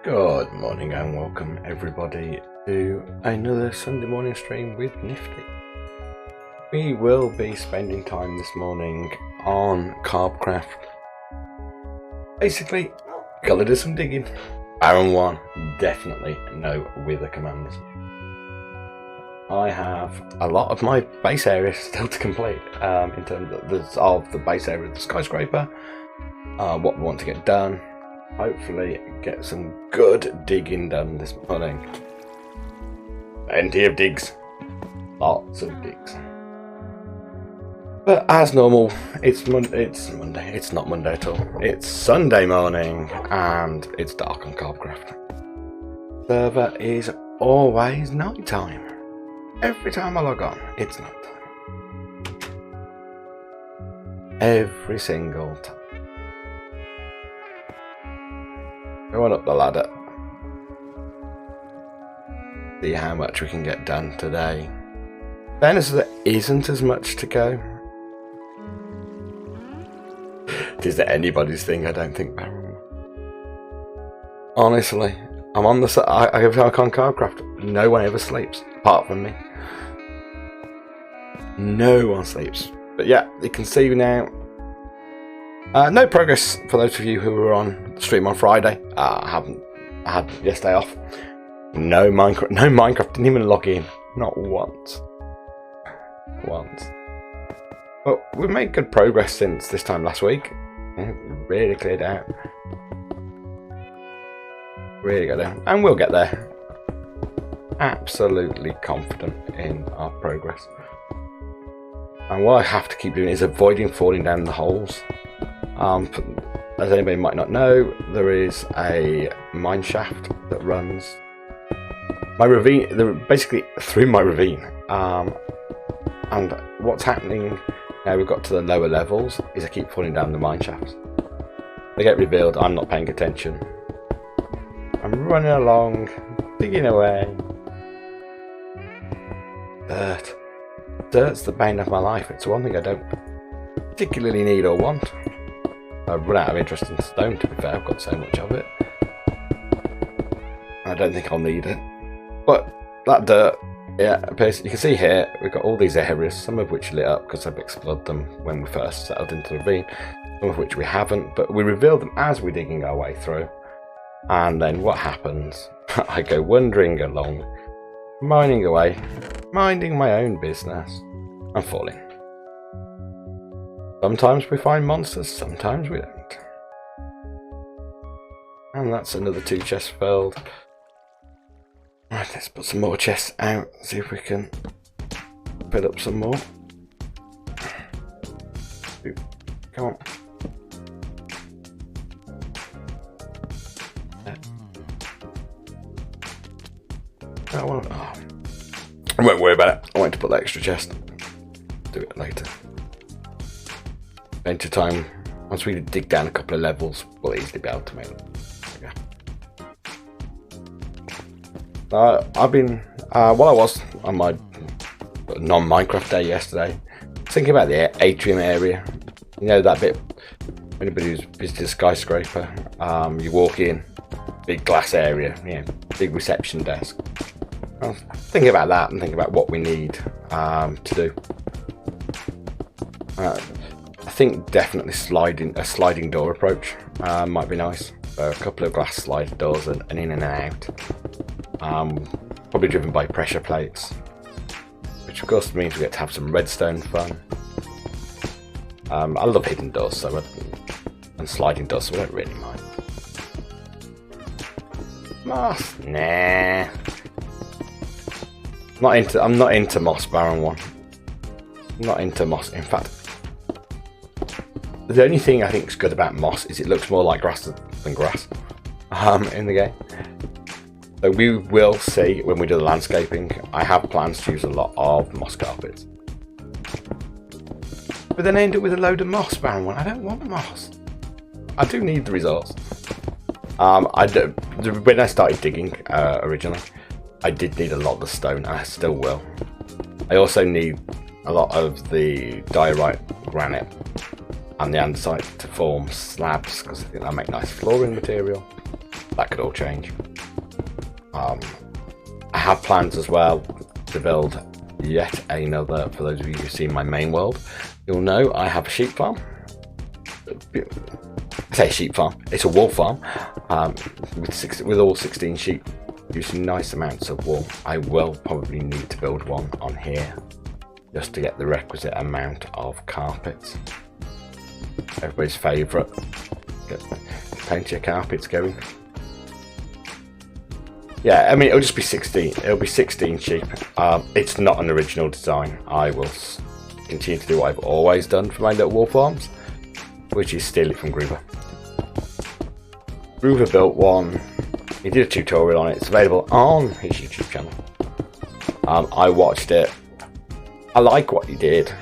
Good morning and welcome everybody to another Sunday morning stream with Nifty. We will be spending time this morning on Carbcraft. Basically, gotta do some digging. Baron 1, definitely no wither commands. I have a lot of my base area still to complete in terms of the base area of the skyscraper, what we want to get done. Hopefully get some good digging done this morning. Plenty of digs. Lots of digs. But as normal, it's Monday. It's not Monday at all. It's Sunday morning and it's dark on Carbcraft. Server is always night time. Every time I log on, it's night time. Every single time. Going up the ladder. See how much we can get done today. Fairness, there isn't as much to go. Is there anybody's thing? I don't think, Baron. Honestly, I'm on the I work on Carbcraft. No one ever sleeps apart from me. No one sleeps. But yeah, you can see now. No progress for those of you who were on the stream on Friday. I had yesterday off. No Minecraft, didn't even log in. Not once. But we've made good progress since this time last week. Really cleared out. Really got there. And we'll get there. Absolutely confident in our progress. And what I have to keep doing is avoiding falling down the holes. As anybody might not know, there is a mine shaft that runs my ravine, basically through my ravine. And what's happening now we've got to the lower levels is I keep falling down the mine shafts. They get revealed, I'm not paying attention. I'm running along, digging away. Dirt. Dirt's the bane of my life. It's one thing I don't particularly need or want. I've run out of interest in stone, to be fair. I've got so much of it. I don't think I'll need it. But that dirt, yeah, you can see here, we've got all these areas, some of which lit up because I've explored them when we first settled into the ravine, some of which we haven't, but we revealed them as we're digging our way through. And then what happens? I go wandering along, mining away, minding my own business, and falling. Sometimes we find monsters, sometimes we don't. And that's another 2 chests filled. Right, let's put some more chests out, see if we can fill up some more. Come on. I won't worry about it. I want to put the extra chest. Do it later. Plenty of time. Once we dig down a couple of levels, we'll easily be able to make them. Yeah. I've been, while I was on my non-Minecraft day yesterday, thinking about the atrium area. You know that bit, anybody who's visited a skyscraper, you walk in, big glass area, big reception desk. I was thinking about that and thinking about what we need to do. I think definitely a sliding door approach might be nice. So a couple of glass slide doors and in and out. Probably driven by pressure plates, which of course means we get to have some redstone fun. I love hidden doors and sliding doors, so I don't really mind. Moss? Nah. I'm not into moss, Baron 1. I'm not into moss. In fact, the only thing I think is good about moss is it looks more like grass than grass in the game. So we will see when we do the landscaping. I have plans to use a lot of moss carpets. But then I end up with a load of moss, Baron 1. I don't want moss. I do need the resource. When I started digging originally, I did need a lot of the stone, and I still will. I also need a lot of the diorite granite and the andesite to form slabs, because I think that'll make nice flooring material. that could all change. I have plans as well to build yet another, for those of you who've seen my main world, you'll know I have a sheep farm. I say sheep farm, it's a wool farm, with all 16 sheep, using nice amounts of wool. I will probably need to build one on here, just to get the requisite amount of carpets. Everybody's favourite. Get plenty of carpets going. Yeah, I mean, it'll just be 16. It'll be 16 sheep. It's not an original design. I will continue to do what I've always done for my little wool farms, which is steal it from Groover. Groover built one. He did a tutorial on it. It's available on his YouTube channel. I watched it. I like what he did,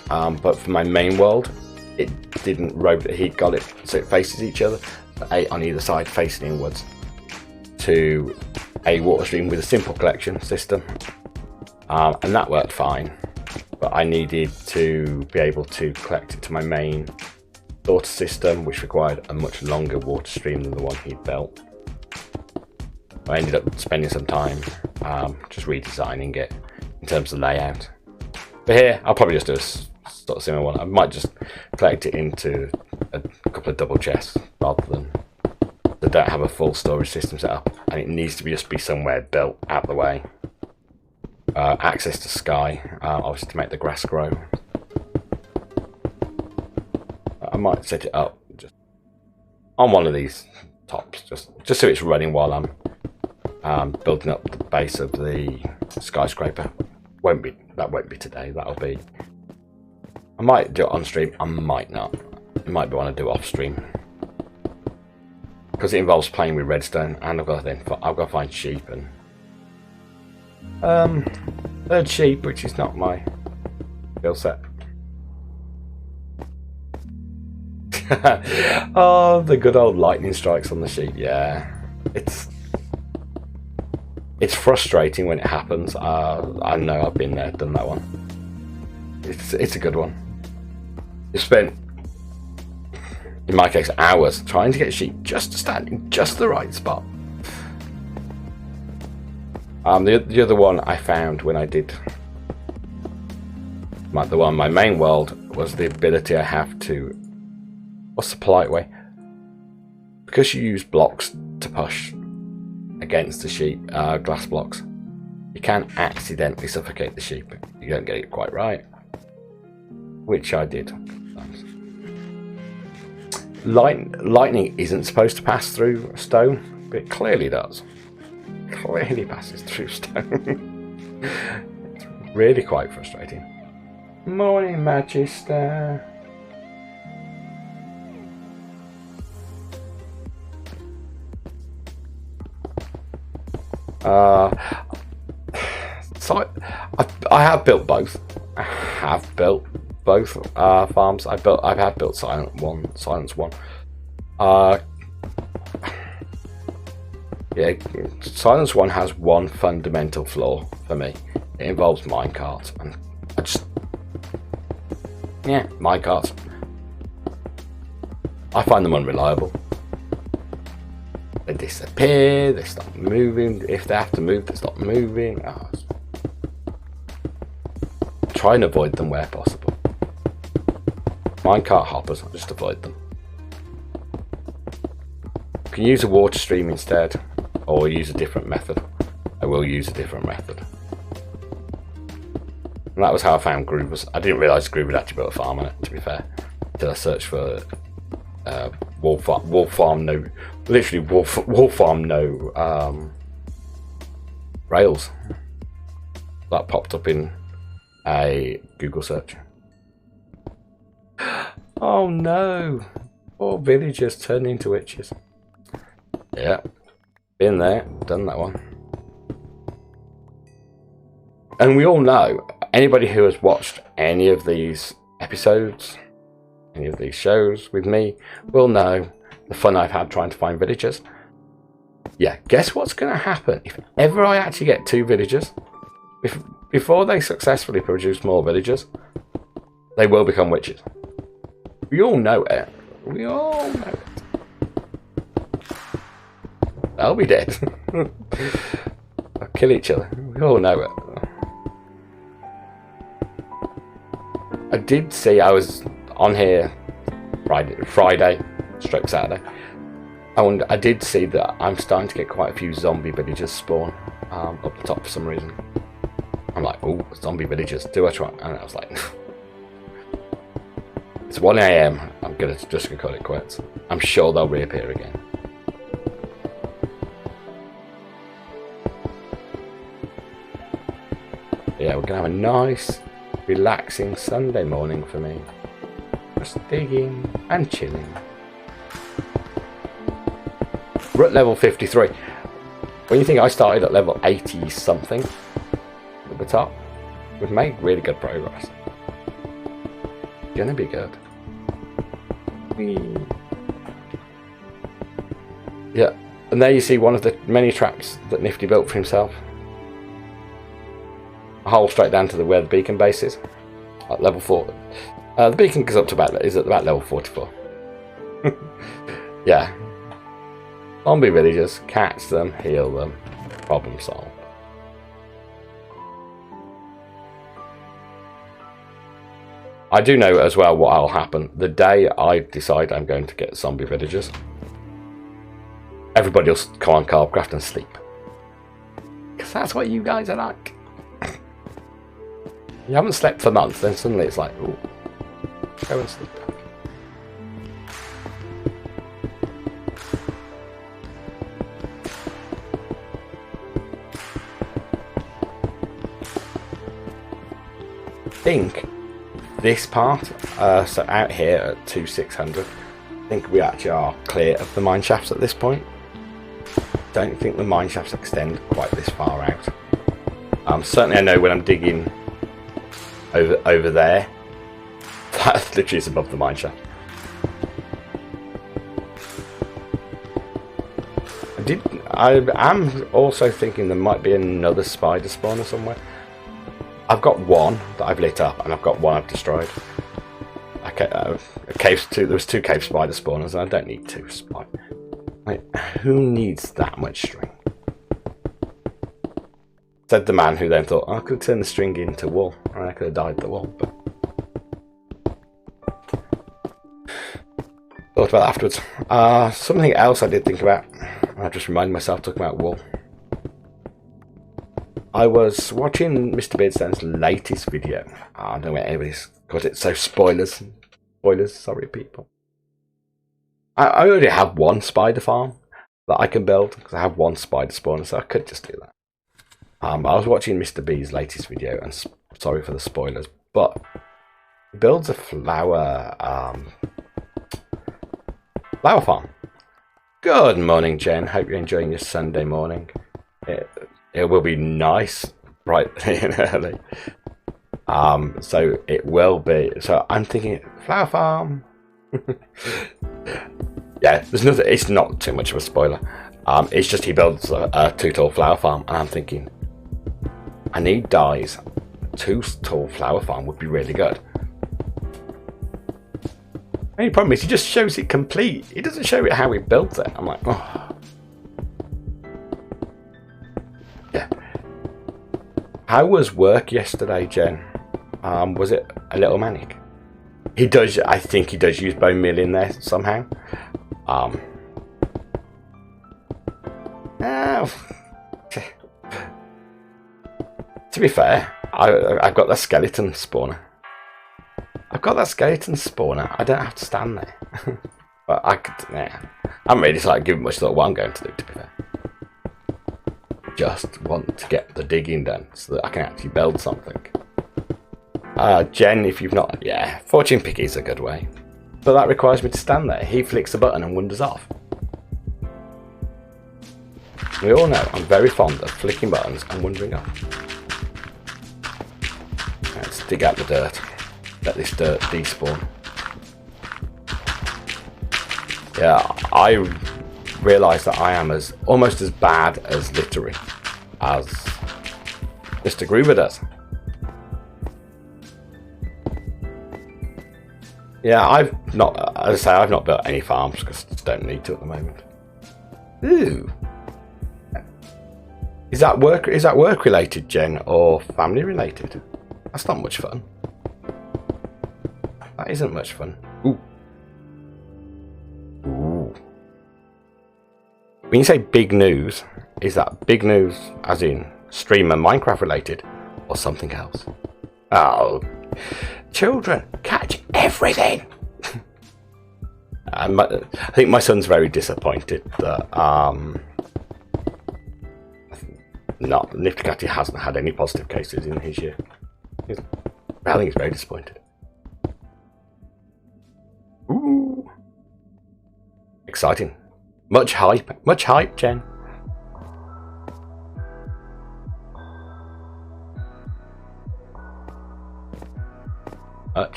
but for my main world, it didn't rope. He got it so it faces each other, 8 on either side facing inwards, to a water stream with a simple collection system, and that worked fine. But I needed to be able to collect it to my main water system, which required a much longer water stream than the one he'd built. I ended up spending some time just redesigning it in terms of layout. But here, I'll probably just do a sort of similar one. I might just collect it into a couple of double chests rather than. They don't have a full storage system set up, and it needs to just be somewhere built out of the way. Access to sky, obviously to make the grass grow. I might set it up just on one of these tops, just so it's running while I'm building up the base of the skyscraper. That won't be today. That'll be. I might do it on stream. I might not. It might be one I do off stream, because it involves playing with redstone, and I've got to find sheep and third sheep, which is not my skill set. Oh, the good old lightning strikes on the sheep. Yeah, it's frustrating when it happens. I know, I've been there, done that one. It's a good one. You spent, in my case, hours trying to get sheep just to stand in just the right spot. The other one I found when I did my main world was the ability I have to, what's the polite way? Because you use blocks to push against the sheep, glass blocks, you can accidentally suffocate the sheep. You don't get it quite right, which I did. Lightning isn't supposed to pass through stone, but it clearly does. It clearly passes through stone. It's really quite frustrating. Morning, Magister. So I have built both. I have built both farms. I have built Silence One. Yeah, Silence One has one fundamental flaw for me. It involves minecarts, and minecarts. I find them unreliable. They disappear, they stop moving. If they have to move, they stop moving. Try and avoid them where possible. Minecart hoppers, just avoid them. You can use a water stream instead, or use a different method. I will use a different method. And that was how I found Groovers. I didn't realise Groover had actually built a farm on it, to be fair, until I searched for wool farm no rails. That popped up in a Google search. Oh no, poor villagers turned into witches. Yeah, been there, done that one. And we all know, anybody who has watched any of these episodes, any of these shows with me, will know the fun I've had trying to find villagers. Yeah, guess what's going to happen if ever I actually get 2 villagers? Before they successfully produce more villagers, they will become witches. We all know it. We all know it. They'll be dead. They'll kill each other. We all know it. I did see, I was on here Friday, stroke Saturday. And I did see that I'm starting to get quite a few zombie villagers spawn up the top for some reason. I'm like, oh, zombie villagers, do I try? And I was like, it's 1 AM, I'm just gonna call it quits. I'm sure they'll reappear again. Yeah, we're gonna have a nice, relaxing Sunday morning for me. Just digging and chilling. We're at level 53. When you think I started at level 80 something at the top, we've made really good progress. Gonna be good. Whee. Yeah, and there you see one of the many traps that Nifty built for himself. A hole straight down to where the beacon base is, at level 4. The beacon goes up to is at about level 44. Yeah. Zombie villagers, catch them, heal them, problem solved. I do know as well what will happen. The day I decide I'm going to get zombie villagers, everybody will come on Carvecraft and sleep. Because that's what you guys are like. You haven't slept for months, then suddenly it's like, ooh, go and sleep. I think this part, so out here at 2600, I think we actually are clear of the mine shafts at this point. Don't think the mine shafts extend quite this far out. Certainly I know when I'm digging over there, that literally is above the mine shaft. I am also thinking there might be another spider spawner somewhere. I've got one that I've lit up, and I've got one I've destroyed. Okay, there was 2 cave spider spawners, and I don't need 2 spider. Like, who needs that much string? Said the man who then thought, oh, I could turn the string into wool, and I could have dyed the wool. But thought about that afterwards. Something else I did think about. I just reminded myself talking about wool. I was watching Mr. Beardstone's latest video. I don't know where anybody's got it, so spoilers. Spoilers, sorry people. I already have one spider farm that I can build, because I have one spider spawner, so I could just do that. I was watching Mr. B's latest video, and sorry for the spoilers, but he builds a flower farm. Good morning, Jen. Hope you're enjoying your Sunday morning. It will be nice, bright and early. So it will be. So I'm thinking flower farm. Yeah, there's nothing. It's not too much of a spoiler. It's just he builds a 2-tall flower farm, and I'm thinking, I need dyes. A 2-tall flower farm would be really good. The only problem is he just shows it complete. He doesn't show it how he built it. I'm like, oh. Yeah. How was work yesterday, Jen? Was it a little manic? He does. I think he does use bone meal in there somehow. To be fair, I've got the skeleton spawner. I don't have to stand there. But I could. Yeah. I'm really like giving much thought what I'm going to do. To be fair. Just want to get the digging done so that I can actually build something. Jen, if you've not, yeah, fortune picking is a good way, but that requires me to stand there. He flicks the button and wanders off. We all know I'm very fond of flicking buttons and wandering off. Let's dig out the dirt. Let this dirt despawn. Yeah, I realise that I am almost as bad as literary as Mr. Gruber does. Yeah, I've not, as I say, I've not built any farms because I just don't need to at the moment. Ooh, Is that work related, Jen, or family related? That's not much fun. That isn't much fun. Ooh. Ooh. When you say big news, is that big news as in streamer Minecraft related or something else? Oh, children catch everything. I think my son's very disappointed that Nifty Catty hasn't had any positive cases in his year. I think he's very disappointed. Ooh. Exciting. Much hype, Jen.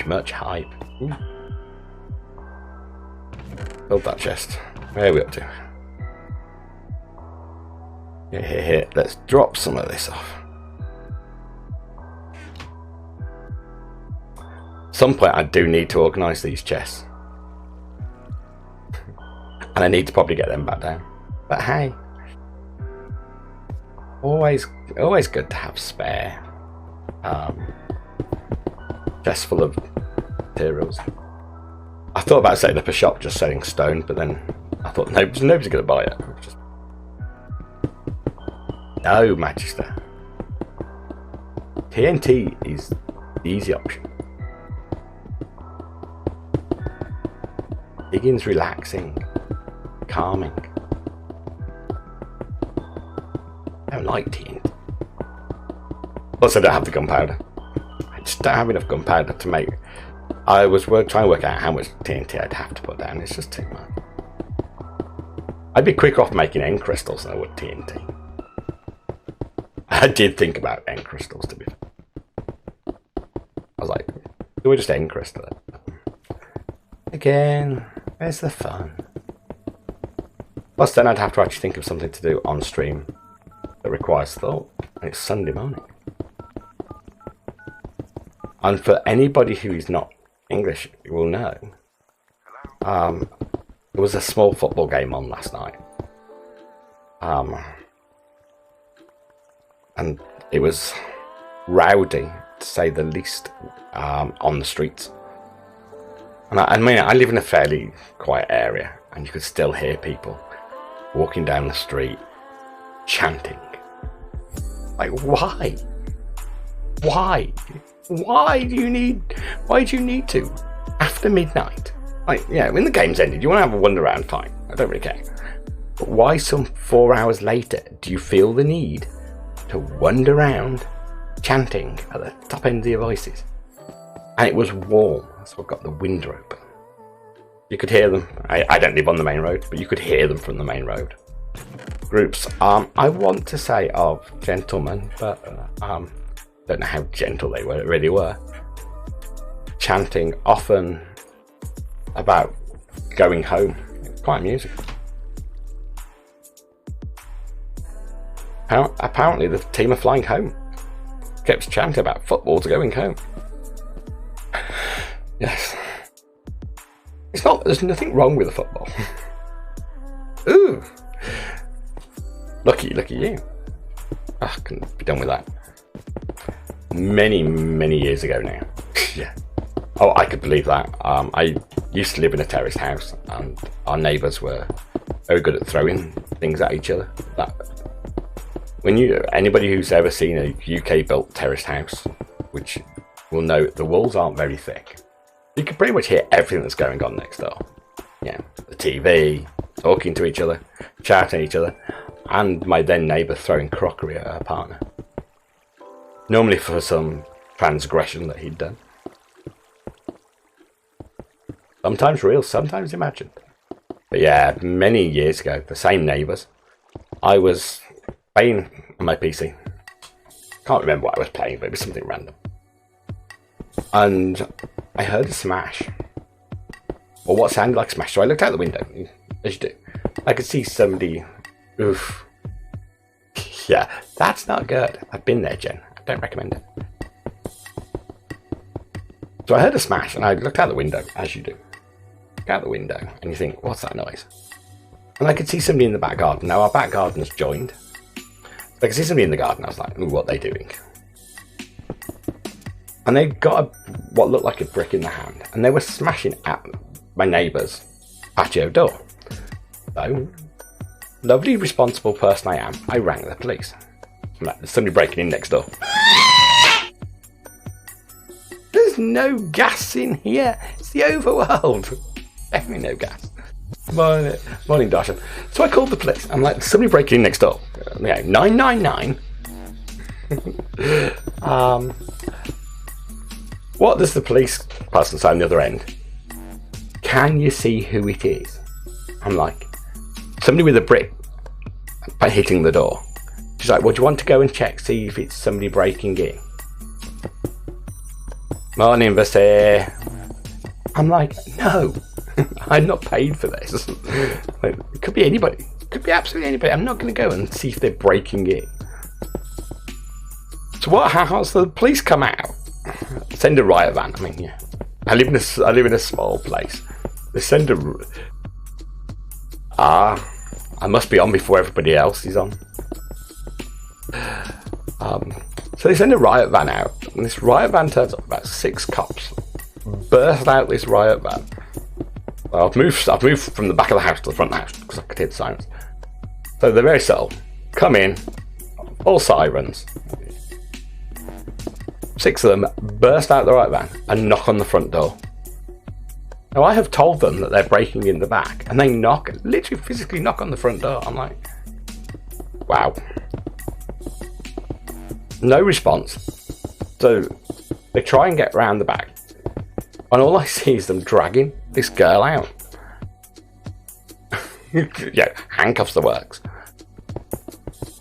Much hype. Ooh. Build that chest. Where are we up to? Here. Let's drop some of this off. At some point I do need to organise these chests. And I need to probably get them back down. But hey. Always good to have spare chests full of materials. I thought about setting up a shop just selling stone, but then I thought nobody's going to buy it. No, Magister. TNT is the easy option. Digging's relaxing, calming. I don't like TNT. Plus, I don't have the gunpowder. I just don't have enough gunpowder to make. I was trying to work out how much TNT I'd have to put down. It's just too much. I'd be quicker off making end crystals than I would TNT. I did think about end crystals, to be fair. I was like, do I just end crystal it? Again, where's the fun? Plus then I'd have to actually think of something to do on stream that requires thought. And it's Sunday morning. And for anybody who is not English, you will know. There was a small football game on last night. And it was rowdy, to say the least, on the streets. And I mean, I live in a fairly quiet area, and you could still hear people walking down the street, chanting. Like, why? Why? Why do you need to? After midnight? Like, yeah, when the game's ended, you want to have a wander around time. I don't really care. But why some 4 hours later do you feel the need to wander around chanting at the top end of your voices? And it was warm, so I got the window open. You could hear them. I don't live on the main road, but you could hear them from the main road. Groups, I want to say of gentlemen, but don't know how gentle they really were. Chanting, often about going home. It's quite amusing. Apparently the team are flying home. Kept chanting about football to going home. Yes. It's not, there's nothing wrong with the football. Ooh. Lucky you. I couldn't be done with that. Many years ago now. Yeah. Oh, I could believe that. I used to live in a terraced house, and our neighbours were very good at throwing things at each other. Anybody who's ever seen a UK-built terraced house, which will know the walls aren't very thick, you can pretty much hear everything that's going on next door. Yeah, the TV, talking to each other, shouting at each other, and my then neighbour throwing crockery at her partner. Normally for some transgression that he'd done. Sometimes real, sometimes imagined. But yeah, many years ago, the same neighbours, I was playing on my PC. Can't remember what I was playing, but it was something random. And I heard a smash. Or what sounded like a smash. So I looked out the window, as you do. I could see somebody. Oof. Yeah, that's not good. I've been there, Jen. I don't recommend it. So I heard a smash, and I looked out the window, as you do. Look out the window, and you think, what's that noise? And I could see somebody in the back garden. Now, our back garden's joined. I could see somebody in the garden. I was like, ooh, what are they doing? And they got what looked like a brick in the hand, and they were smashing at my neighbour's patio door. So, lovely, responsible person I am, I rang the police. I'm like, there's somebody breaking in next door. There's no gas in here. It's the overworld. Definitely no gas. Morning, Dasha. So I called the police. I'm like, there's somebody breaking in next door. 999. What does the police person say on the other end? Can you see who it is? I'm like, somebody with a brick by hitting the door. She's like, well, do you want to go and check, see if it's somebody breaking in? Morning, Vassie. I'm like, no, I'm not paid for this. Like, it could be anybody. It could be absolutely anybody. I'm not going to go and see if they're breaking in. So what happens? The police come out, send a riot van. I mean, yeah, I live in a small place. They send a. I must be on before everybody else is on. So they send a riot van out, and this riot van turns up. About 6 cops burst out this riot van. Well, I've moved from the back of the house to the front of the house because I could hear the sirens. So they're very subtle. Come in, all sirens. 6 of them burst out the riot van and knock on the front door. Now I have told them that they're breaking in the back, and they knock, literally physically knock on the front door. I'm like, wow. No response. So they try and get round the back, and all I see is them dragging this girl out. Yeah, handcuffs the works.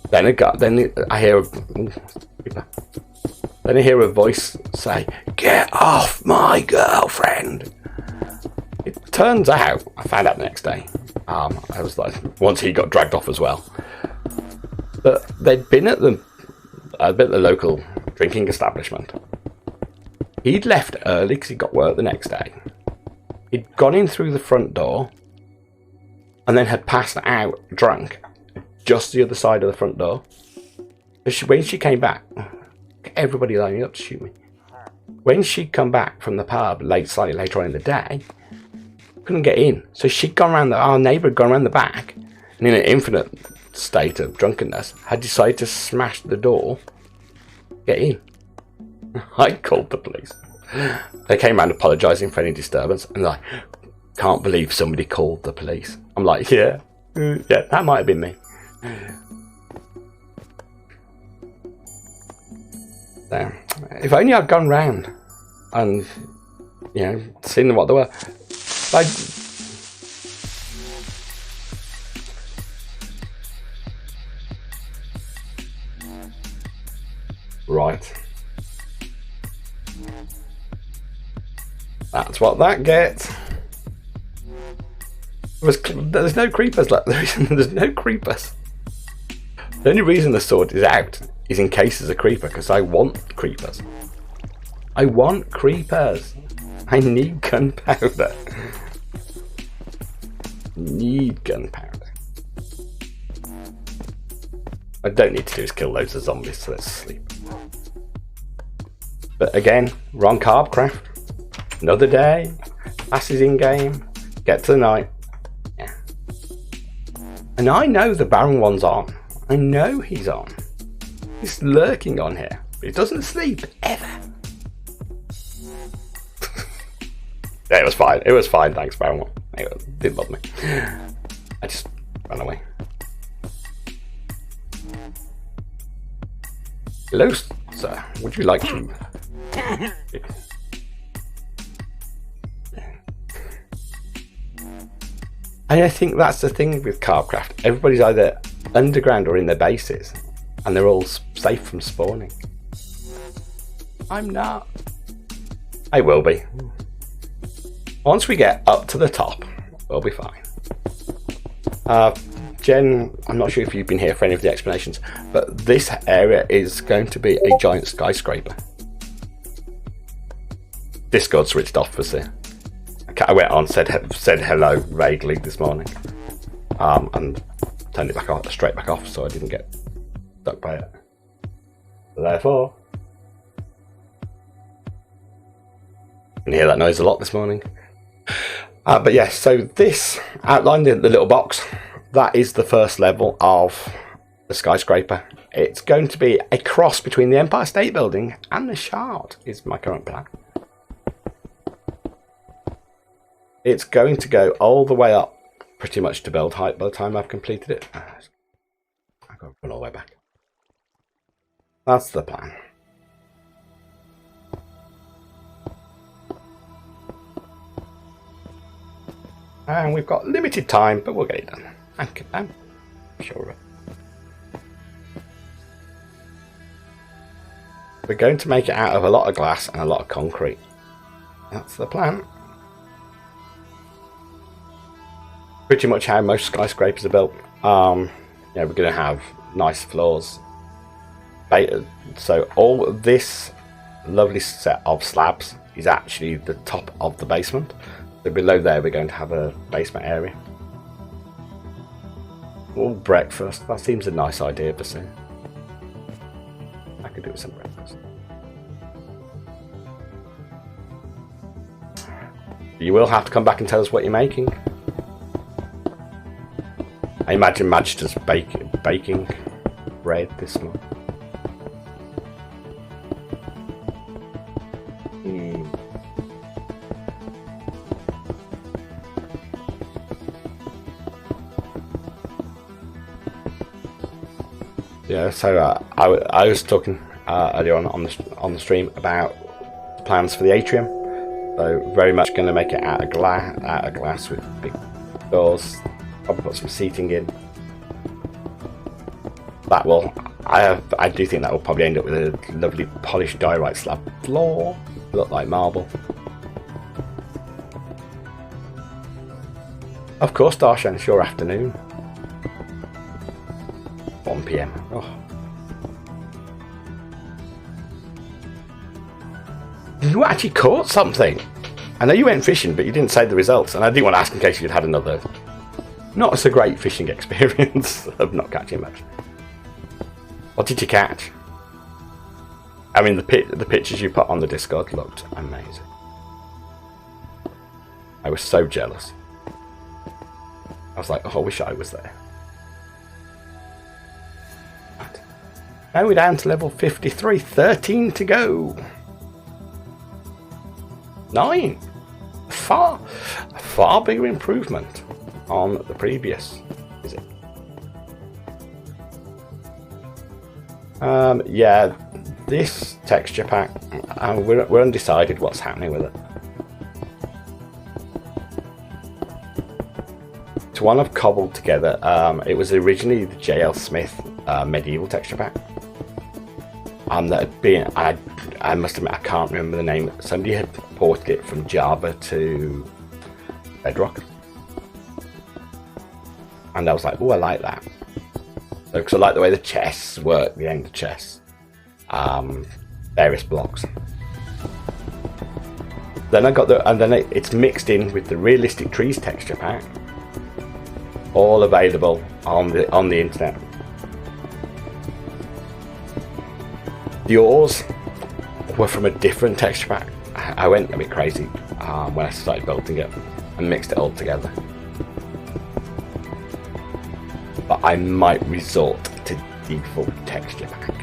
Then I hear a voice say, "Get off my girlfriend." It turns out, I found out the next day, I was like, once he got dragged off as well, that they'd been at the local drinking establishment. He'd left early because he got work the next day. He'd gone in through the front door and then had passed out drunk just the other side of the front door. When she came back, everybody lining up to shoot me. When she'd come back from the pub slightly later on in the day, couldn't get in. So she'd gone around, our neighbour had gone around the back, and in an infinite state of drunkenness, had decided to smash the door, get in. I called the police. They came around apologising for any disturbance, and like, can't believe somebody called the police. I'm like, yeah, that might have been me. So, if only I'd gone round and, seen what they were. Like, right. That's what that gets. There's no creepers left. There's no creepers. The only reason the sword is out is in case there's a creeper, because I want creepers. I want creepers. I need gunpowder. Need gunpowder. I don't need to do is kill loads of zombies, so let's sleep. But again, wrong carb craft. Another day. Passes in game. Get to the night. Yeah. And I know the Baron one's on. I know he's on. He's lurking on here. But he doesn't sleep ever. Yeah, it was fine. It was fine, thanks, Baron one. It didn't bother me. I just ran away. Hello, sir. Would you like to? And I think that's the thing with Carpcraft. Everybody's either underground or in their bases, and they're all safe from spawning. I'm not. I will be. Once we get up to the top, we'll be fine. Jen, I'm not sure if you've been here for any of the explanations, but this area is going to be a giant skyscraper. Discord switched off for this. I went on, said hello vaguely this morning, and turned it back off, straight back off, so I didn't get stuck by it. Therefore, you can hear that noise a lot this morning. But yes, so this outlined in the little box, that is the first level of the skyscraper. It's going to be a cross between the Empire State Building and the Shard, is my current plan. It's going to go all the way up, pretty much to build height by the time I've completed it. I've got to run all the way back. That's the plan. And we've got limited time, but we'll get it done. I'm sure of it. We're going to make it out of a lot of glass and a lot of concrete. That's the plan. Pretty much how most skyscrapers are built. We're going to have nice floors. So all this lovely set of slabs is actually the top of the basement. So below there we're going to have a basement area. All breakfast. That seems a nice idea for soon. I could do with some breakfast. You will have to come back and tell us what you're making. I imagine Magister's baking bread this month. Yeah, so I was talking earlier on the stream about plans for the atrium. So very much going to make it out of glass with big doors. Probably put some seating in. That will, I do think that will probably end up with a lovely polished diorite slab floor. Look like marble. Of course, Darshan, it's your afternoon. 1 PM. Oh. You actually caught something. I know you went fishing, but you didn't say the results, and I didn't want to ask in case you'd had another not so great fishing experience of not catching much. What did you catch? I mean, the pictures you put on the Discord looked amazing. I was so jealous. I was like, oh, I wish I was there. Right. Now we're down to level 53, 13 to go. 9. Far bigger improvement on the previous, is it? Yeah, this texture pack, we're undecided what's happening with it. It's one I've cobbled together. It was originally the JL Smith medieval texture pack. That had been, I must admit, I can't remember the name. Somebody had ported it from Java to Bedrock. And I was like, oh, I like that. Because I like the way the chests work, the end of chests. Various blocks. Then I got it's mixed in with the Realistic Trees texture pack. All available on the internet. The ores were from a different texture pack. I went a bit crazy when I started building it and mixed it all together. But I might resort to default texture pack.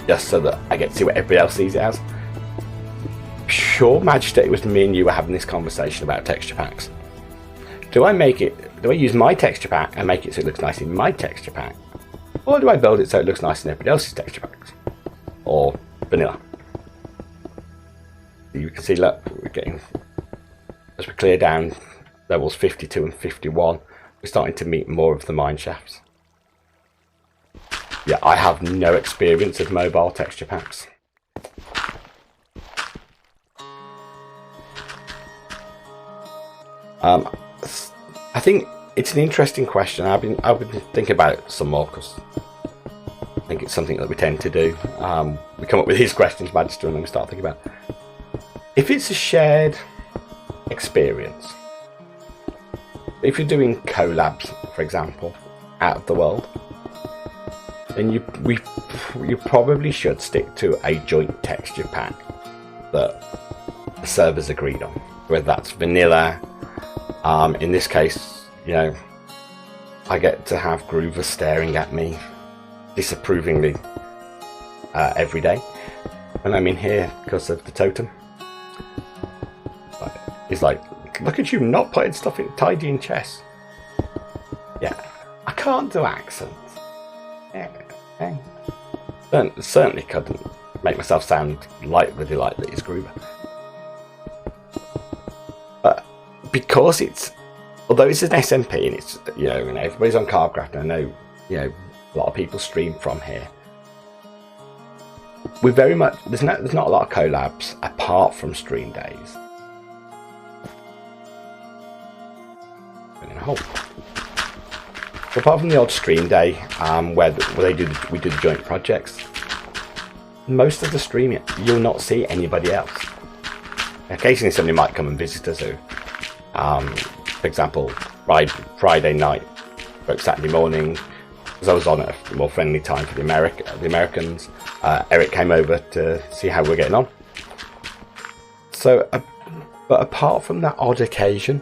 Just so that I get to see what everybody else sees it as. Sure, Magister, it was me and you were having this conversation about texture packs. Do I use my texture pack and make it so it looks nice in my texture pack? Or do I build it so it looks nice in everybody else's texture packs? Or vanilla? You can see, look, we're getting, as we clear down levels 52 and 51, we're starting to meet more of the mine shafts. Yeah, I have no experience of mobile texture packs. I think it's an interesting question. I've been thinking about it some more because I think it's something that we tend to do. We come up with these questions, Magister, and then we start thinking about if it's a shared experience. If you're doing collabs, for example, out of the world, then you probably should stick to a joint texture pack that the servers agreed on, whether that's vanilla. In this case, you know, I get to have Groover staring at me disapprovingly every day when I'm in here because of the totem. He's like, look at you not putting stuff in tidy in chess. Yeah, I can't do accents. Yeah, certainly couldn't make myself sound like the delight that is Groover. But because it's, although it's an SMP and it's, you know, everybody's on Carvecraft, and I know, you know, a lot of people stream from here. We very much, there's not a lot of collabs apart from stream days. So apart from the odd stream day, where we do the joint projects, most of the streaming you'll not see anybody else. Occasionally somebody might come and visit us, who, for example, Friday night, Saturday morning, because I was on at a more friendly time for the Americans. Eric came over to see how we're getting on. So, but apart from that odd occasion,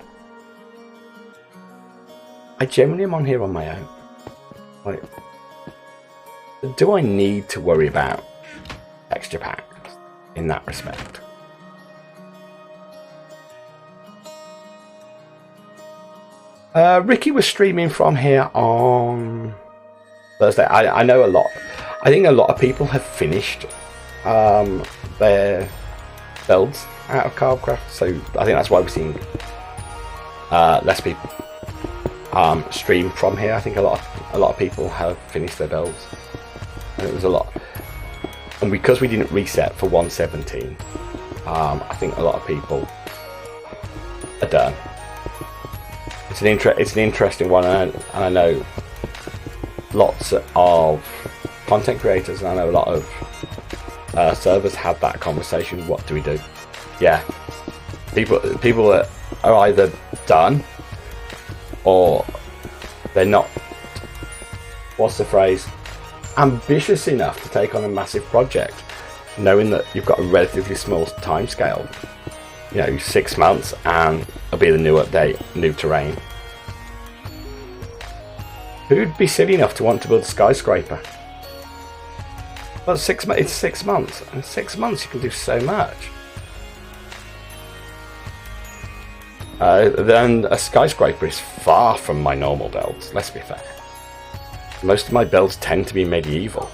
I generally am on here on my own. Like, do I need to worry about texture packs in that respect? Ricky was streaming from here on Thursday. I know a lot. I think a lot of people have finished their builds out of Carvecraft, so I think that's why we're seeing less people stream from here. I think a lot of people have finished their builds, and it was a lot. And because we didn't reset for 117, I think a lot of people are done. It's an interesting one, and I know lots of content creators, and I know a lot of servers have that conversation. What do we do? Yeah, people are either done or they're not, what's the phrase, ambitious enough to take on a massive project, knowing that you've got a relatively small time scale, you know, 6 months, and it'll be the new update, new terrain. Who'd be silly enough to want to build a skyscraper? Well, it's 6 months. In 6 months you can do so much. Then a skyscraper is far from my normal builds, let's be fair. Most of my builds tend to be medieval.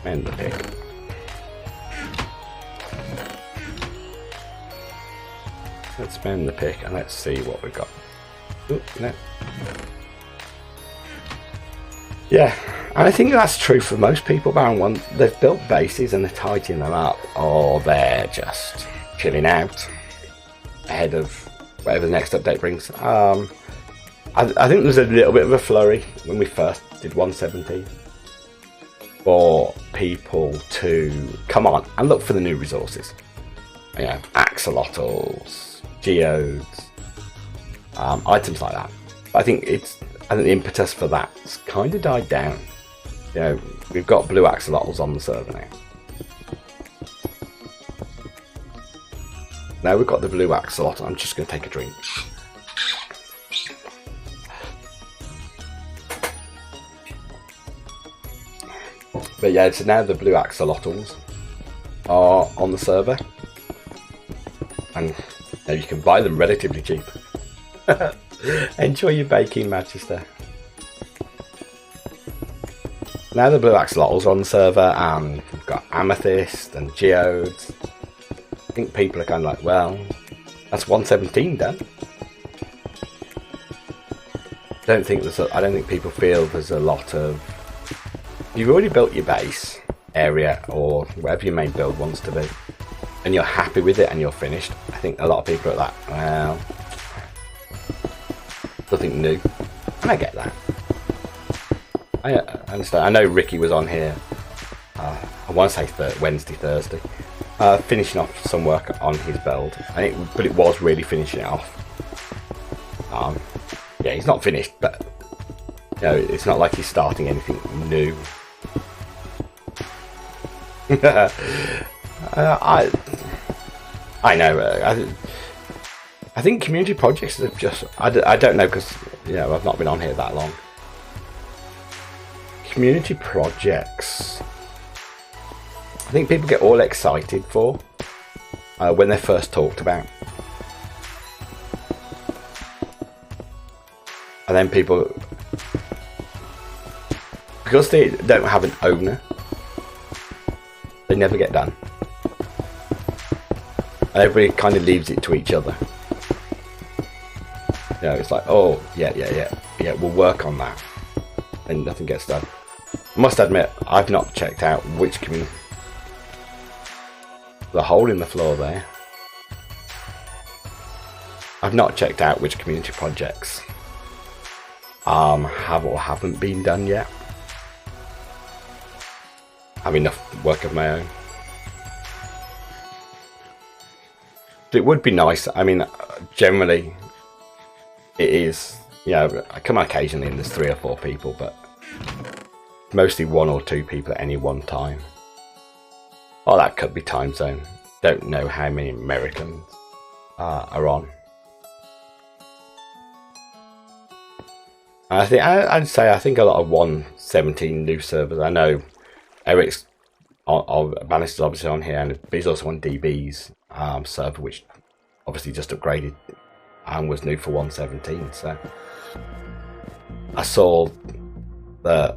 And the pick. Let's spend the pick and let's see what we've got. Ooh, no. Yeah, and I think that's true for most people. Baron 1, they've built bases and they're tidying them up, or they're just chilling out ahead of whatever the next update brings. I think there was a little bit of a flurry when we first did 117 for people to come on and look for the new resources. You know, axolotls, geodes, items like that. I think the impetus for that's kind of died down. You know, we've got blue axolotls on the server now. Now we've got the blue axolotl. I'm just going to take a drink. But yeah, so now the blue axolotls are on the server, and now you can buy them relatively cheap. Enjoy your baking, Manchester. Now the blue axolotls are on the server, and we've got amethyst and geodes. I think people are kind of like, well, that's 117 done. I don't think people feel there's a lot of. You've already built your base area or whatever your main build wants to be, and you're happy with it and you're finished. I think a lot of people are like, well, nothing new, and I get that. I understand. I know Ricky was on here. I want to say Wednesday, Thursday, finishing off some work on his build, but it was really finishing it off. Yeah, he's not finished, but You know, it's not like he's starting anything new. I know. I think community projects have just... I don't know, because, you know, I've not been on here that long. Community projects, I think people get all excited for when they're first talked about. And then people, because they don't have an owner, they never get done. And everybody kind of leaves it to each other. You know, it's like, oh, yeah, we'll work on that. And nothing gets done. I must admit, I've not checked out which community... The hole in the floor there. I've not checked out which community projects have or haven't been done yet. I have enough work of my own. But it would be nice. I mean, generally, it is... You know, I come on occasionally and there's 3 or 4 people, but mostly 1 or 2 people at any one time. Oh, that could be time zone. Don't know how many Americans are on. I think a lot of 1.17 new servers. I know Eric's Bannister's obviously on here, and he's also on DB's server, which obviously just upgraded and was new for 1.17. So I saw that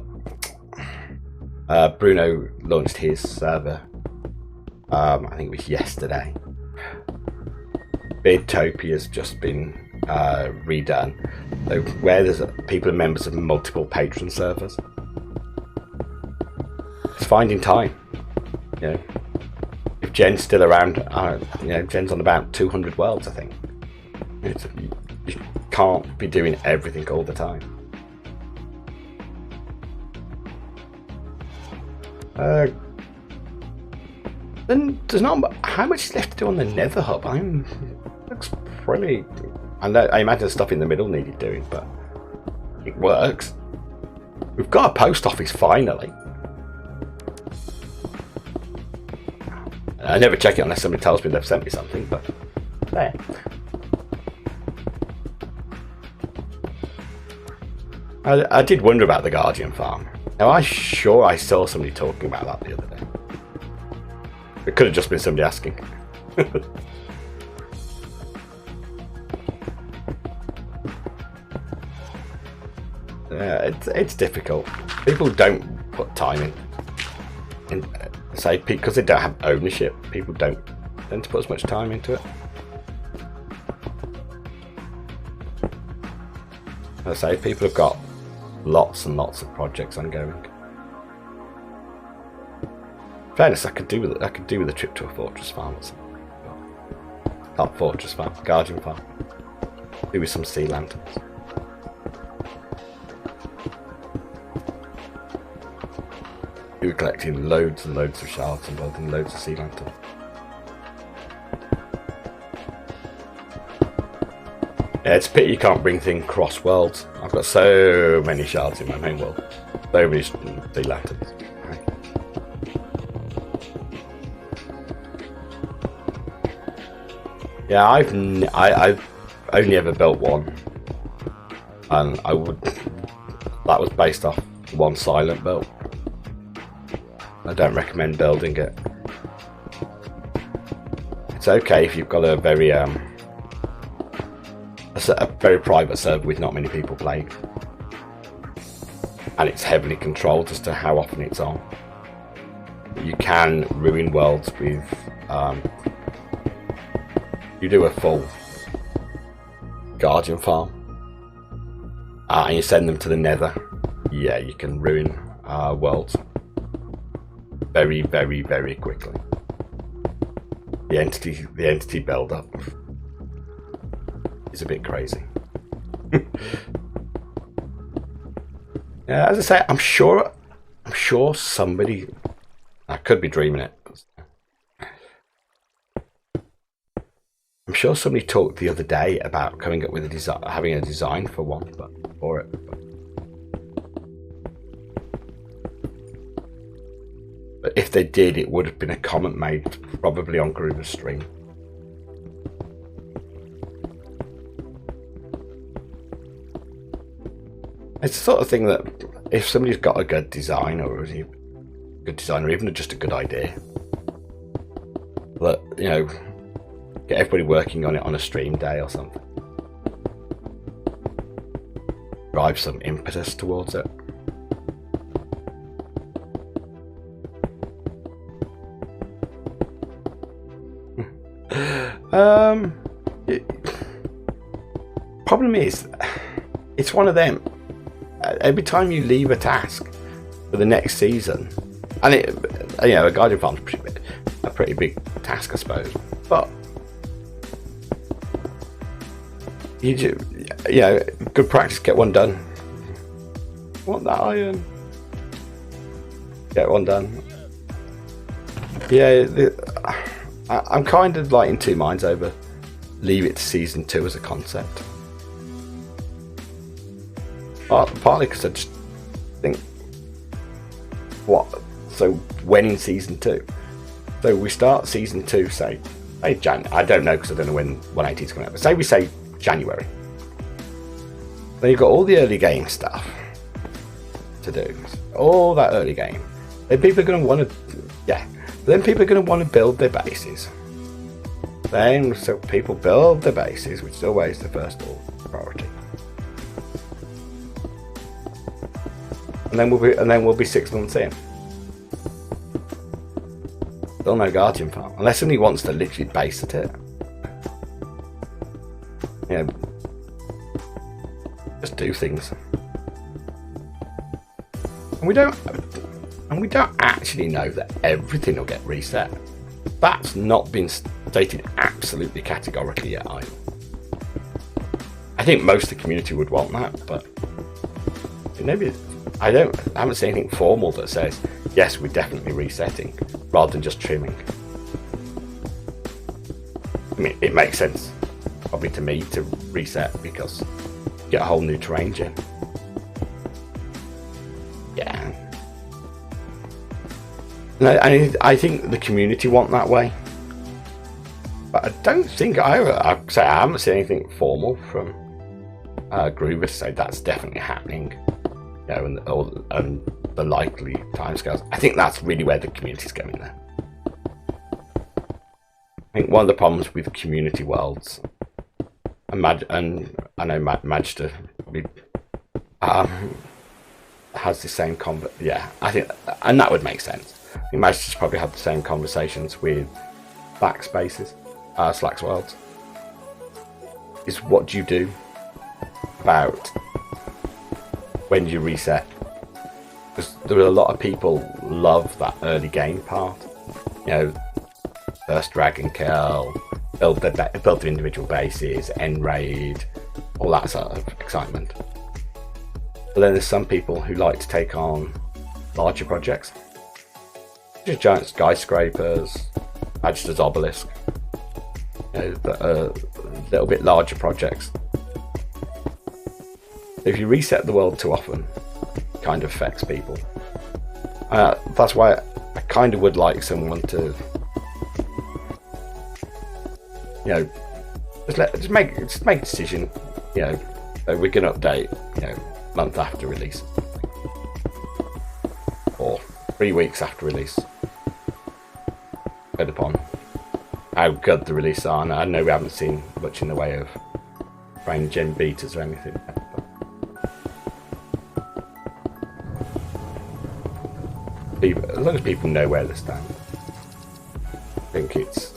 Bruno launched his server. I think it was yesterday. Bidtopia's just been redone. So where there's people and members of multiple patron servers, it's finding time. You know, if Jen's still around, you know, Jen's on about 200 worlds, I think. You can't be doing everything all the time. Then there's not how much is left to do on the Nether Hub. Looks pretty. I imagine the stuff in the middle needed doing, but it works. We've got a post office finally. I never check it unless somebody tells me they've sent me something, but there. I did wonder about the Guardian farm. Now I'm sure I saw somebody talking about that the other day. It could have just been somebody asking. Yeah, it's difficult. People don't put time in. Say because they don't have ownership, people don't tend to put as much time into it. I say people have got lots and lots of projects ongoing. In fairness, I could do with a trip to a fortress farm or something. Not fortress farm, Guardian farm. Do with some sea lanterns. You were collecting loads and loads of shards and building loads of sea lanterns. Yeah, it's a pity you can't bring things cross worlds. I've got so many shards in my main world. So many sea lanterns. Yeah, I've only ever built one, and that was based off one silent build. I don't recommend building it. It's okay if you've got a very private server with not many people playing, and it's heavily controlled as to how often it's on. You can ruin worlds with you do a full Guardian farm and you send them to the Nether. Yeah, you can ruin worlds very, very, very quickly. The entity build up is a bit crazy. Yeah, as I say, I'm sure somebody, I could be dreaming it. I'm sure somebody talked the other day about coming up with a design, having a design for one, but for it. if they did, it would have been a comment made probably on Groover's stream. It's the sort of thing that if somebody's got a good design or even just a good idea, that, you know, get everybody working on it on a stream day or something. Drive some impetus towards it. Problem is, it's one of them. Every time you leave a task for the next season, and it, you know, a Guardian Farm's a pretty big task, I suppose, but you know, good practice, get one done. Want that iron? Get one done. Yeah, I'm kind of like in two minds over leave it to season 2 as a concept. Partly because I just think, so when in season 2? So we start season 2, say Jan. I don't know because I don't know when 180 is coming out. But say we say January. Then you've got all the early game stuff to do. All that early game. Then people are going to want to, Then people are going to want to build their bases. Then so people build their bases, which is always the first priority. And then we'll be 6 months in. Still no Guardian Farm, unless somebody wants to literally base at it. You know, just do things. And we don't actually know that everything will get reset. That's not been stated absolutely categorically yet either. I think most of the community would want that, but maybe I haven't seen anything formal that says yes, we're definitely resetting rather than just trimming. I mean, it makes sense probably to me to reset because you get a whole new terrain gen. Yeah. No, I think the community want that way, but I don't think I haven't seen anything formal from Groover to say that's definitely happening. You know, and the likely timescales. I think that's really where the community's going there. I think one of the problems with community worlds, and I know Magister probably has the same I think, and that would make sense. I think Magister's probably had the same conversations with backspaces, Slacks worlds. Is what do you do about when you reset? Because there are a lot of people love that early game part. You know, first dragon kill, build their individual bases, end raid, all that sort of excitement. But then there's some people who like to take on larger projects, just giant skyscrapers, Magister's Obelisk. You know, that are a little bit larger projects. If you reset the world too often, it kind of affects people. That's why I kind of would like someone to, you know, just make a decision. You know, we can update, you know, month after release or 3 weeks after release, depending upon how good the release are. And I know we haven't seen much in the way of trying gen betas or anything. As long as people know where they stand, I think it's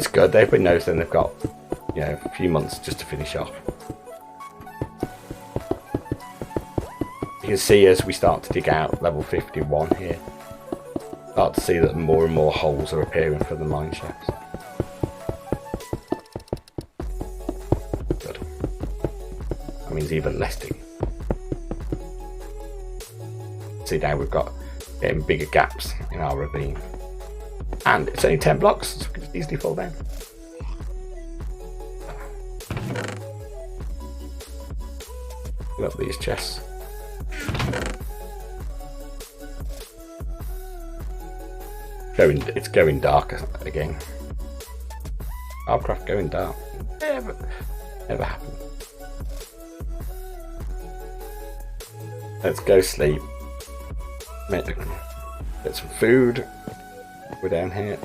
good. Everybody knows then they've got, you know, a few months just to finish off. You can see as we start to dig out level 51 here, start to see that more and more holes are appearing for the mine shafts. Good. That means even less digging. See, now we've got getting bigger gaps in our ravine, and it's only 10 blocks, so we can just easily fall down. Fill up these chests. It's going dark again. Warcraft going dark. Never happened. Let's go sleep. Get some food. We're down here.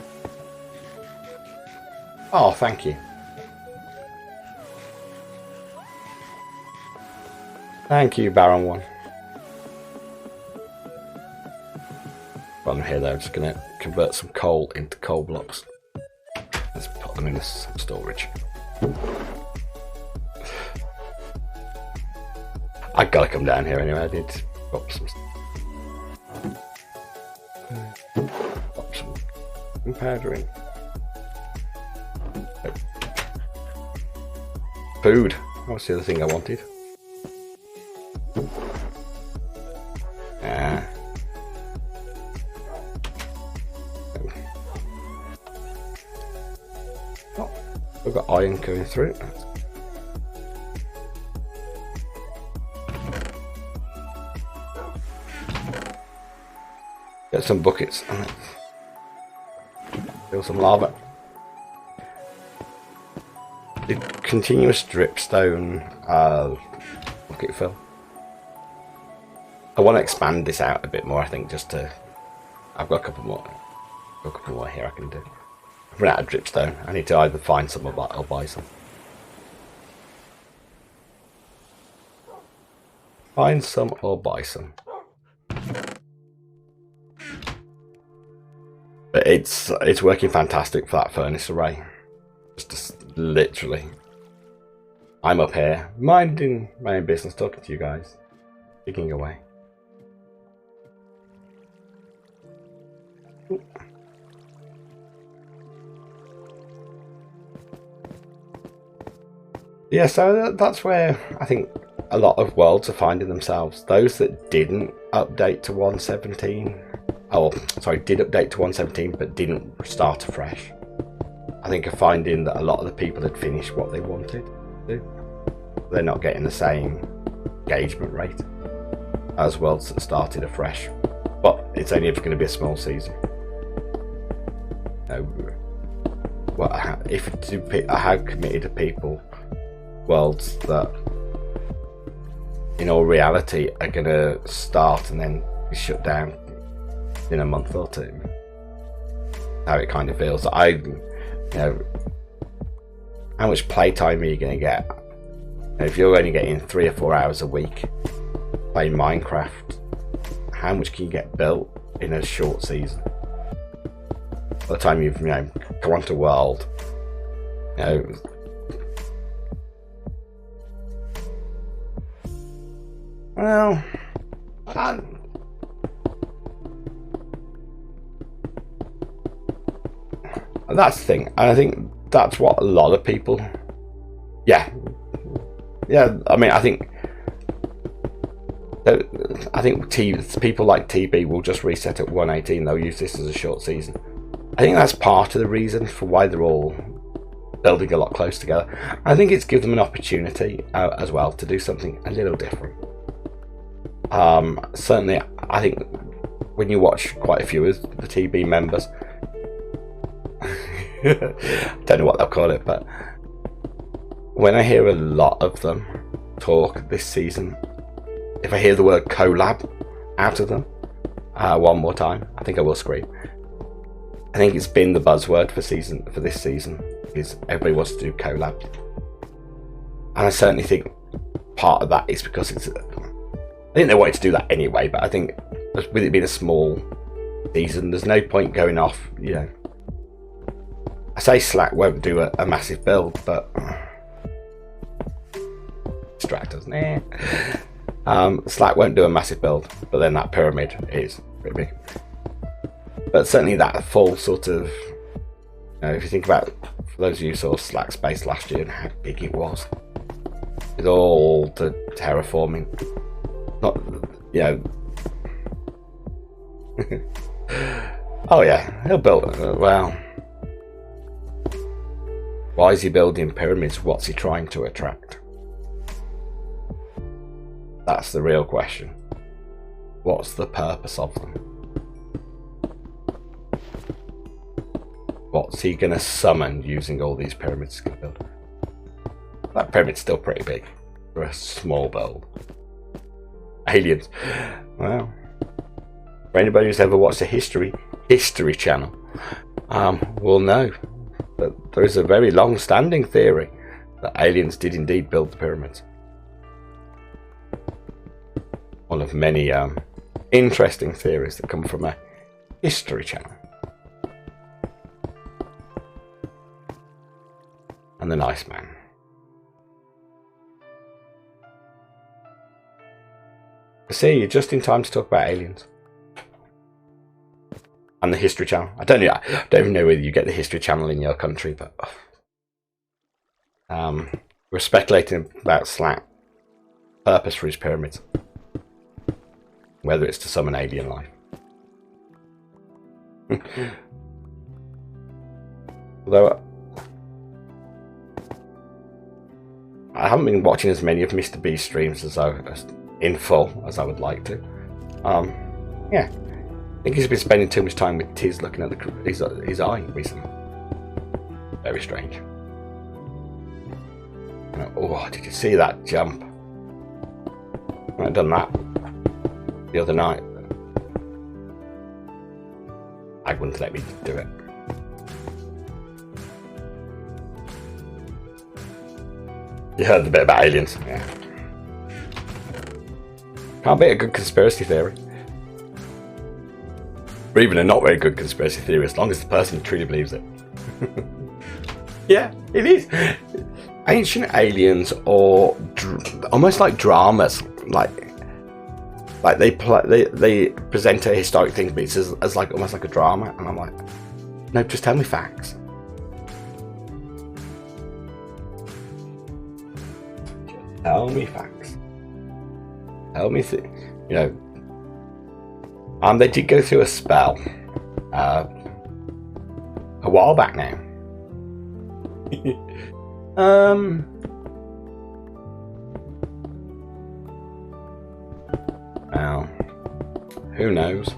Oh, thank you. Thank you, Baron 1. From here, though, I'm just going to convert some coal into coal blocks. Let's put them in this storage. I gotta come down here anyway. I need to pop some powder in. Food. That was the other thing I wanted. Oh, we've got iron going through. Get some buckets and fill some lava. The continuous dripstone bucket fill. I want to expand this out a bit more. I think just to. I've got a couple more. Here I can do. I've run out of dripstone. I need to either find some or buy some. Find some or buy some. But it's working fantastic for that furnace array. Just literally. I'm up here, minding my own business, talking to you guys. Digging away. Ooh. Yeah, so that's where I think a lot of worlds are finding themselves. Those that didn't update to 1.17, did update to 1.17 but didn't start afresh. I think are finding that a lot of the people had finished what they wanted to do. They're not getting the same engagement rate as worlds that started afresh. But it's only going to be a small season. I have committed to people worlds that in all reality are going to start and then be shut down in a month or two. How it kind of feels. How much playtime are you going to get? If you're only getting 3 or 4 hours a week playing Minecraft, how much can you get built in a short season? By the time you've come onto world, well, that's the thing, and I think that's what a lot of people. Yeah. I mean, I think people like TB will just reset at 1.18. They'll use this as a short season. I think that's part of the reason for why they're all building a lot close together. I think it's given them an opportunity as well to do something a little different. Certainly, I think when you watch quite a few of the TB members, don't know what they'll call it, but when I hear a lot of them talk this season, if I hear the word collab out of them one more time, I think I will scream. I think it's been the buzzword for this season is everybody wants to do collab, and I certainly think part of that is because I think they wanted to do that anyway, but I think with it being a small season, there's no point going off. I say Slack won't do a massive build, but distractors, Slack won't do a massive build, but then that pyramid is pretty big. But certainly that full sort of, if you think about, for those of you who saw Slack Space last year and how big it was, with all the terraforming, oh yeah, he'll build, well, why is he building pyramids? What's he trying to attract? That's the real question. What's the purpose of them? what's he going to summon using all these pyramids to build? That pyramid's still pretty big for a small build. Aliens. Wow. For anybody who's ever watched a history channel, will know that there is a very long-standing theory that aliens did indeed build the pyramids. One of many interesting theories that come from a history channel. And the nice man. I see, you're just in time to talk about aliens. And the History Channel. I don't even know whether you get the History Channel in your country, but we're speculating about Slack purpose for his pyramids. Whether it's to summon alien life. Although I haven't been watching as many of Mr. B's streams in full as I would like to. Yeah, I think he's been spending too much time with Tiz looking at his eye recently. Very strange. Oh, did you see that jump? I've done that the other night. I wouldn't let me do it. You heard the bit about aliens, yeah. Can't be a good conspiracy theory. Or even a not very good conspiracy theory, as long as the person truly believes it. Yeah, it is. Ancient aliens, or almost like dramas, like they present a historic thing, but it's as like almost like a drama, and I'm like, no, just tell me facts. Just tell me facts. Tell me, they did go through a spell a while back now. Well, who knows?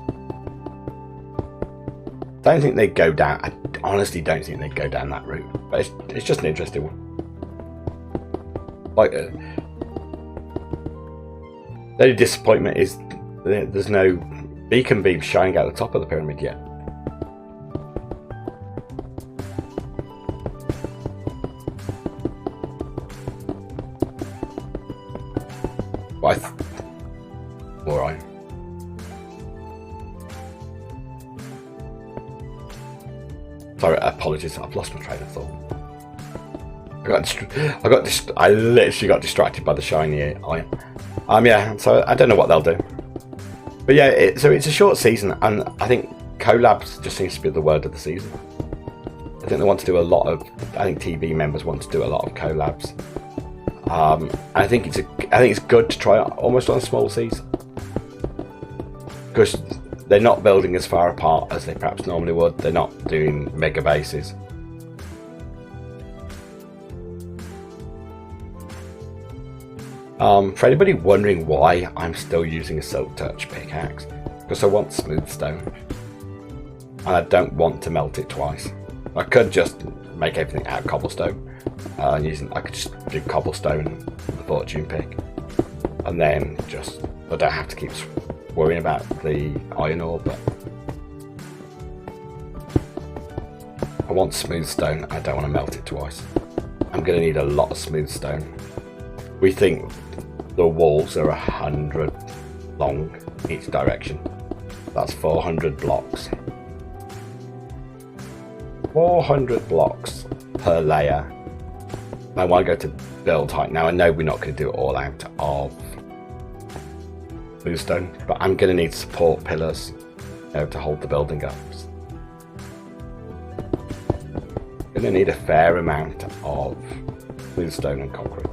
Don't think they'd go down. I honestly don't think they'd go down that route. But it's just an interesting one. Like, the only disappointment is there's no beacon beam shining out the top of the pyramid yet. Alright. Sorry, apologies. I've lost my train of thought. I literally got distracted by the shiny eye. Yeah. So I don't know what they'll do. But yeah, so it's a short season, and I think collabs just seems to be the word of the season. I think they want to do a lot of. I think TV members want to do a lot of collabs. I think it's good to try almost on a small season, because they're not building as far apart as they perhaps normally would. They're not doing mega bases. For anybody wondering why I'm still using a Silk Touch pickaxe, because I want smooth stone, and I don't want to melt it twice. I could just make everything out of cobblestone. I could just do cobblestone with the fortune pick, and then I don't have to keep worrying about the iron ore. But I want smooth stone. I don't want to melt it twice. I'm going to need a lot of smooth stone. We think the walls are 100 long each direction. That's 400 blocks. 400 blocks per layer. I want to go to build height. Now I know we're not going to do it all out of bluestone, but I'm going to need support pillars to hold the building up. I'm going to need a fair amount of bluestone and concrete.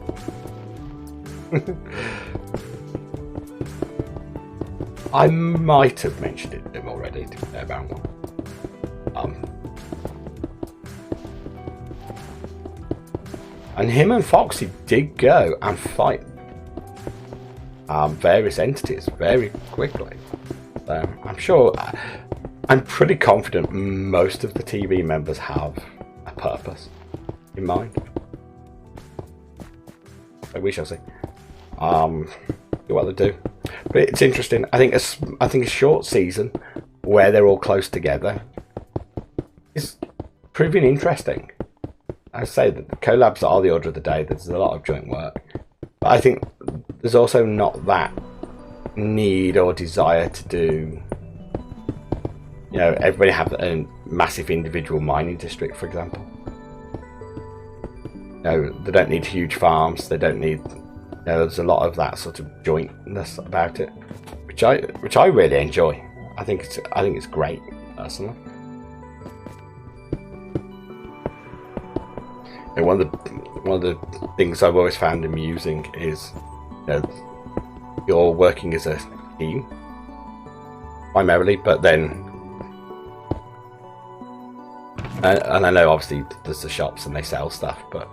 I might have mentioned it to him already, about one. And him and Foxy did go and fight various entities very quickly. So I'm sure I'm pretty confident most of the TV members have a purpose in mind. So we shall see. What they do, but it's interesting. I think a short season where they're all close together is proving interesting. I say that the collabs are the order of the day. There's a lot of joint work, but I think there's also not that need or desire to do, you know, everybody have a massive individual mining district, for example. No, they don't need huge farms. They don't need. You know, there's a lot of that sort of jointness about it, which I really enjoy. I think it's great, personally. And one of the things I've always found amusing is, you know, you're working as a team primarily, but then, and I know obviously there's the shops and they sell stuff, but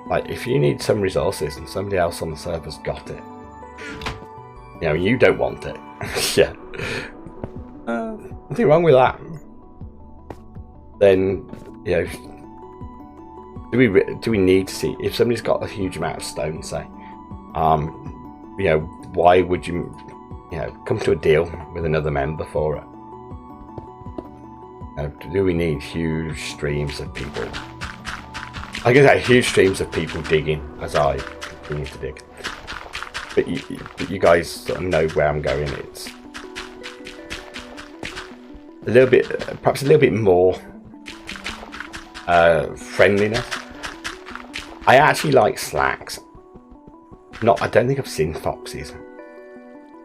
like if you need some resources and somebody else on the server's got it, you know, you don't want it. Yeah, nothing wrong with that. Then, you know, do we need to see if somebody's got a huge amount of stone, say, you know, why would you know, come to a deal with another member for it? You know, do we need huge streams of people? I guess huge streams of people digging as I continue to dig. But you guys sort of know where I'm going. It's a little bit, perhaps a little bit more friendliness. I actually like Slacks. I don't think I've seen Fox's.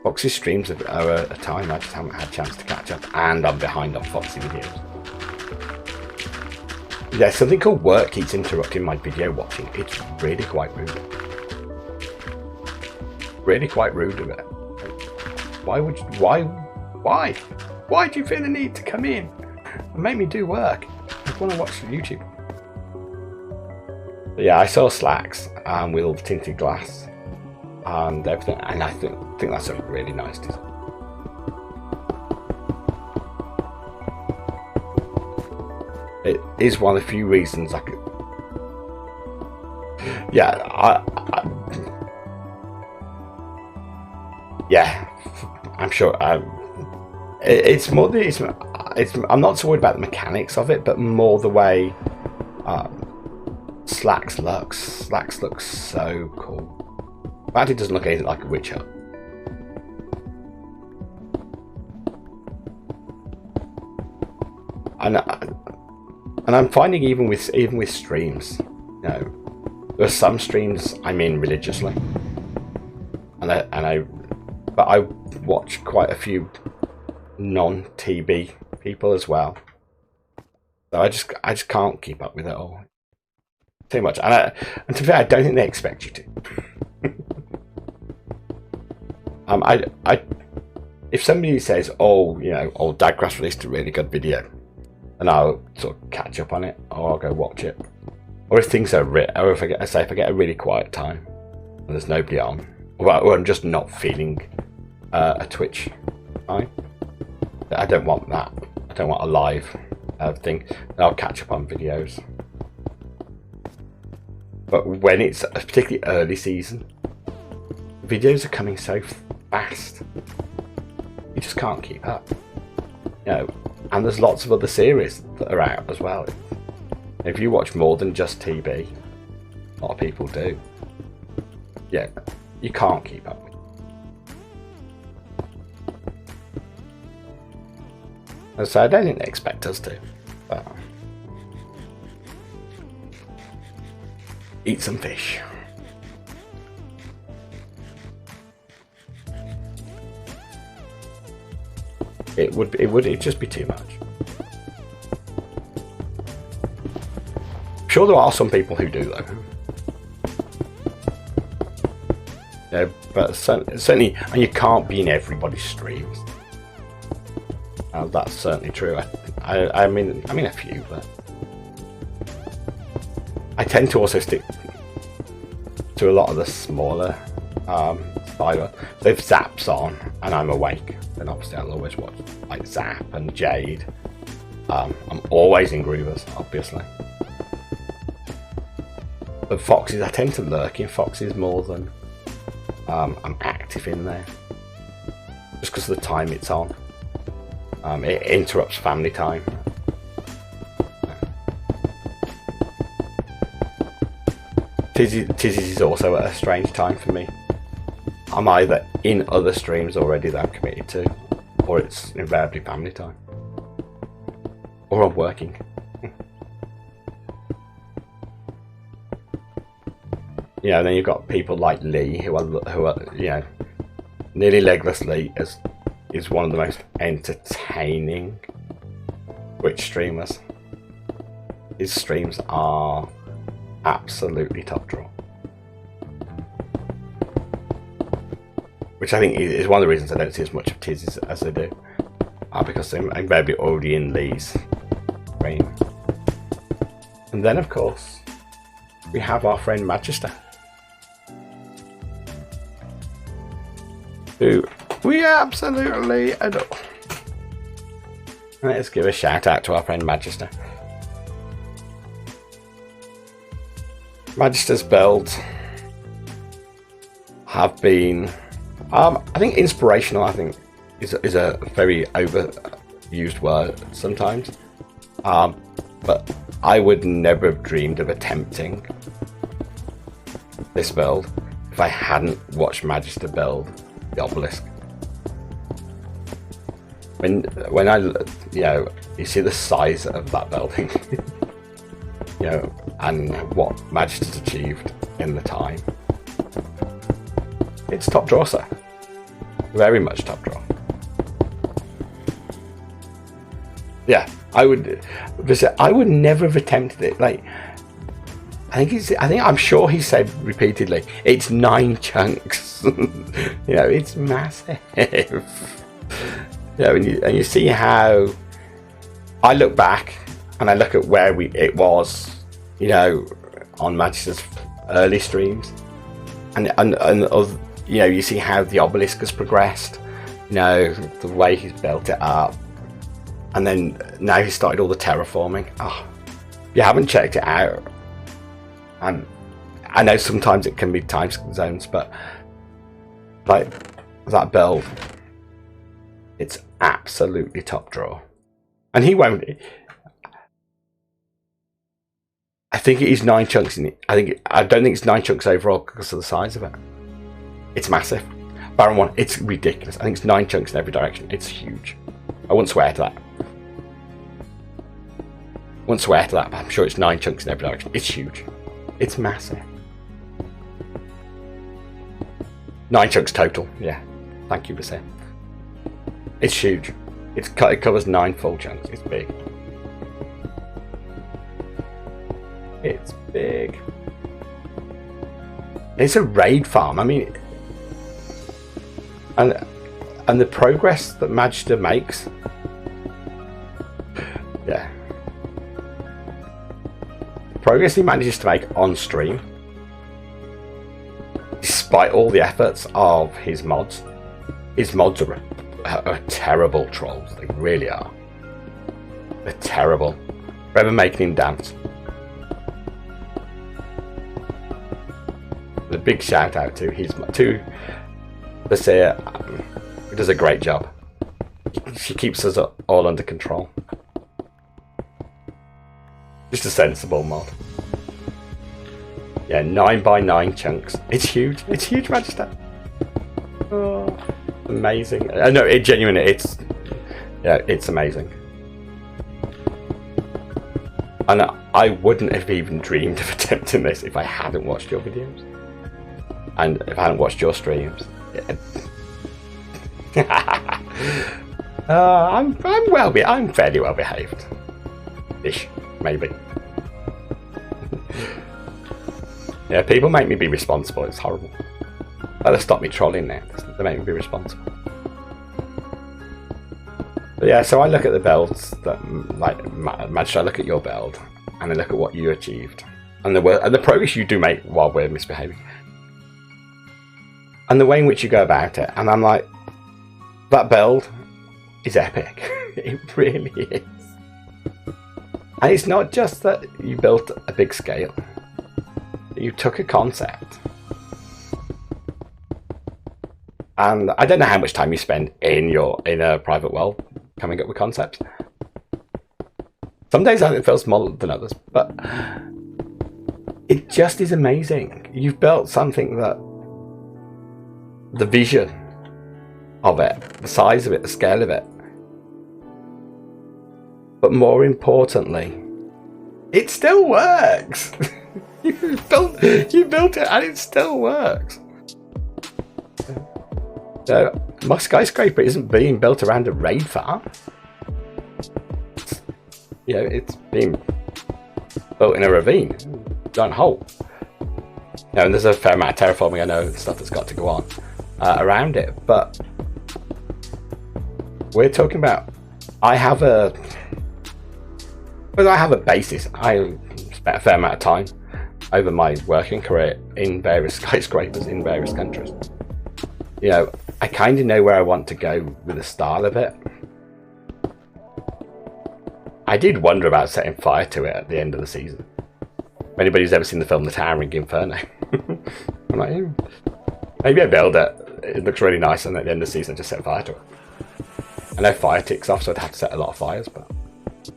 Fox's streams are a time I just haven't had a chance to catch up, and I'm behind on Foxy videos. There's something called work keeps interrupting my video watching. It's really quite rude. Really quite rude of it. Why would you, why do you feel the need to come in and make me do work? I want to watch YouTube. But yeah, I saw Slacks with all the tinted glass and everything, and I think that's a really nice design. It is one of the few reasons I could. Yeah, yeah, I'm sure. It's more the I'm not so worried about the mechanics of it, but more the way Slacks looks. Slacks looks so cool. In fact, it doesn't look anything like a witch hut. And I'm finding even with streams, you know, there are some streams I'm in religiously, but I watch quite a few non-TB people as well. So I just can't keep up with it all. Too much, and to be fair, I don't think they expect you to. If somebody says, "Oh, you know, old Daggrass released a really good video," and I'll sort of catch up on it, or I'll go watch it. Or if things are or if I get a really quiet time and there's nobody on, or I'm just not feeling a Twitch time, I don't want that. I don't want a live thing. And I'll catch up on videos. But when it's a particularly early season, videos are coming so fast, you just can't keep up. You know, and there's lots of other series that are out as well. If you watch more than just TB, a lot of people do. Yeah, you can't keep up with it. And so I don't think they expect us to. But eat some fish. It'd just be too much. I'm sure there are some people who do though. Yeah, but certainly, and you can't be in everybody's streams. That's certainly true. I mean a few, but I tend to also stick to a lot of the smaller Spider. So if Zap's on and I'm awake, then obviously I'll always watch like Zap and Jade. I'm always in Groovers, obviously. But Foxes, I tend to lurk in Foxes more than I'm active in there. Just because of the time it's on. It interrupts family time. Tizzy's is also at a strange time for me. I'm either in other streams already that I'm committed to, or it's invariably family time. Or I'm working. You know, then you've got people like Lee who are you know, Nearly Legless Lee is one of the most entertaining Twitch streamers. His streams are absolutely top draw. Which I think is one of the reasons I don't see as much of Tizzy's as I do. Because I'm invariably already in Lee's stream. And then of course, we have our friend Magister, who we absolutely adore. Let's give a shout out to our friend Magister. Magister's builds have been, I think, inspirational. I think is a very overused word sometimes. But I would never have dreamed of attempting this build if I hadn't watched Magister build the obelisk. When I, you know, you see the size of that building, you know, and what Magister's achieved in the time, it's top draw, sir. Very much top draw. Yeah, I would never have attempted it. Like, I'm sure he said repeatedly, it's 9 chunks. You know, it's massive. You know, and you see how I look back and I look at where it was, you know, on Magister's early streams, and you know, you see how the obelisk has progressed. You know, the way he's built it up. And then now he started all the terraforming. Oh, if you haven't checked it out, and I know sometimes it can be time zones, but like that build, it's absolutely top draw. And he won't. I think it is 9 chunks in it. I don't think it's 9 chunks overall because of the size of it. It's massive. Baron 1, it's ridiculous. I think it's 9 chunks in every direction. It's huge. I wouldn't swear to that. Wouldn't swear to that, but I'm sure it's 9 chunks in every direction. It's huge. It's massive. 9 chunks total. Yeah. Thank you for saying. It's huge. It covers 9 full chunks. It's big. It's big. It's a raid farm. I mean, and the progress that Magister makes. Yeah. Progress he manages to make on stream, despite all the efforts of his mods. His mods are terrible trolls. They really are. They're terrible. Forever making him dance. A big shout out to Basia, who does a great job. She keeps us all under control. Just a sensible mod. Yeah, 9 by 9 chunks. It's huge. It's huge, Magister. Oh, amazing. No, it genuinely, it's amazing. And I wouldn't have even dreamed of attempting this if I hadn't watched your videos. And if I hadn't watched your streams. I'm fairly well behaved. Ish, maybe. Yeah, people make me be responsible. It's horrible. They stop me trolling now. They make me be responsible. But yeah, so I look at the builds that, like, Magister, I look at your build, and I look at what you achieved, and the progress you do make while we're misbehaving. and the way in which you go about it. And I'm like, that build is epic. It really is. And it's not just that you built a big scale. You took a concept. And I don't know how much time you spend in a private world coming up with concepts. Some days I think it feels smaller than others, but it just is amazing. You've built something that the vision of it, the size of it, the scale of it, but more importantly, it still works. You built it and it still works. So my skyscraper isn't being built around a raid farm. You know, it's being built in a ravine, giant hole. You know, and there's a fair amount of terraforming, I know, stuff that's got to go on around it. But we're talking about, I have a basis. I spent a fair amount of time over my working career in various skyscrapers in various countries. You know, I kind of know where I want to go with the style of it. I did wonder about setting fire to it at the end of the season. If anybody's ever seen the film The Towering Inferno, I'm like, maybe I build it. It looks really nice, and at the end of the season, I just set fire to it. I know fire ticks off, so I'd have to set a lot of fires, but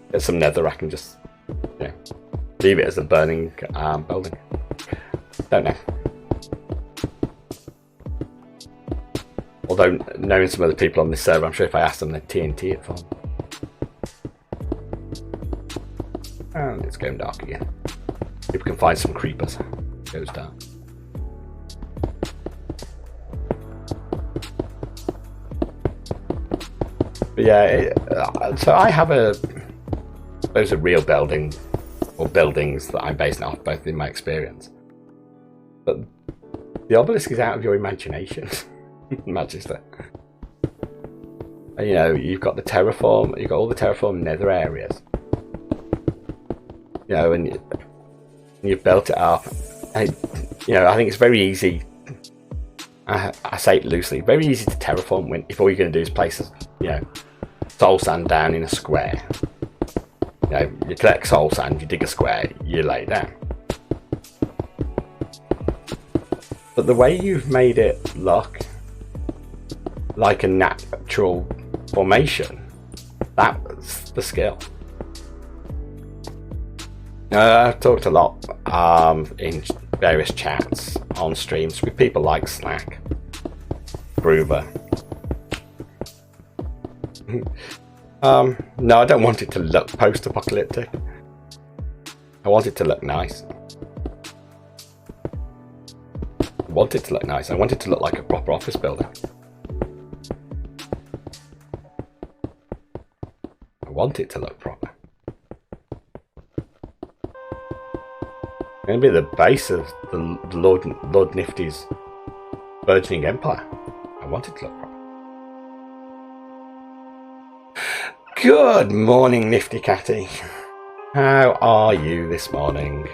there's some nether I can just, you know, leave it as a burning building. Don't know. Although, knowing some of the people on this server, I'm sure if I asked them, they'd TNT it for me. And it's going dark again. People can find some creepers. It goes dark. But yeah, so I have those are real buildings, or buildings that I'm basing off, both in my experience. But the obelisk is out of your imagination. Manchester. And, you know, you've got the terraform, you've got all the terraform nether areas. You know, and you've built it up. And, you know, I think it's very easy. I say it loosely, very easy to terraform if all you're going to do is place, you know, soul sand down in a square. You know, you collect soul sand, you dig a square, you lay it down. But the way you've made it look like a natural formation, that's the skill. I've talked a lot in various chats on streams with people like Slack, Groover. No, I don't want it to look post-apocalyptic. I want it to look nice. I want it to look nice. I want it to look like a proper office building. I want it to look proper. It's going to be the base of the Lord Nifty's burgeoning empire. I want it to look proper. Good morning, Nifty Catty. How are you this morning?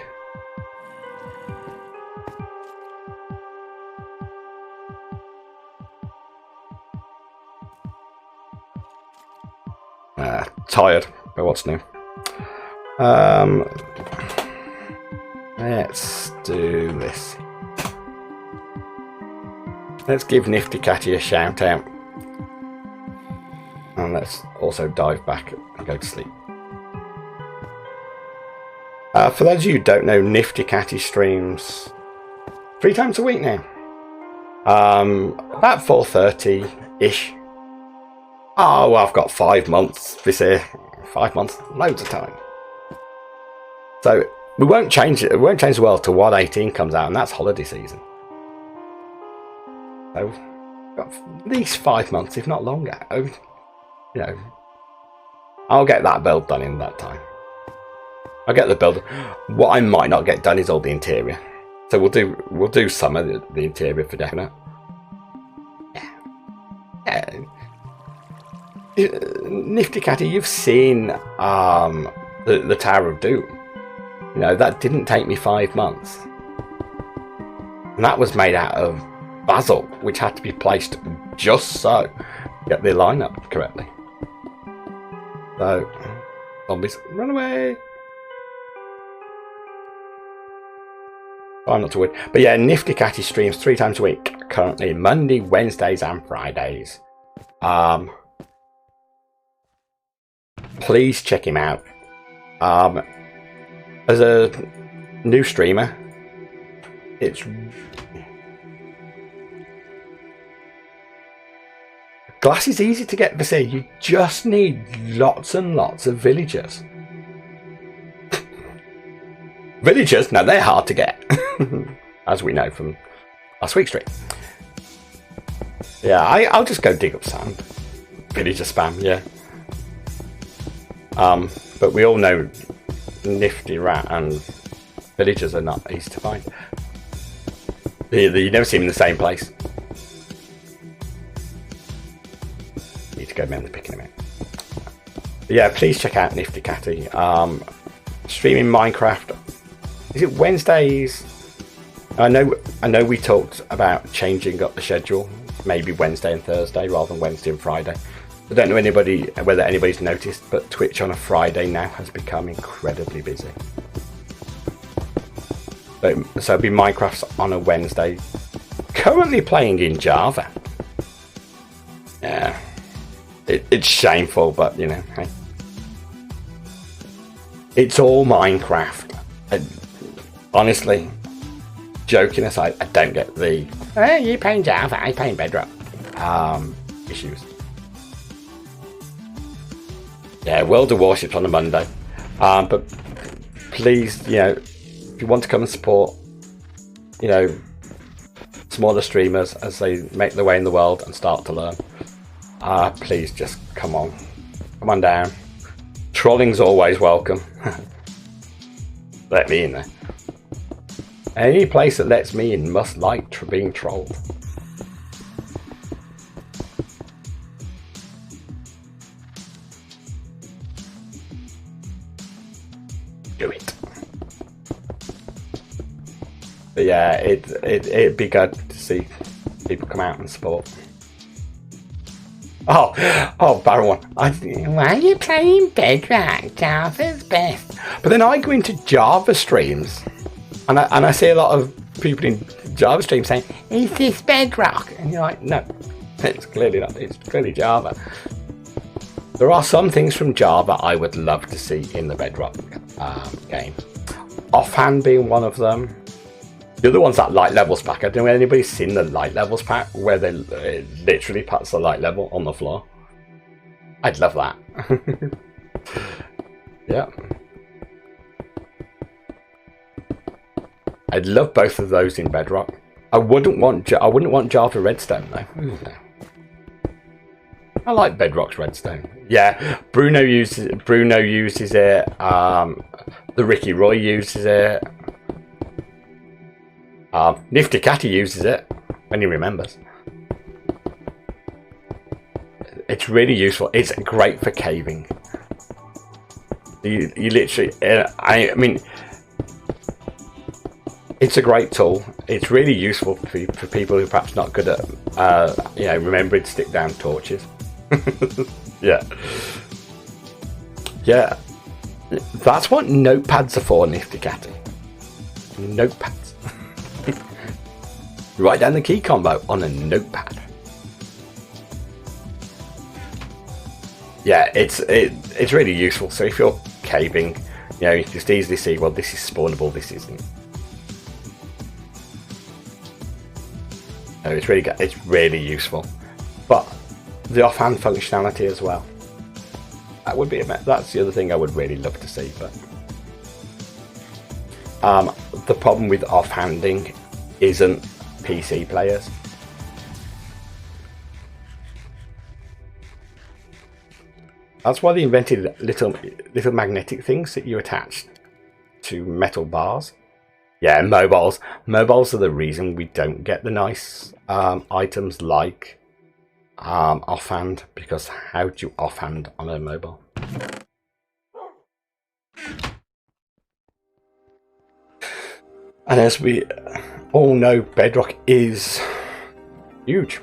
Tired, but what's new? Let's do this. Let's give Nifty Catty a shout out. And let's also dive back and go to sleep. For those of you who don't know, Nifty Catty streams 3 times a week now. About 4:30-ish. Oh, well, I've got 5 months this year. 5 months, loads of time. So we won't change it. We won't change the world till WAD 18 comes out, and that's holiday season. So we've got at least 5 months, if not longer. You know, I'll get that build done in that time. I'll get the build. What I might not get done is all the interior. So we'll do some of the interior for definite. Yeah. Nifty Catty, you've seen the Tower of Doom. You know, that didn't take me 5 months. And that was made out of basalt, which had to be placed just so get the lineup correctly. So, zombies, run away! Try not to win. But yeah, Nifty Catty streams 3 times a week currently, Monday, Wednesdays, and Fridays. Please check him out. As a new streamer, Glass is easy to get this. You just need lots and lots of villagers. Villagers, now they're hard to get, as we know from last week's stream. Yeah, I'll just go dig up sand. Villager spam, yeah. But we all know Nifty Rat and villagers are not easy to find. You never see them in the same place. Need to go around the picking them out. But yeah, please check out Nifty Catty. Streaming Minecraft. Is it Wednesdays? I know we talked about changing up the schedule, maybe Wednesday and Thursday rather than Wednesday and Friday. I don't know whether anybody's noticed, but Twitch on a Friday now has become incredibly busy. So it'll be Minecraft on a Wednesday. Currently playing in Java. Yeah, it's shameful, but you know, hey. It's all Minecraft. Honestly, joking aside, I don't get the you playing Java, I playing Bedrock issues. Yeah, World of Warships on a Monday. But please, you know, if you want to come and support, you know, smaller streamers as they make their way in the world and start to learn, please just come on down. Trolling's always welcome. Let me in there. Any place that lets me in must like being trolled. Do it. But yeah, it'd be good to see people come out and support. Oh, Baron one. Why are you playing Bedrock? Java's best. But then I go into Java streams, and I see a lot of people in Java streams saying, "Is this Bedrock?" And you're like, "No, it's clearly not. It's clearly Java." There are some things from Java I would love to see in the Bedrock game. Offhand being one of them. The other one's that light levels pack. I don't know if anybody's seen the light levels pack where they literally puts the light level on the floor. I'd love that. Yeah. I'd love both of those in Bedrock. I wouldn't want Java Redstone though. No. I like Bedrock's Redstone. Yeah, Bruno uses it. The Ricky Roy uses it. Nifty Catty uses it when he remembers. It's really useful. It's great for caving. You literally, I mean, it's a great tool. It's really useful for people who are perhaps not good at, you know, remembering to stick down torches. Yeah. Yeah. That's what notepads are for, Nifty Catty. Notepads. Write down the key combo on a notepad. Yeah, it's really useful. So if you're caving, you know, you can just easily see, well, this is spawnable, this isn't. No, it's really good. It's really useful. But the offhand functionality as well. That would be that's the other thing I would really love to see. But the problem with offhanding isn't PC players. That's why they invented little magnetic things that you attach to metal bars. Yeah, mobiles. Mobiles are the reason we don't get the nice items like offhand, because how do you offhand on a mobile? And as we all know, Bedrock is Huge.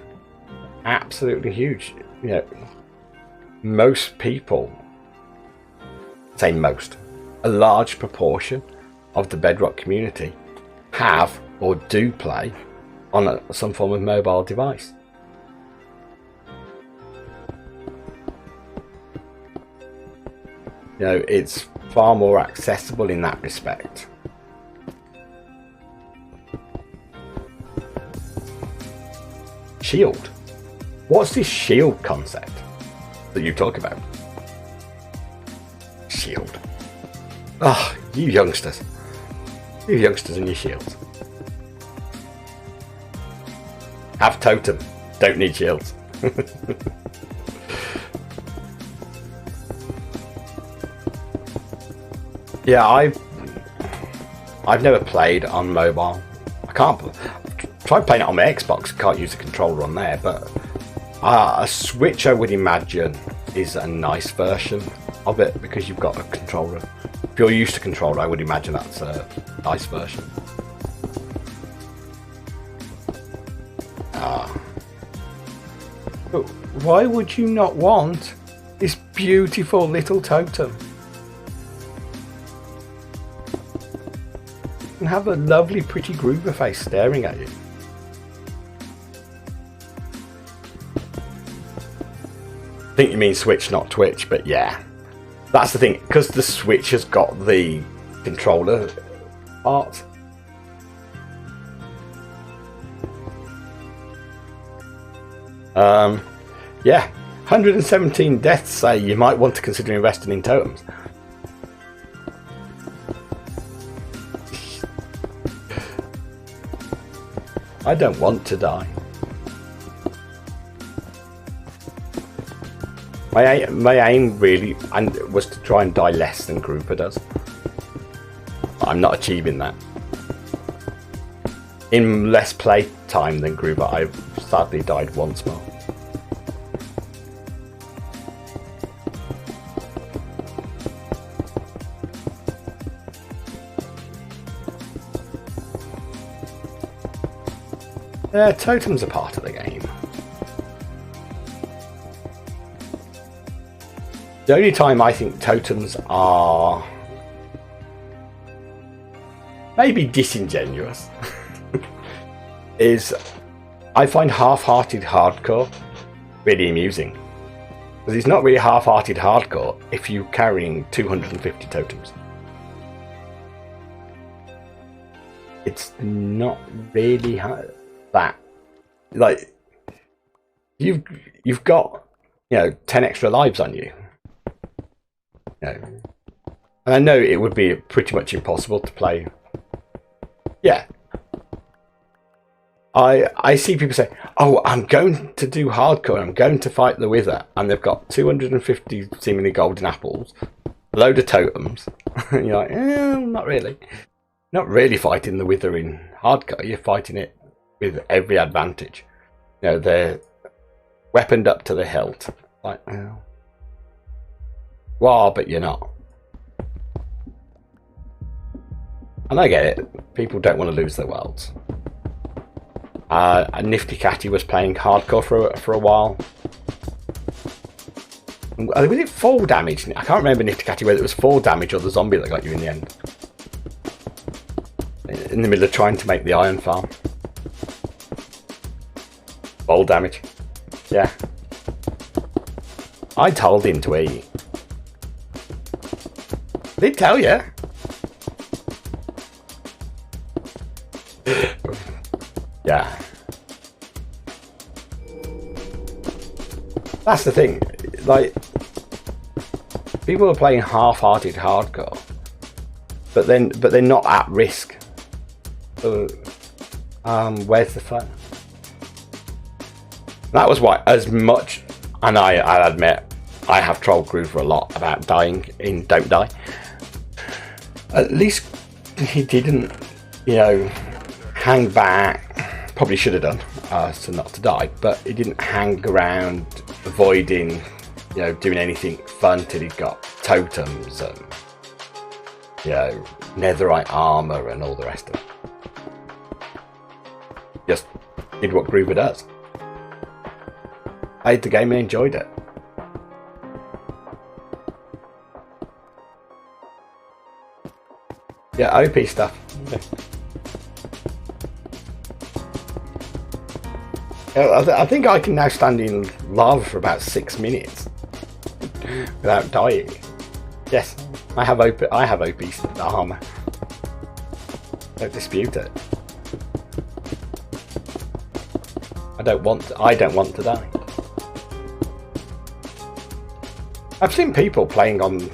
Absolutely huge. You know, most people, say most, a large proportion of the Bedrock community have or do play on some form of mobile device. You know, it's far more accessible in that respect. Shield. What's this shield concept that you talk about? Shield. Ah, oh, you youngsters. You youngsters and your shields. Have totem. Don't need shields. Yeah, I've never played on mobile. I can't. Tried playing it on my Xbox. Can't use the controller on there, but a Switch, I would imagine, is a nice version of it because you've got a controller. If you're used to controller, I would imagine that's a nice version. But why would you not want this beautiful little totem? And have a lovely, pretty Groover face staring at you. I think you mean Switch, not Twitch, but yeah. That's the thing, because the Switch has got the controller part. Yeah, 117 deaths say you might want to consider investing in totems. I don't want to die. My aim really was to try and die less than Grouper does. I'm not achieving that. In less play time than Grouper, I've sadly died once more. Totems are part of the game. The only time I think totems are maybe disingenuous is I find half-hearted hardcore really amusing. Because it's not really half-hearted hardcore if you're carrying 250 totems. It's not really that, like, you've got, you know, 10 extra lives on you. You know, and I know it would be pretty much impossible to play. Yeah. I see people say, oh, I'm going to do hardcore, I'm going to fight the Wither, and they've got 250 seemingly golden apples, a load of totems. And you're like, not really. Not really fighting the Wither in hardcore, you're fighting it with every advantage. You know, they're weaponed up to the hilt. Like, oh. Well, but you're not. And I get it. People don't want to lose their worlds. A Nifty Catty was playing hardcore for a while. Was it fall damage? I can't remember Nifty Catty whether it was fall damage or the zombie that got you in the end. In the middle of trying to make the iron farm. Fall damage. Yeah. I told him to eat. Did tell you. Yeah. That's the thing. Like, people are playing half-hearted hardcore, but they're not at risk. So, where's the fun? That was why, as much, and I'll admit, I have trolled Groover a lot about dying in Don't Die. At least he didn't, you know, hang back. Probably should have done, so not to die, but he didn't hang around avoiding, you know, doing anything fun till he got totems and, you know, netherite armor and all the rest of it. Just did what Groover does. played the game and enjoyed it. Yeah, OP stuff. I think I can now stand in lava for about 6 minutes without dying. Yes, I have OP armor. Don't dispute it. I don't want to die. I've seen people playing on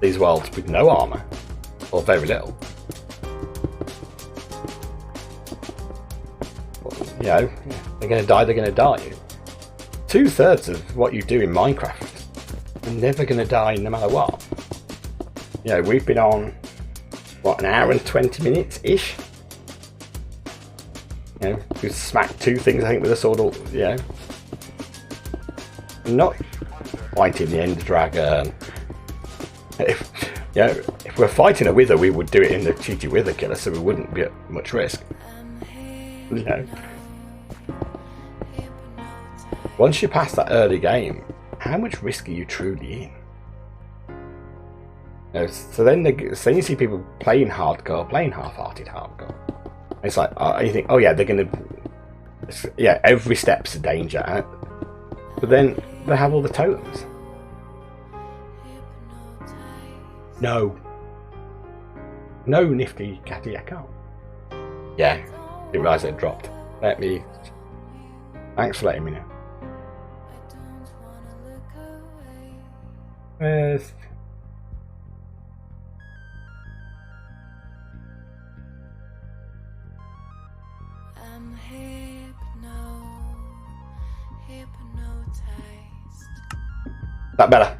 these worlds with no armor. Or very little. Well, you know, they're going to die, they're going to die. 2/3 of what you do in Minecraft, you're never going to die no matter what. You know, we've been on, what, an hour and 20 minutes-ish? You know, we've smacked 2 things, I think, with a sword, or, you know. Not fighting the Ender Dragon. You know, if we're fighting a wither, we would do it in the cheaty wither killer, so we wouldn't be at much risk. You know, once you pass that early game, how much risk are you truly in? You know, so then you see people playing hardcore, playing half-hearted hardcore. It's like, you think, oh yeah, they're gonna, yeah, every step's a danger. But then they have all the totems. No, nifty catty, I can't. Yeah, didn't realise it dropped. Let me. Thanks for letting me know. Where's? That better.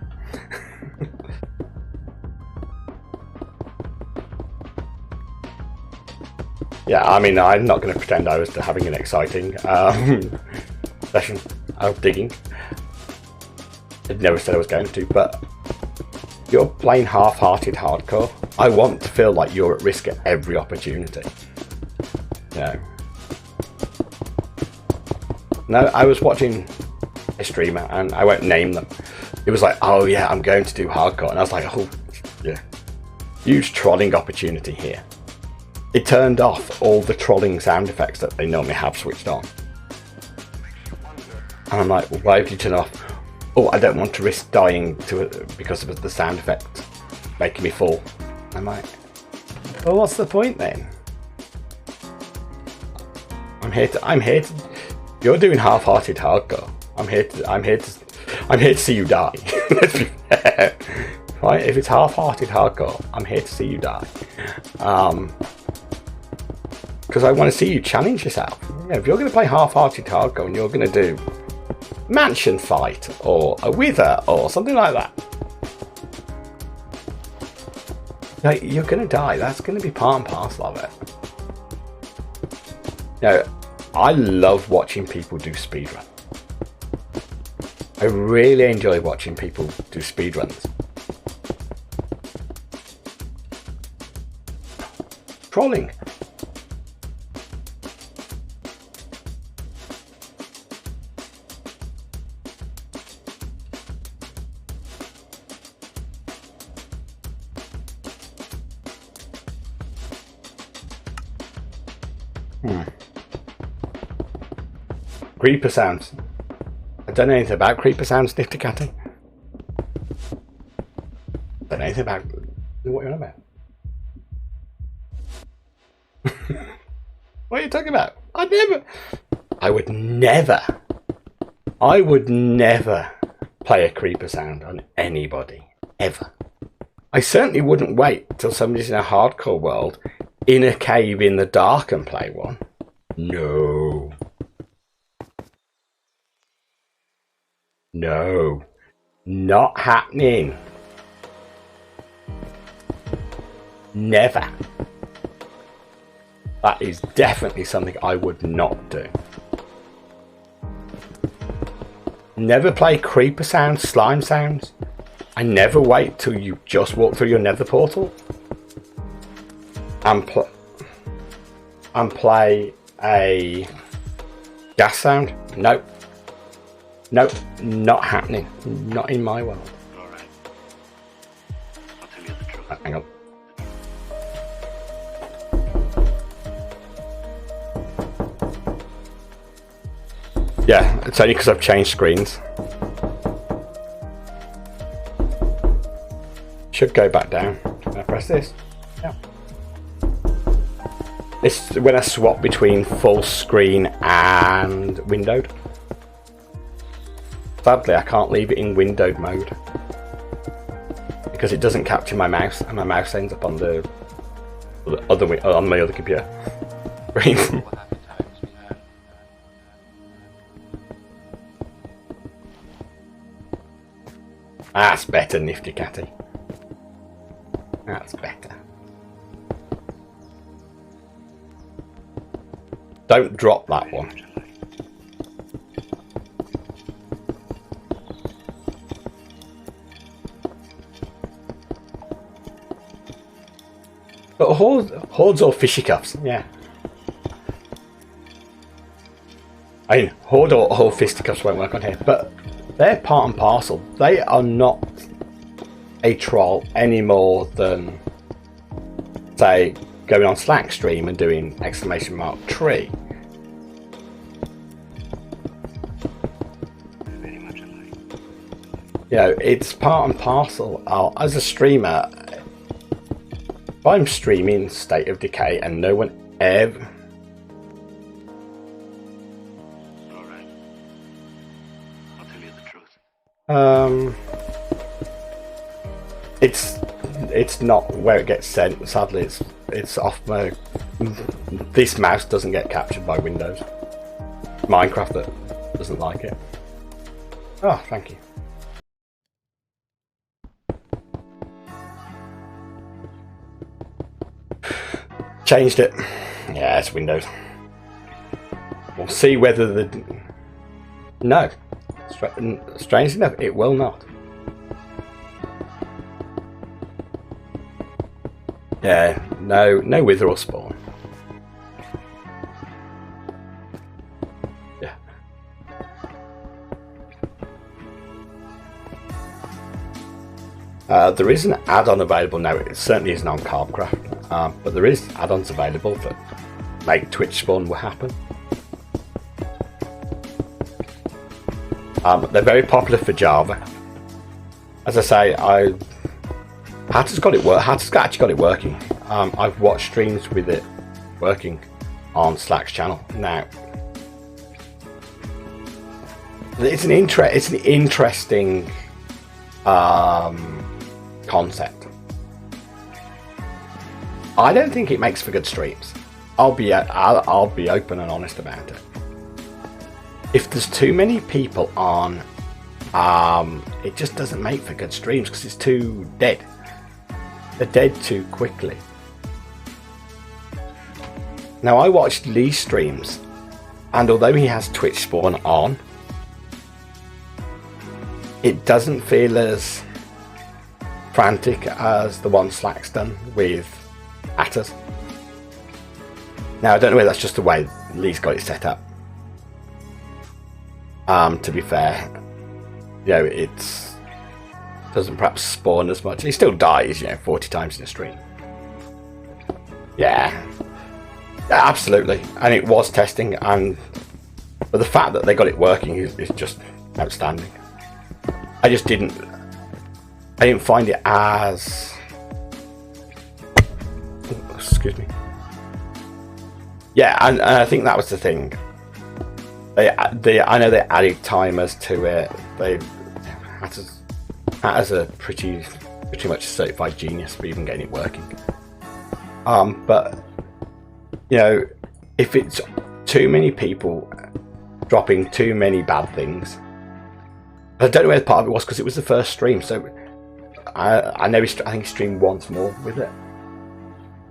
Yeah, I mean, I'm not going to pretend I was having an exciting session of digging. I never said I was going to, but you're playing half-hearted hardcore. I want to feel like you're at risk at every opportunity. You know. No, I was watching a streamer, and I won't name them. It was like, oh yeah, I'm going to do hardcore, and I was like, oh yeah, huge trolling opportunity here. It turned off all the trolling sound effects that they normally have switched on. And I'm like, well, why have you turned off? Oh, I don't want to risk dying because of the sound effect making me fall. I'm like, well, what's the point then? I'm here to. You're doing half-hearted hardcore. I'm here to see you die. Let's be fair. Right? If it's half-hearted hardcore, I'm here to see you die. Because I want to see you challenge yourself. You know, if you're going to play half-hearted hardcore and you're going to do mansion fight or a wither or something like that, like, you're going to die. That's going to be part and parcel of it. You know, I love watching people do speedrun. I really enjoy watching people do speedruns. Trolling. Creeper sounds. I don't know anything about creeper sounds, Nifty Catty. Don't know anything about what you're on about. What are you talking about? I would never play a creeper sound on anybody, ever. I certainly wouldn't wait till somebody's in a hardcore world, in a cave in the dark and play one. No. No. Not happening. Never. That is definitely something I would not do. Never play creeper sounds, slime sounds. I never wait till you just walk through your nether portal and play a gas sound. Nope. No, not happening. Not in my world. All right. I'll tell you the truth. Hang on. Yeah, it's only because I've changed screens. Should go back down. Can I press this? Yeah. This is when I swap between full screen and windowed. Sadly, I can't leave it in windowed mode because it doesn't capture my mouse, and my mouse ends up on the on my other computer. That's better, Nifty Catty. That's better. Don't drop that one. But hordes or fishy cuffs, yeah. I mean, horde or fisticuffs won't work on here, but they're part and parcel. They are not a troll any more than, say, going on Slack stream and doing !tree. Very much alike. You know, it's part and parcel. As a streamer, if I'm streaming State of Decay and no one ever... Alright. I'll tell you the truth. It's not where it gets sent. Sadly, it's off mode. This mouse doesn't get captured by Windows. Minecraft that doesn't like it. Oh, thank you. Changed it. Yeah, it's Windows. We'll see whether the... No. Strange enough, it will not. Yeah, no wither or spawn. Yeah. There is an add-on available now. It certainly isn't on Carbcraft, but there is add-ons available that make Twitch spawn will happen. They're very popular for Java. As I say, Hatter's got it Hatter's actually got it working. I've watched streams with it working on Slack's channel now. It's an interesting concept. I don't think it makes for good streams. I'll be open and honest about it. If there's too many people on, it just doesn't make for good streams because it's too dead. They're dead too quickly. Now, I watched Lee's streams, and although he has Twitch spawn on, it doesn't feel as frantic as the one Slack's done with Atters. Now, I don't know whether that's just the way Lee's got it set up. To be fair, you know, it's doesn't perhaps spawn as much. He still dies, you know, 40 times in a stream. Yeah, absolutely. And it was testing, but the fact that they got it working is just outstanding. I didn't find it as... Oh, excuse me. Yeah, and I think that was the thing. I know they added timers to it. Hatter's a pretty much certified genius for even getting it working. But you know, if it's too many people dropping too many bad things, I don't know where part of it was because it was the first stream. So I know I think he streamed once more with it.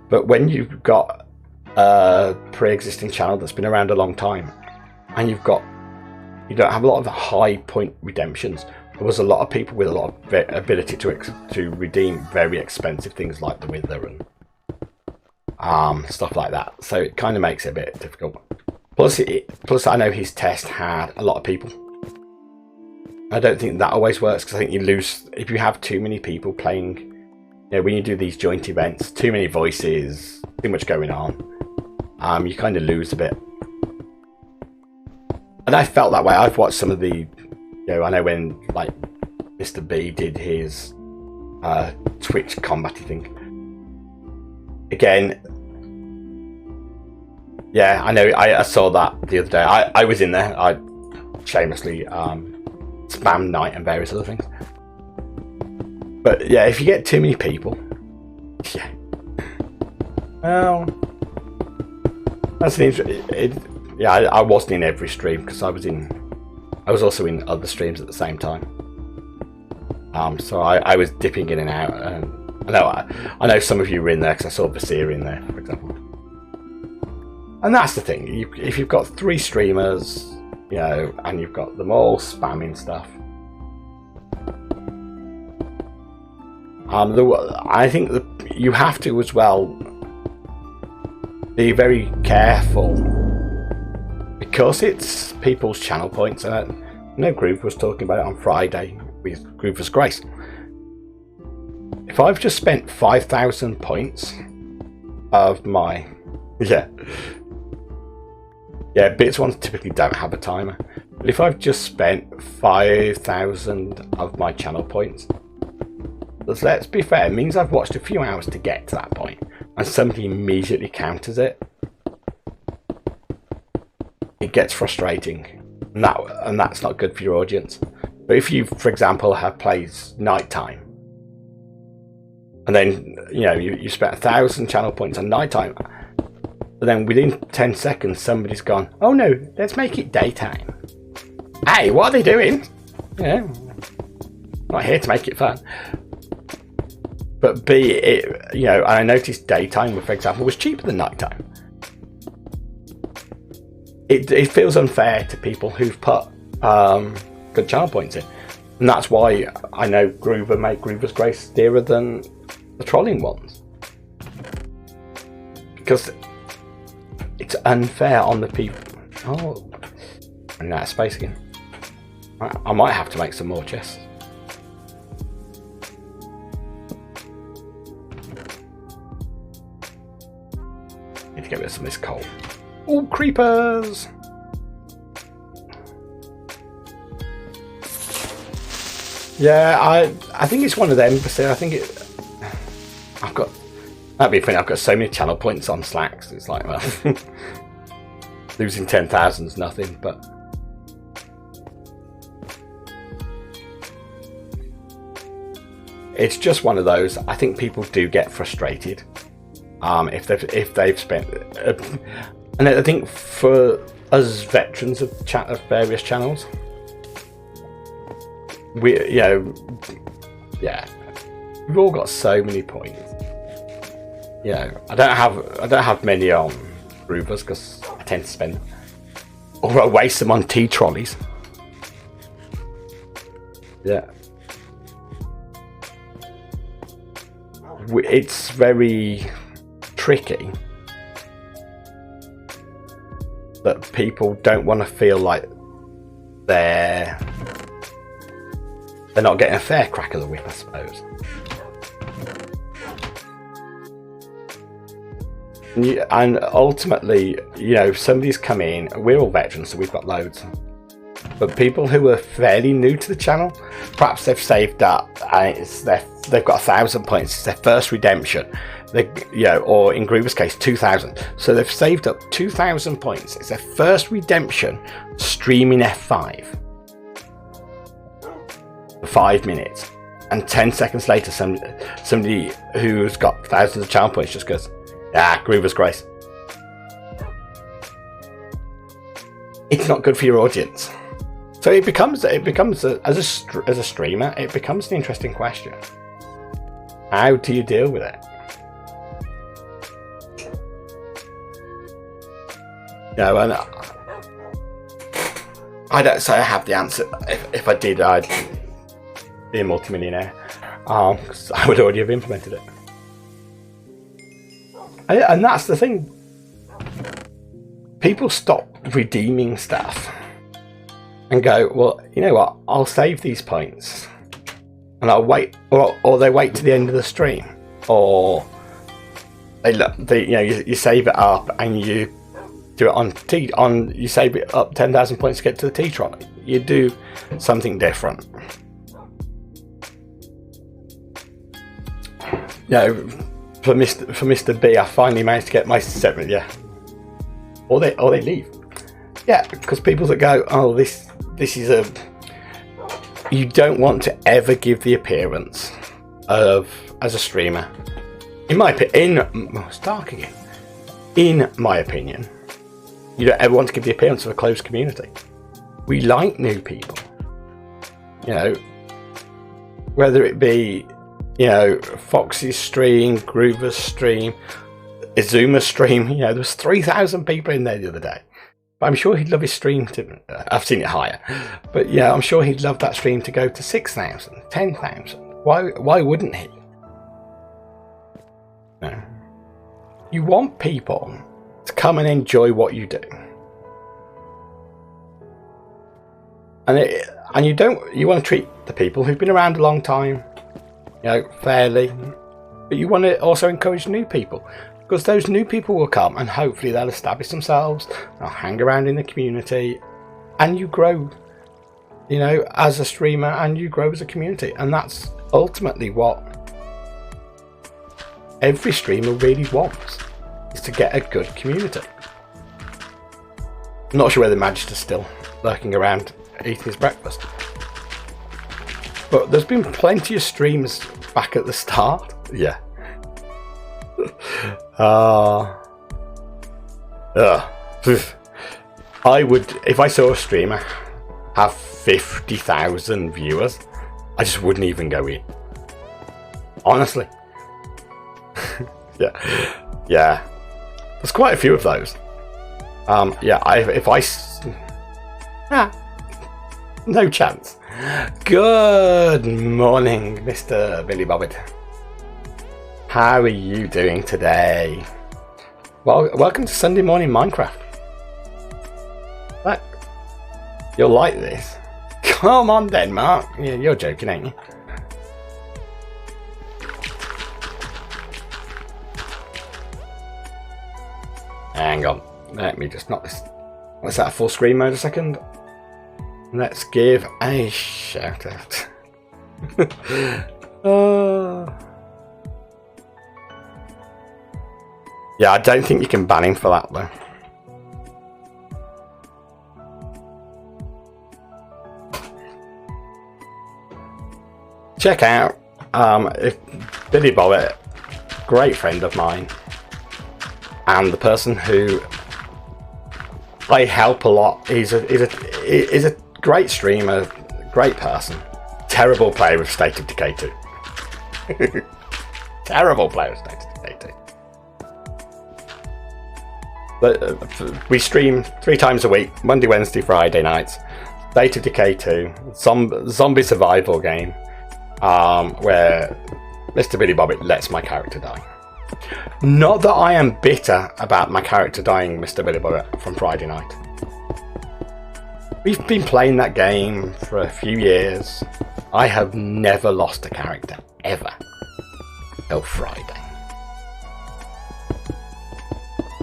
But when you've got a pre-existing channel that's been around a long time, and you don't have a lot of high point redemptions. There was a lot of people with a lot of ability to redeem very expensive things like the Wither and stuff like that. So it kind of makes it a bit difficult. Plus I know his test had a lot of people. I don't think that always works, because I think you lose if you have too many people playing. You know, when you do these joint events, too many voices, too much going on, you kind of lose a bit. And I felt that way. I've watched some of the, you know, I know when like Mr. B did his Twitch combat thing. Again, yeah, I know. I saw that the other day. I was in there. I shamelessly spam night and various other things. But yeah, if you get too many people, yeah. Well, that's an interesting. Yeah, I wasn't in every stream because I was also in other streams at the same time. So I was dipping in and out. I know some of you were in there because I saw Vasir in there, for example. And that's the thing. If you've got 3 streamers, you know, and you've got them all spamming stuff, I think that you have to as well be very careful, because it's people's channel points. And I know Groove was talking about it on Friday with Groover's Grace. If I've just spent 5,000 points of my bits ones typically don't have a timer, but if I've just spent 5,000 of my channel points, let's be fair, it means I've watched a few hours to get to that point, and somebody immediately counters it. It gets frustrating, and that's not good for your audience. But if you, for example, have played nighttime, and then you spent 1,000 channel points on nighttime, but then within 10 seconds somebody's gone, oh no, let's make it daytime. Hey, what are they doing? Yeah, not here to make it fun. But I noticed daytime, for example, was cheaper than nighttime. It feels unfair to people who've put good channel points in, and that's why I know Groover made Groover's Grace dearer than the trolling ones, because it's unfair on the people. Oh, I'm out of space again. I might have to make some more chests. Need to get rid of some of this coal. Oh, creepers! Yeah, I think it's one of them. But I think that'd be funny. I've got so many channel points on Slacks. It's like, well, losing 10,000 is nothing, but it's just one of those. I think people do get frustrated if they've spent, and I think for us veterans of various channels, we've all got so many points. I don't have many on Groovers because I tend to spend, or I waste them on tea trolleys. Yeah, it's very tricky that people don't want to feel like they're not getting a fair crack of the whip, I suppose. And ultimately, somebody's come in, we're all veterans, so we've got loads. But people who are fairly new to the channel, perhaps they've saved up and they've got 1,000 points, it's their first redemption. Or in Groover's case, 2,000. So they've saved up 2,000 points. It's their first redemption streaming F5 for 5 minutes. And 10 seconds later, somebody who's got thousands of channel points just goes, Groover's Grace. It's not good for your audience. So it becomes as a streamer, it becomes an interesting question. How do you deal with it? And I don't say I have the answer. If I did, I'd be a multimillionaire, because I would already have implemented it. And that's the thing. People stop redeeming stuff. and go, well, you know what, I'll save these points and I'll wait, or they wait to the end of the stream, or you save it up and you do it you save it up 10,000 points to get to the T-Tron. You do something different. For Mr. B, I finally managed to get my 7th, yeah. Or they leave. Yeah, because people that go, oh, this is you don't want to ever give the appearance of, as a streamer, it's dark again. In my opinion, you don't ever want to give the appearance of a closed community. We like new people. Whether it be, Foxy's stream, Groover's stream, Izuma's stream, there was 3,000 people in there the other day. But I'm sure he'd love his stream to, I've seen it higher, but yeah, I'm sure he'd love that stream to go to 6,000, 10,000. Why wouldn't he? No. You want people to come and enjoy what you do. And you want to treat the people who've been around a long time, fairly, but you want to also encourage new people, because those new people will come and hopefully they'll establish themselves, they'll hang around in the community, and you grow, as a streamer, and you grow as a community. And that's ultimately what every streamer really wants, is to get a good community. I'm not sure whether Magister's still lurking around eating his breakfast, but there's been plenty of streams back at the start. Yeah. I would, if I saw a streamer have 50,000 viewers, I just wouldn't even go in. Honestly. Yeah. There's quite a few of those. No chance. Good morning, Mr. Billy Bobbit. How are you doing today? Well, welcome to Sunday Morning Minecraft. Look, you'll like this. Come on then, Mark. Yeah, you're joking, ain't you? Hang on. Let me just knock this. What's that, full screen mode a second? Let's give a shout out. Yeah, I don't think you can ban him for that though. Check out if Billy Bobbit, great friend of mine, and the person who I help a lot. He's a great streamer, great person. Terrible player with State of Decay 2. Terrible player with State of Decay 2. But we stream 3 times a week, Monday, Wednesday, Friday nights. State of Decay 2, zombie survival game, where Mr. Billy Bobbit lets my character die. Not that I am bitter about my character dying, Mr. Billy Bobbit, from Friday night. We've been playing that game for a few years. I have never lost a character, ever, till Friday.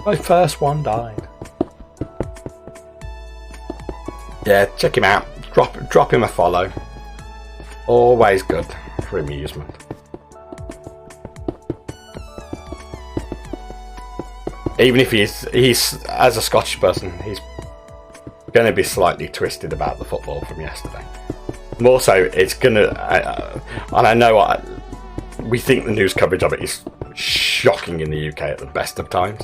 My first one died. Yeah, check him out. Drop him a follow. Always good for amusement. Even if he's as a Scottish person, he's going to be slightly twisted about the football from yesterday. More so, it's going to, and I know we think the news coverage of it is shocking in the UK at the best of times.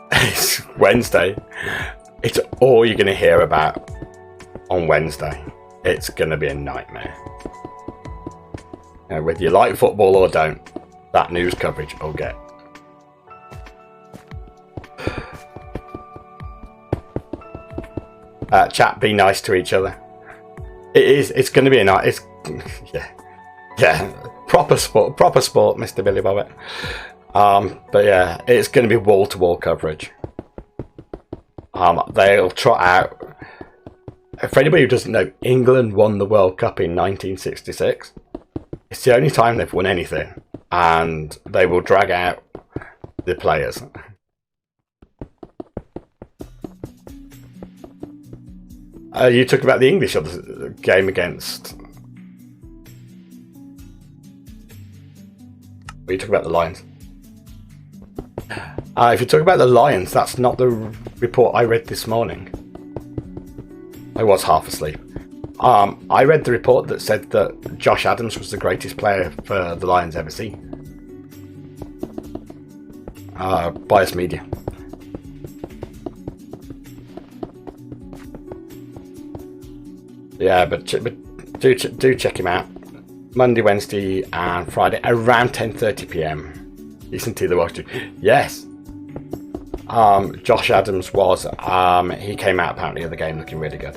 It's Wednesday. It's all you're going to hear about on Wednesday. It's going to be a nightmare. Whether you like football or don't, that news coverage will get. Chat, be nice to each other. It's going to be a night. Yeah. Proper sport, Mr. Billy Bobbit. But yeah, it's going to be wall-to-wall coverage. They'll trot out for anybody who doesn't know, England won the World Cup in 1966. It's the only time they've won anything, and they will drag out the players. You talk about the English of the game against... You talk about the Lions. If you talk about the Lions, that's not the report I read this morning. I was half asleep. I read the report that said that Josh Adams was the greatest player for the Lions ever seen. Biased media. Yeah, but do check him out. Monday, Wednesday, and Friday around 10:30 p.m. Listen to the watch. Yes. Josh Adams was. He came out apparently of the game looking really good.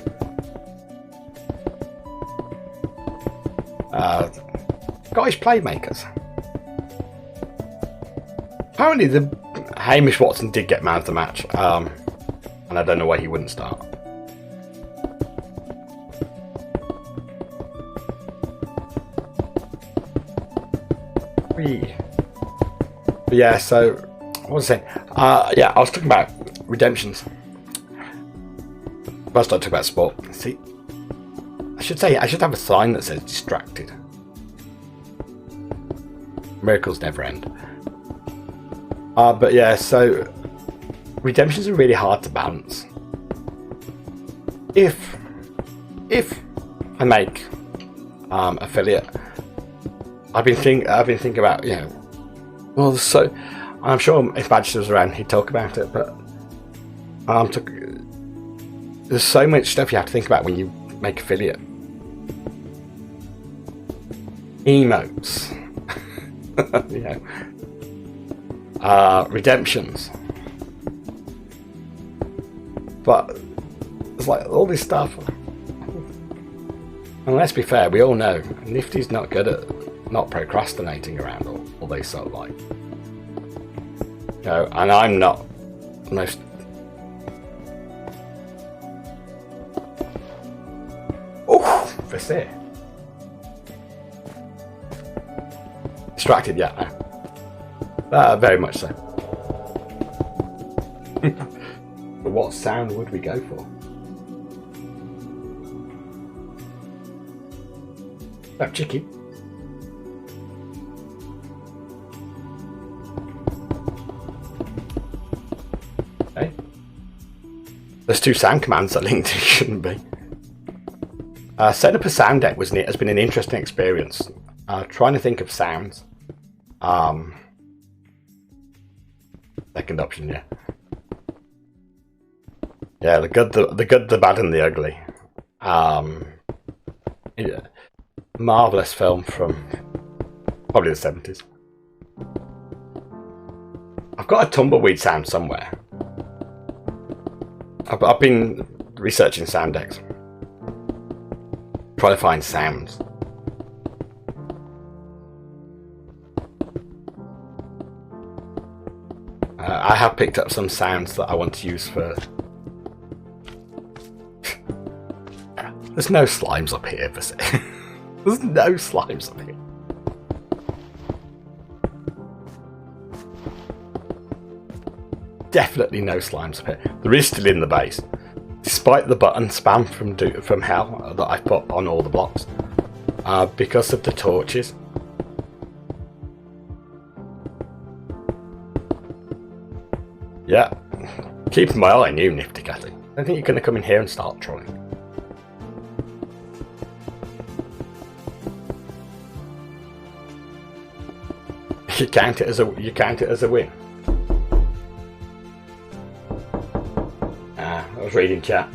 Scottish playmakers. Apparently, the Hamish Watson did get man of the match, and I don't know why he wouldn't start. But yeah, so what was I saying? Yeah, I was talking about redemptions. First, I talk about sport. See, I should have a sign that says distracted. Miracles never end. But yeah, so redemptions are really hard to balance. If I make affiliate, I've been thinking about, you know, well, so I'm sure if Badger was around, he'd talk about it. But there's so much stuff you have to think about when you make affiliate. Emotes, you know, redemptions. But it's like all this stuff. And let's be fair, we all know Nifty's not good at not procrastinating around all these sort of like, you know, and I'm not most. Oh, that's it. Distracted, yeah. Very much so. But what sound would we go for? That chicken. Okay. There's two sound commands that linked. It shouldn't be. Setting up a sound deck has been an interesting experience. Trying to think of sounds. Second option, yeah. Yeah, the good, the bad, and the ugly. Yeah. Marvelous film from probably the 70s. I've got a tumbleweed sound somewhere. I've been researching sound decks, trying to find sounds. I have picked up some sounds that I want to use for... There's no slimes up here, There's no slimes up here. Definitely no slimes up here. There is still in the base. Despite the button spam from hell that I've put on all the blocks. Because of the torches. Yeah. Keeping my eye on you, Nifty Cathy. I don't think you're going to come in here and start trolling. You count it as a win. I was reading chat.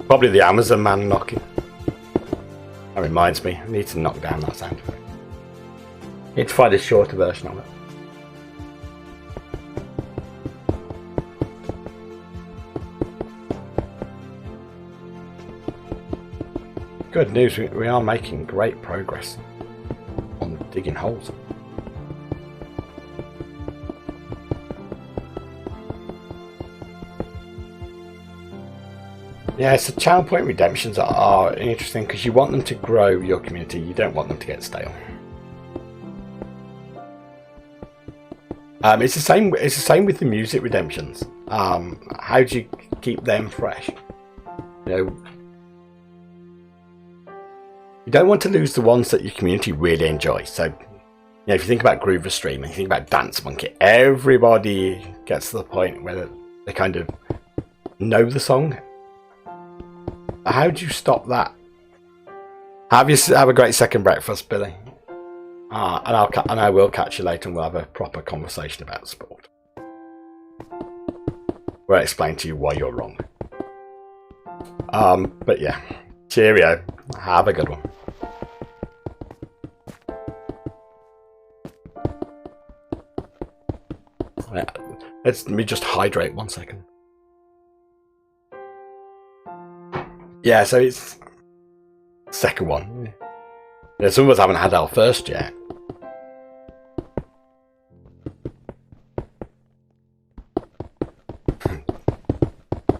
Probably the Amazon man knocking. That reminds me, I need to knock down that sound effect. Need to find a shorter version of it. good news. We are making great progress on digging holes. Yeah, so channel point redemptions are interesting because you want them to grow your community. You don't want them to get stale. It's the same. It's the same with the music redemptions. How do you keep them fresh? You know, you don't want to lose the ones that your community really enjoy. So, you know, if you think about Livestream and you think about Dance Monkey, everybody gets to the point where they kind of know the song. How do you stop that? Have a great second breakfast, Billy. And I will catch you later, and we'll have a proper conversation about sport. Where I explain to you why you're wrong. But yeah, cheerio. Have a good one. Let me just hydrate 1 second. Yeah, so it's second one. Yeah, some of us haven't had our first yet.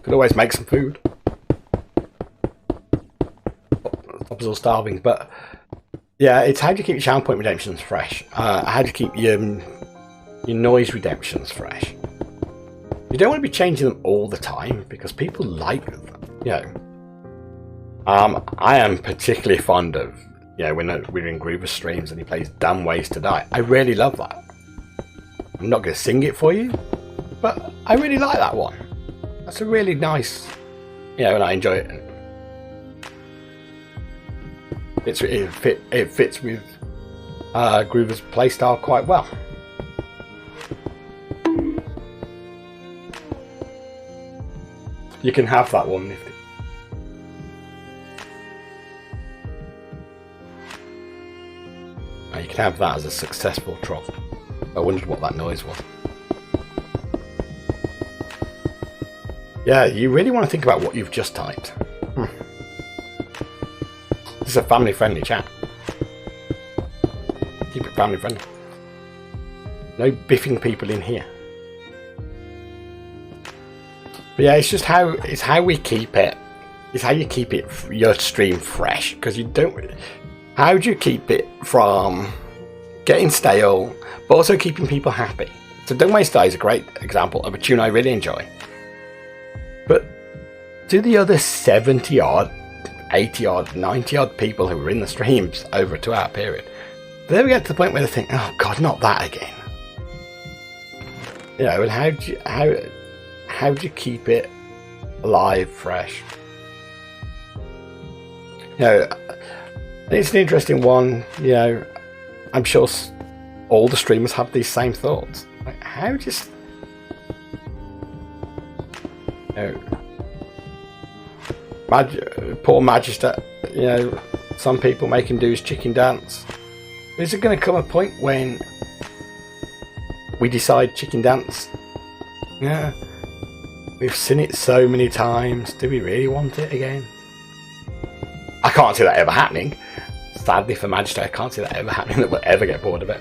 Could always make some food. Stop us all starving, but yeah, it's how do you keep your channel point redemptions fresh? How do you keep your noise redemptions fresh? You don't want to be changing them all the time because people like them, you know. I am particularly fond of, you know, when we're in Groover streams and he plays Damn Ways to Die. I really love that. I'm not going to sing it for you, but I really like that one. That's a really nice, you know, and I enjoy it. It fits with Groover's playstyle quite well. You can have that one, Nifty. You can have that as a successful troll. I wondered what that noise was. Yeah, you really want to think about what you've just typed. This is a family-friendly chat. Keep it family-friendly. No biffing people in here. But yeah, it's just how we keep it. It's how you keep it your stream fresh, because you don't. How do you keep it from getting stale, but also keeping people happy? So Don't Waste Die is a great example of a tune I really enjoy. But do the other 70 odd, 80 odd, 90 odd people who were in the streams over a 2-hour period, do they ever get to the point where they think, oh God, not that again? You know, and how do you keep it alive, fresh? You know, it's an interesting one. You know, I'm sure all the streamers have these same thoughts. Like, how just, you know, poor Magister, you know, some people make him do his chicken dance. Is it going to come a point when we decide chicken dance? Yeah, we've seen it so many times. Do we really want it again? I can't see that ever happening. Sadly for Magister, I can't see that ever happening, that we'll ever get bored of it.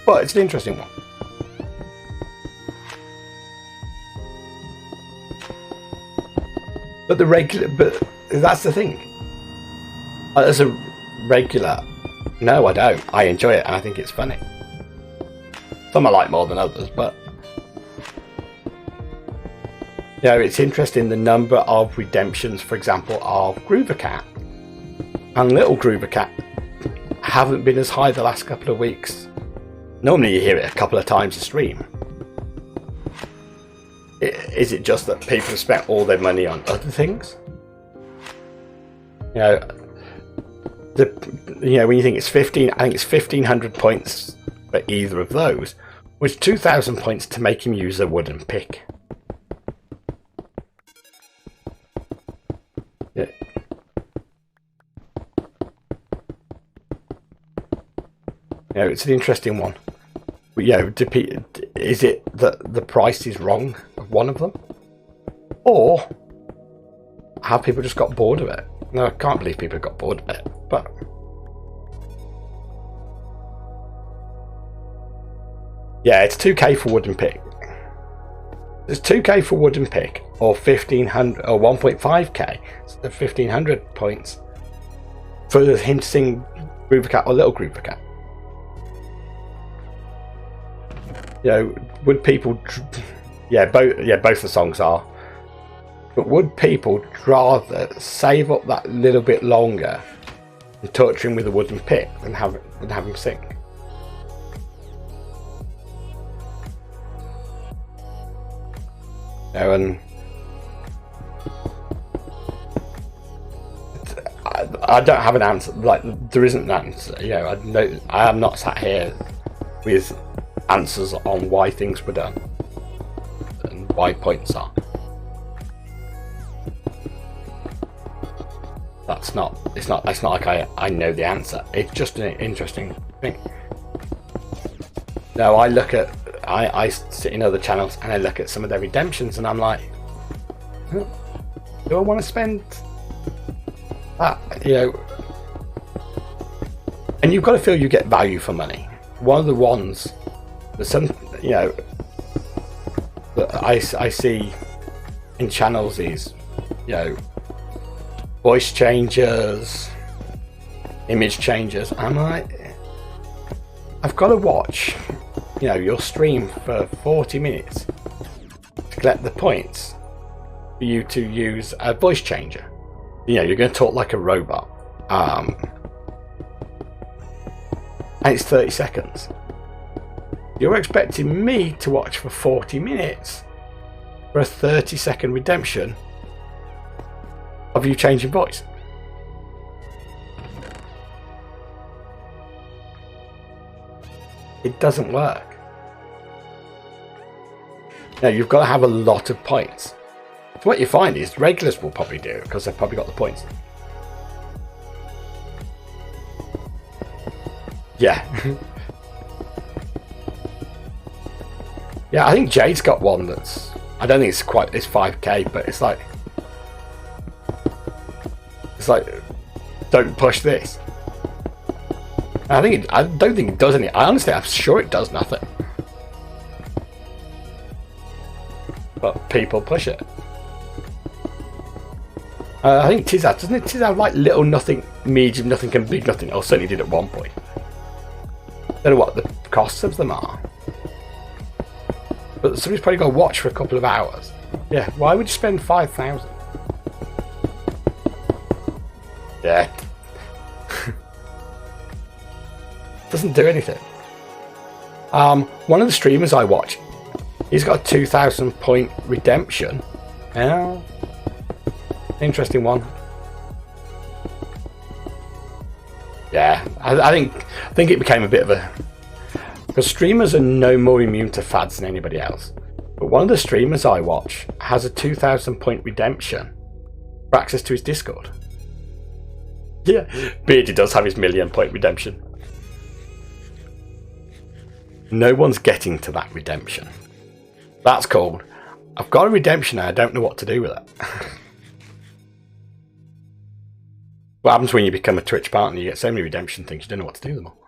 But it's an interesting one. But that's the thing. As a regular, no, I don't. I enjoy it and I think it's funny. Some I like more than others, but you know, it's interesting the number of redemptions, for example, of Groover Cat and Little Groover Cat haven't been as high the last couple of weeks. Normally you hear it a couple of times a stream. Is it just that people have spent all their money on other things? You know, when you think it's 15, I think it's 1,500 points for either of those, which 2,000 points to make him use a wooden pick. Yeah. You know, it's an interesting one. But yeah, is it that the price is wrong of one of them, or have people just got bored of it? No, I can't believe people got bored of it, but yeah, it's 2k for wooden pick. There's 2k for wooden pick, or 1500 or 1.5k, so 1500 points for him to sing Groove Cat or Little Groove Cat. You know, would people? Yeah, both the songs are. But would people rather save up that little bit longer and torture him with a wooden pick than have him sing? You know, and I don't have an answer. Like, there isn't an answer. You know, I am not sat here with answers on why things were done and why points are. It's not like I know the answer. It's just an interesting thing. No, I sit in other channels and I look at some of their redemptions and I'm like, do I want to spend that? You know, and you've got to feel you get value for money. One of the ones that some, you know, that I see in channels is, you know, voice changers, image changers. I'm like, I've got to watch, you know, your stream for 40 minutes to collect the points for you to use a voice changer. You know, you're going to talk like a robot, and it's 30 seconds. You're expecting me to watch for 40 minutes for a 30-second redemption of you changing voice. It doesn't work. Now, you've got to have a lot of points. So what you find is regulars will probably do it because they've probably got the points. Yeah. Yeah, I think Jade's got one that's, I don't think it's 5k, but it's like, don't push this. I don't think it does any. I'm sure it does nothing. But people push it. I think Tizaz, doesn't it? Tizaz have like little nothing, medium nothing, and big nothing. Or certainly did at one point. Don't know what the costs of them are. But somebody's probably got to watch for a couple of hours. Yeah, why would you spend 5,000? Yeah. Doesn't do anything. One of the streamers I watch, he's got a 2,000 point redemption. Yeah. Interesting one. Yeah, I think it became a bit of a, because streamers are no more immune to fads than anybody else. But one of the streamers I watch has a 2,000 point redemption for access to his Discord. Yeah, Beardy does have his 1,000,000 point redemption. No one's getting to that redemption. That's called, I've got a redemption and I don't know what to do with it. What happens when you become a Twitch partner? You get so many redemption things, you don't know what to do with them all.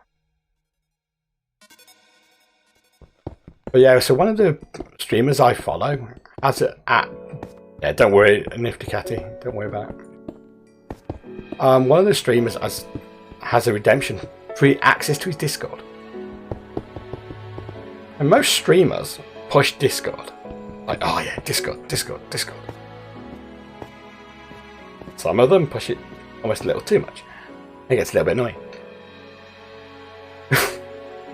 But yeah, so one of the streamers I follow has it at, yeah, don't worry, Nifty Catty, don't worry about it. One of the streamers has a redemption free access to his Discord. And most streamers push Discord. Like, oh yeah, Discord. Some of them push it almost a little too much. It gets a little bit annoying.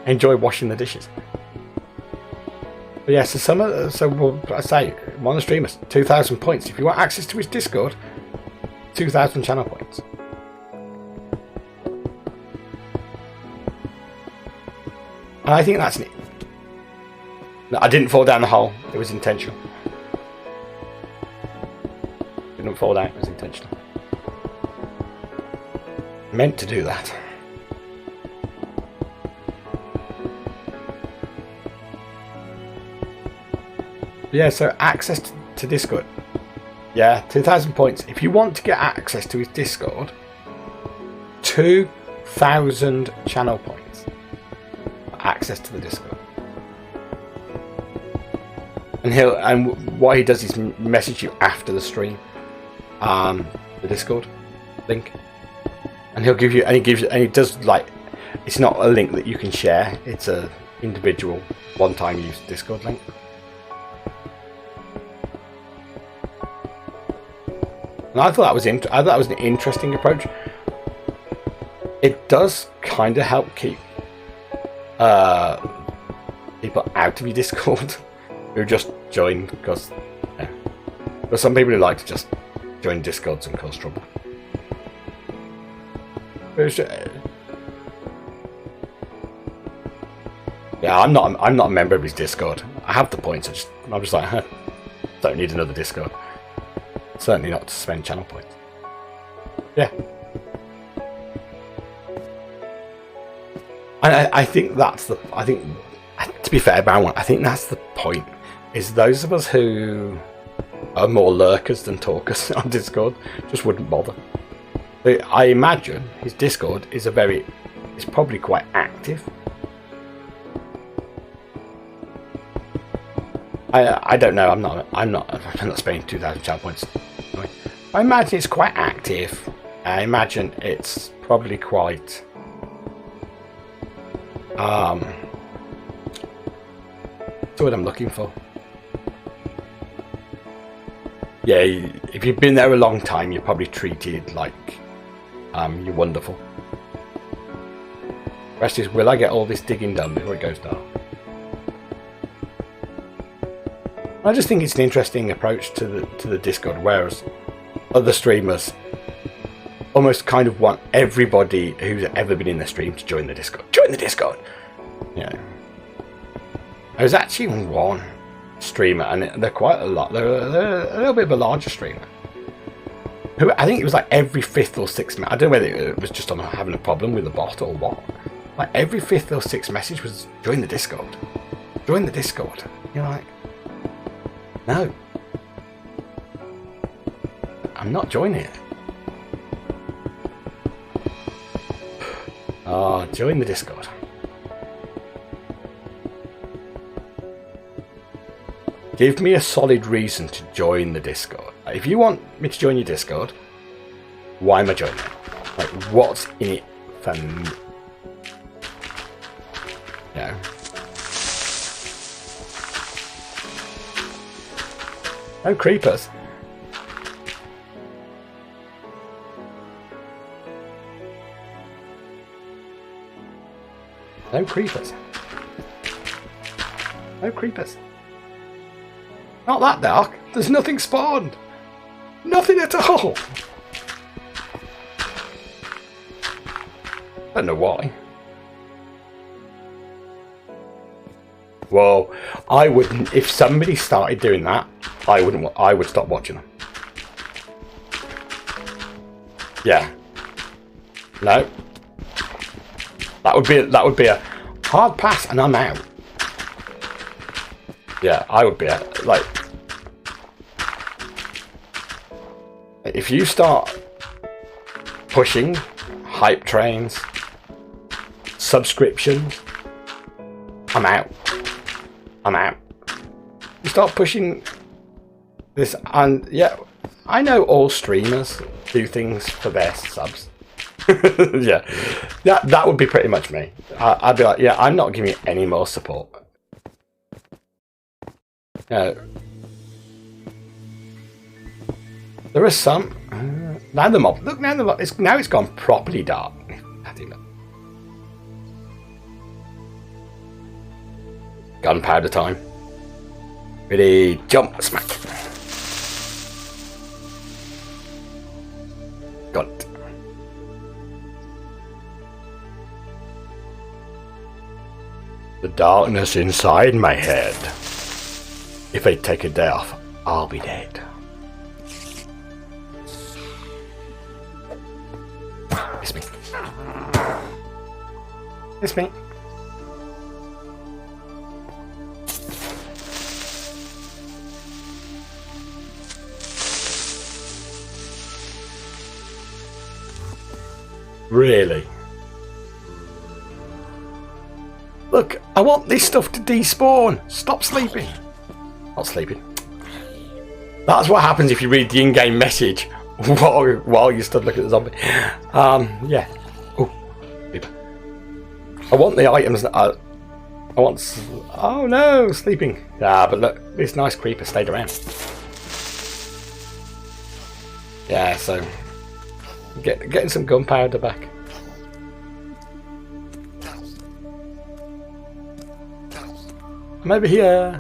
Enjoy washing the dishes. But yeah, I say, one of the streamers, 2,000 points. If you want access to his Discord, 2,000 channel points. And I think that's it. No, I didn't fall down the hole. It was intentional. Didn't fall down. It was intentional. Meant to do that. Yeah, so access to Discord. Yeah, 2,000 points. If you want to get access to his Discord, 2,000 channel points. Access to the Discord. And what he does is message you after the stream, the Discord link, and he does, like, it's not a link that you can share. It's a individual one-time use Discord link. And I thought that was an interesting approach. It does kind of help keep people out of your Discord who just join because there's some people who like to just join Discords and cause trouble. Yeah, I'm not a member of his Discord. I have the points. I'm just like, don't need another Discord. Certainly not to spend channel points. Yeah. I think to be fair, Brown, I think that's the point. Is those of us who are more lurkers than talkers on Discord just wouldn't bother. I imagine his Discord is probably quite active. I don't know. I'm not spending 2,000 channel points. I imagine it's quite active. I imagine it's probably quite that's what I'm looking for. Yeah, if you've been there a long time, you're probably treated like you're wonderful. Rest is, will I get all this digging done before it goes dark? I just think it's an interesting approach to the Discord, whereas other streamers almost kind of want everybody who's ever been in the stream to join the Discord. Join the Discord! Yeah. There's actually one streamer, and they're quite a lot. They're a little bit of a larger streamer. Who I think it was like every 5th or 6th. I don't know whether it was just on having a problem with the bot or what. Like every 5th or 6th message was join the Discord. Join the Discord. You're like, no. I'm not joining it. Oh, join the Discord. Give me a solid reason to join the Discord. If you want me to join your Discord, why am I joining? Like, what's in it for me? Yeah. No creepers. No creepers. No creepers. Not that dark. There's nothing spawned. Nothing at all. I don't know why. Well, I wouldn't. If somebody started doing that, I wouldn't. I would stop watching them. Yeah. No. That would be a hard pass, and I'm out. Yeah, I would be like. If you start pushing hype trains, subscriptions, I'm out. I'm out. You start pushing this, and yeah, I know all streamers do things for their subs. Yeah, that would be pretty much me. I'd be like, yeah, I'm not giving you any more support. There are some. Now the mob. Look, now the mob. Now it's gone properly dark. Gunpowder time. Ready, jump, smack. Got it. The darkness inside my head. If I take a day off, I'll be dead. It's me. It's me. Really? Look, I want this stuff to despawn. Stop sleeping. Not sleeping. That's what happens if you read the in-game message while you stood looking at the zombie. Yeah. Oh, I want the items that I want. Oh no, sleeping. Ah, but look, this nice creeper stayed around. Yeah, so getting some gunpowder back. I'm over here.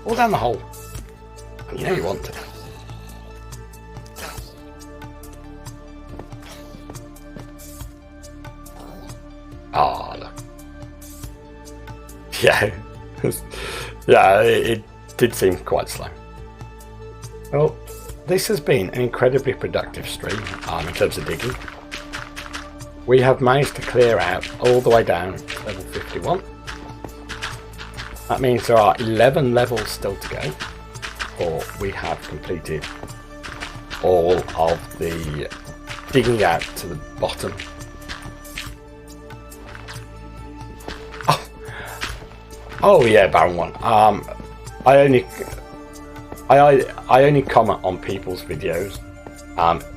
All down the hole. You know you want to. Ah, look. Yeah. Yeah, it did seem quite slow. Well, this has been an incredibly productive stream in terms of digging. We have managed to clear out all the way down to level 51. That means there are 11 levels still to go, or we have completed all of the digging out to the bottom. Oh yeah, Baron 1. I only comment on people's videos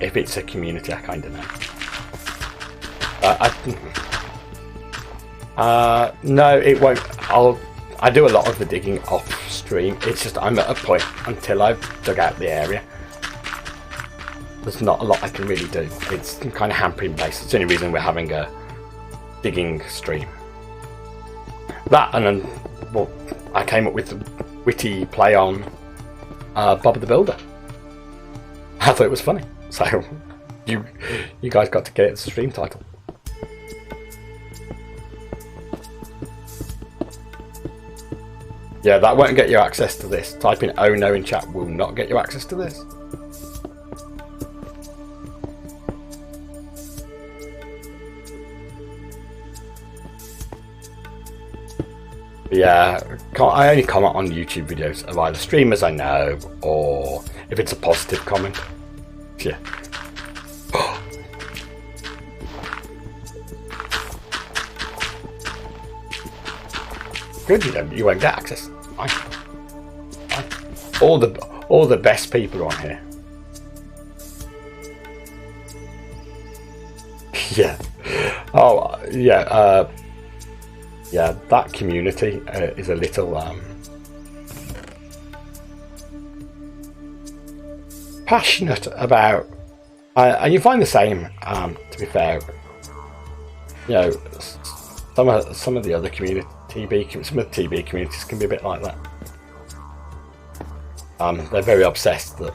if it's a community I kind of know. No, it won't. I do a lot of the digging off stream. It's just I'm at a point until I've dug out the area. There's not a lot I can really do. It's kind of hampering based. It's the only reason we're having a digging stream. That and then, well, I came up with the witty play on Bob the Builder. I thought it was funny, so you guys got to get it as a stream title. Yeah, that won't get you access to this. Typing "oh no" in chat will not get you access to this. Yeah, I only comment on YouTube videos of either streamers I know or if it's a positive comment. Yeah. Good, you won't get access. Fine. Fine. All the best people are on here. Yeah. Oh yeah. Yeah, that community is a little passionate about, and you find the same. To be fair, you know, some of the other community some of the TB communities can be a bit like that. They're very obsessed that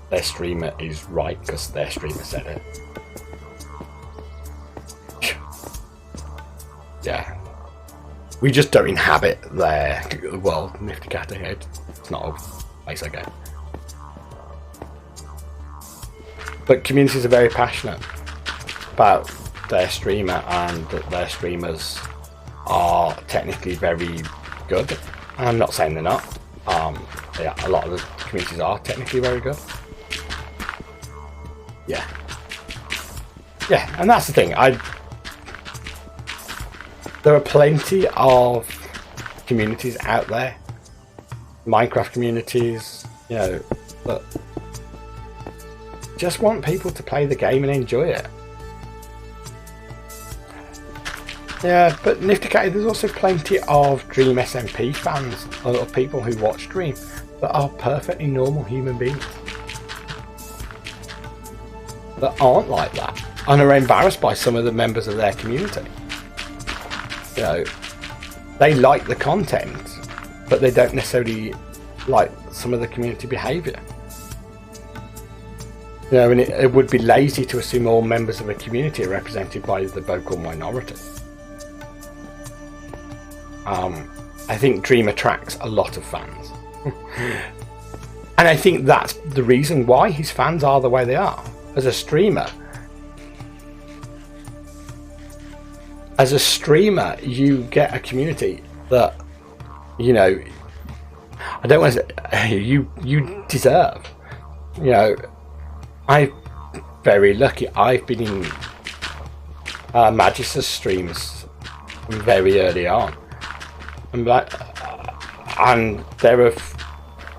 their streamer is right because their streamer said it. Yeah. We just don't inhabit their world, Nifty Cat ahead. It's not a place I go. But communities are very passionate about their streamer and that their streamers are technically very good. I'm not saying they're not. Yeah, a lot of the communities are technically very good. Yeah. Yeah, and that's the thing. There are plenty of communities out there, Minecraft communities, you know, that just want people to play the game and enjoy it. Yeah, but Nifty Cat, there's also plenty of Dream SMP fans, a lot of people who watch Dream that are perfectly normal human beings that aren't like that and are embarrassed by some of the members of their community. You know, they like the content, but they don't necessarily like some of the community behaviour. You know, and it would be lazy to assume all members of a community are represented by the vocal minority. I think Dream attracts a lot of fans. And I think that's the reason why his fans are the way they are. As a streamer, you get a community that, you know, I don't want to say, you deserve. You know, very lucky. I've been in Magister's streams very early on, and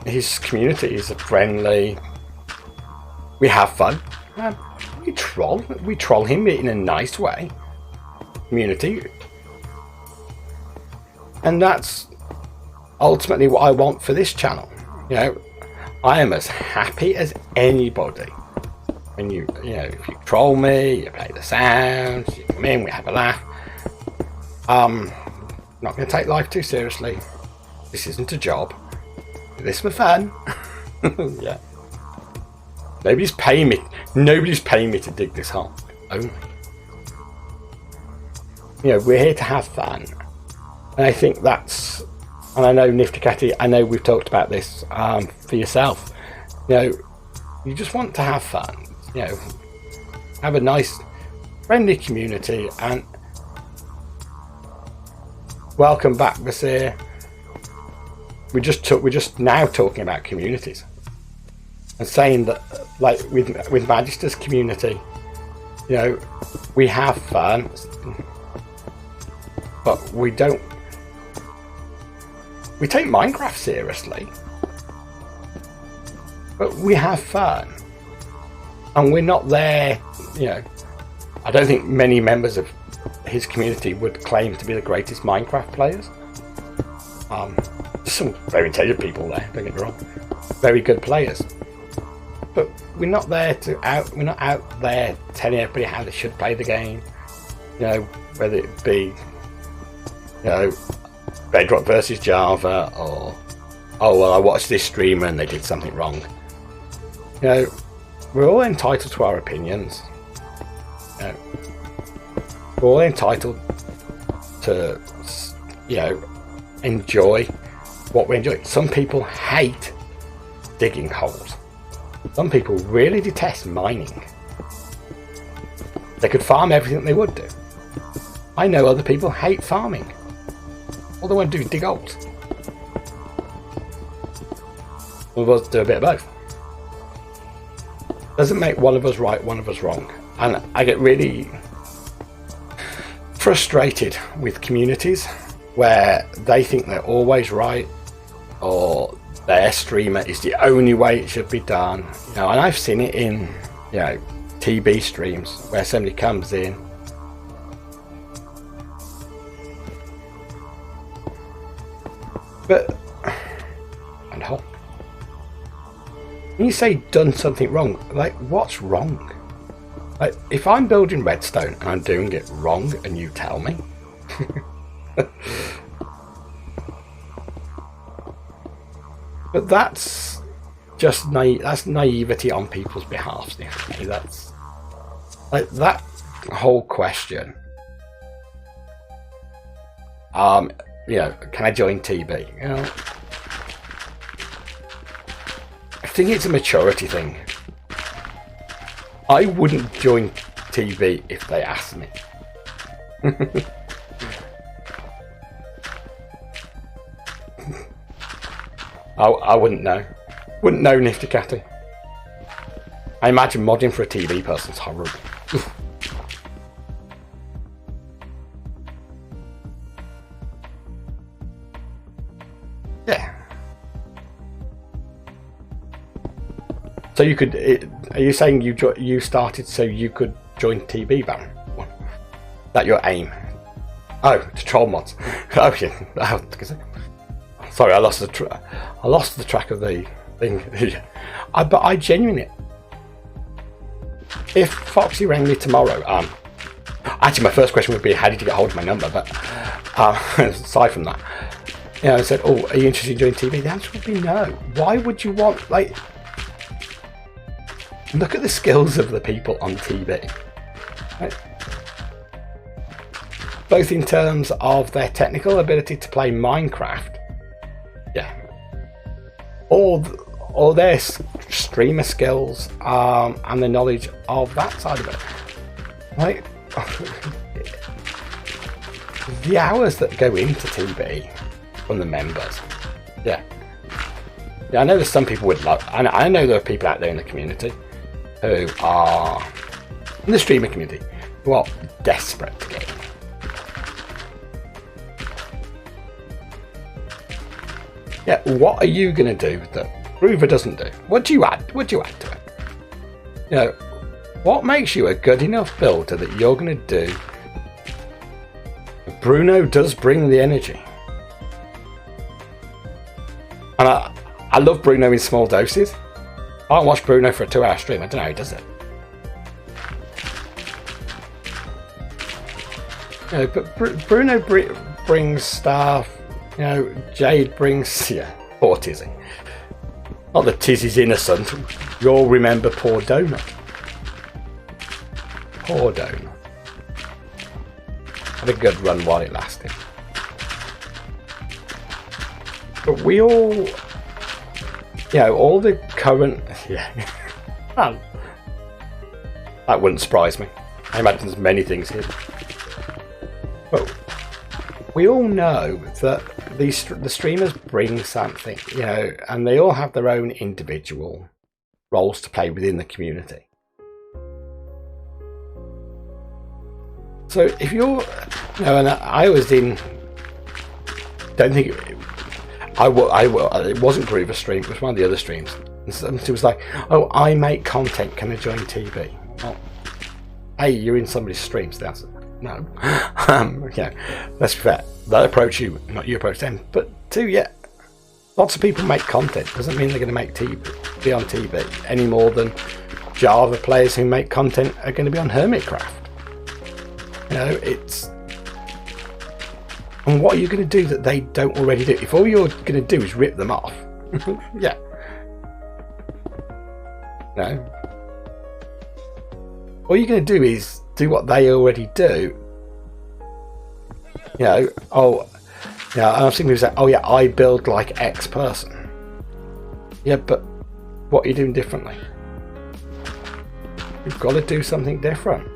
his community is friendly. We have fun. We troll him in a nice way. Community, and that's ultimately what I want for this channel. You know, I am as happy as anybody. When you know, if you troll me, you play the sounds, you come in, we have a laugh. Not going to take life too seriously. This isn't a job. Do this for fun. Yeah. Nobody's paying me to dig this hole. Only. You know, we're here to have fun. And I think that's, and I know Nifty Catty, I know we've talked about this for yourself. You know, you just want to have fun. You know, have a nice, friendly community, and welcome back, Vasir. We're just now talking about communities and saying that, like with Magister's community, you know, we have fun, but we take Minecraft seriously, but we have fun. And we're not there, you know, I don't think many members of his community would claim to be the greatest Minecraft players. There's some very intelligent people there, don't get me wrong. Very good players. But we're not there we're not out there telling everybody how they should play the game. You know, whether it be, you know, Bedrock versus Java, or, oh well, I watched this streamer and they did something wrong. You know, we're all entitled to our opinions. You know, we're all entitled to, you know, enjoy what we enjoy. Some people hate digging holes. Some people really detest mining. They could farm everything they would do. I know other people hate farming. All they want to do is dig holes. Some of us do a bit of both. Doesn't make one of us right, one of us wrong. And I get really frustrated with communities where they think they're always right, or their streamer is the only way it should be done. You know, and I've seen it in, you know, TB streams where somebody comes in, but and hold. When you say done something wrong, like what's wrong? Like if I'm building redstone and I'm doing it wrong and you tell me, but that's just that's naivety on people's behalf. That's like that whole question. You know, can I join TB? You know, I think it's a maturity thing. I wouldn't join TB if they asked me. I wouldn't know. Wouldn't know, Nifty Catty. I imagine modding for a TV person's horrible. Yeah. So you could. Are you saying you started so you could join TB, Baron? That your aim? Oh, to troll mods. Oh yeah. Sorry, I lost the track of the thing. But I genuinely, if Foxy rang me tomorrow, actually my first question would be, how did you get hold of my number? But aside from that, you know, I said, oh, are you interested in joining TV? The answer would be no. Why would you want, like, look at the skills of the people on TV. Right? Both in terms of their technical ability to play Minecraft, yeah, or their streamer skills, and the knowledge of that side of it. Like, the hours that go into TV from the members, yeah, I know there's some people would love, and I know there are people out there in the community who are in the streamer community who are desperate to get in. Yeah, what are you going to do that Groover doesn't do? What do you add? What do you add to it? You know, what makes you a good enough builder that you're going to do? Bruno does bring the energy. And I love Bruno in small doses. I don't watch Bruno for a 2-hour stream. I don't know how he does it. You know, but Bruno brings stuff. You know, Jade brings, yeah, poor Tizzy. Not that Tizzy's innocent. You'll remember poor Donut. Poor Donut. Had a good run while it lasted. But we all, you know, all the current, yeah, that wouldn't surprise me. I imagine there's many things here. But we all know that the streamers bring something, you know, and they all have their own individual roles to play within the community. So if you're, you know, and I was in, don't think it wasn't Groover's stream, it was one of the other streams. And somebody was like, oh, I make content, can I join TV? Well, hey, you're in somebody's stream, so that's no. Yeah, let's be fair. They approach you, not you approach them. But two, yeah, lots of people make content. Doesn't mean they're going to make be on TV any more than Java players who make content are going to be on Hermitcraft. You know, it's. And what are you going to do that they don't already do? If all you're going to do is rip them off, yeah. No. All you're going to do is do what they already do. You know, oh, yeah, and I've seen people say, oh yeah, I build like X person. Yeah, but what are you doing differently? You've got to do something different.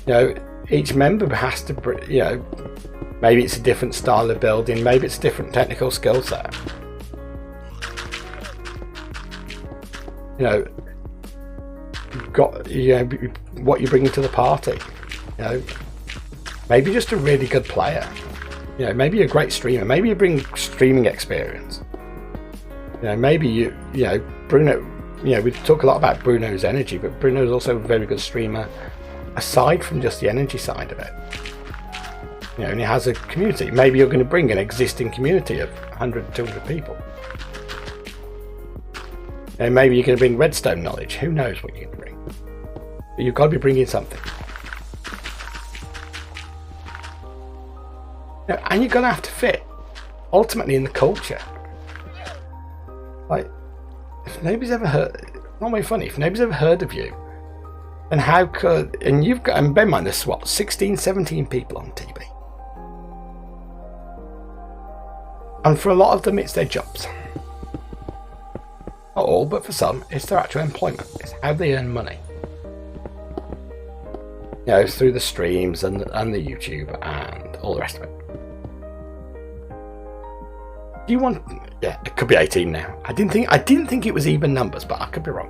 You know, each member has to, you know, maybe it's a different style of building, maybe it's a different technical skill set. You know, you've got, you know, what you're bringing to the party. You know, maybe just a really good player. You know, maybe you're a great streamer. Maybe you bring streaming experience. You know, maybe you know, Bruno, you know, we talk a lot about Bruno's energy, but Bruno's also a very good streamer aside from just the energy side of it. You know, and he has a community. Maybe you're going to bring an existing community of 100, 200 people. And maybe you're going to bring redstone knowledge. Who knows what you're going to bring? But you've got to be bringing something. You know, and you're going to have to fit, ultimately, in the culture. Like, if nobody's ever heard, not very funny, if nobody's ever heard of you, then how could, and you've got, and bear in mind, there's what, 16, 17 people on TV. And for a lot of them, it's their jobs. Not all, but for some, it's their actual employment. It's how they earn money. You know, through the streams and the YouTube and all the rest of it. Do you want? Yeah, it could be 18 now. I didn't think it was even numbers, but I could be wrong.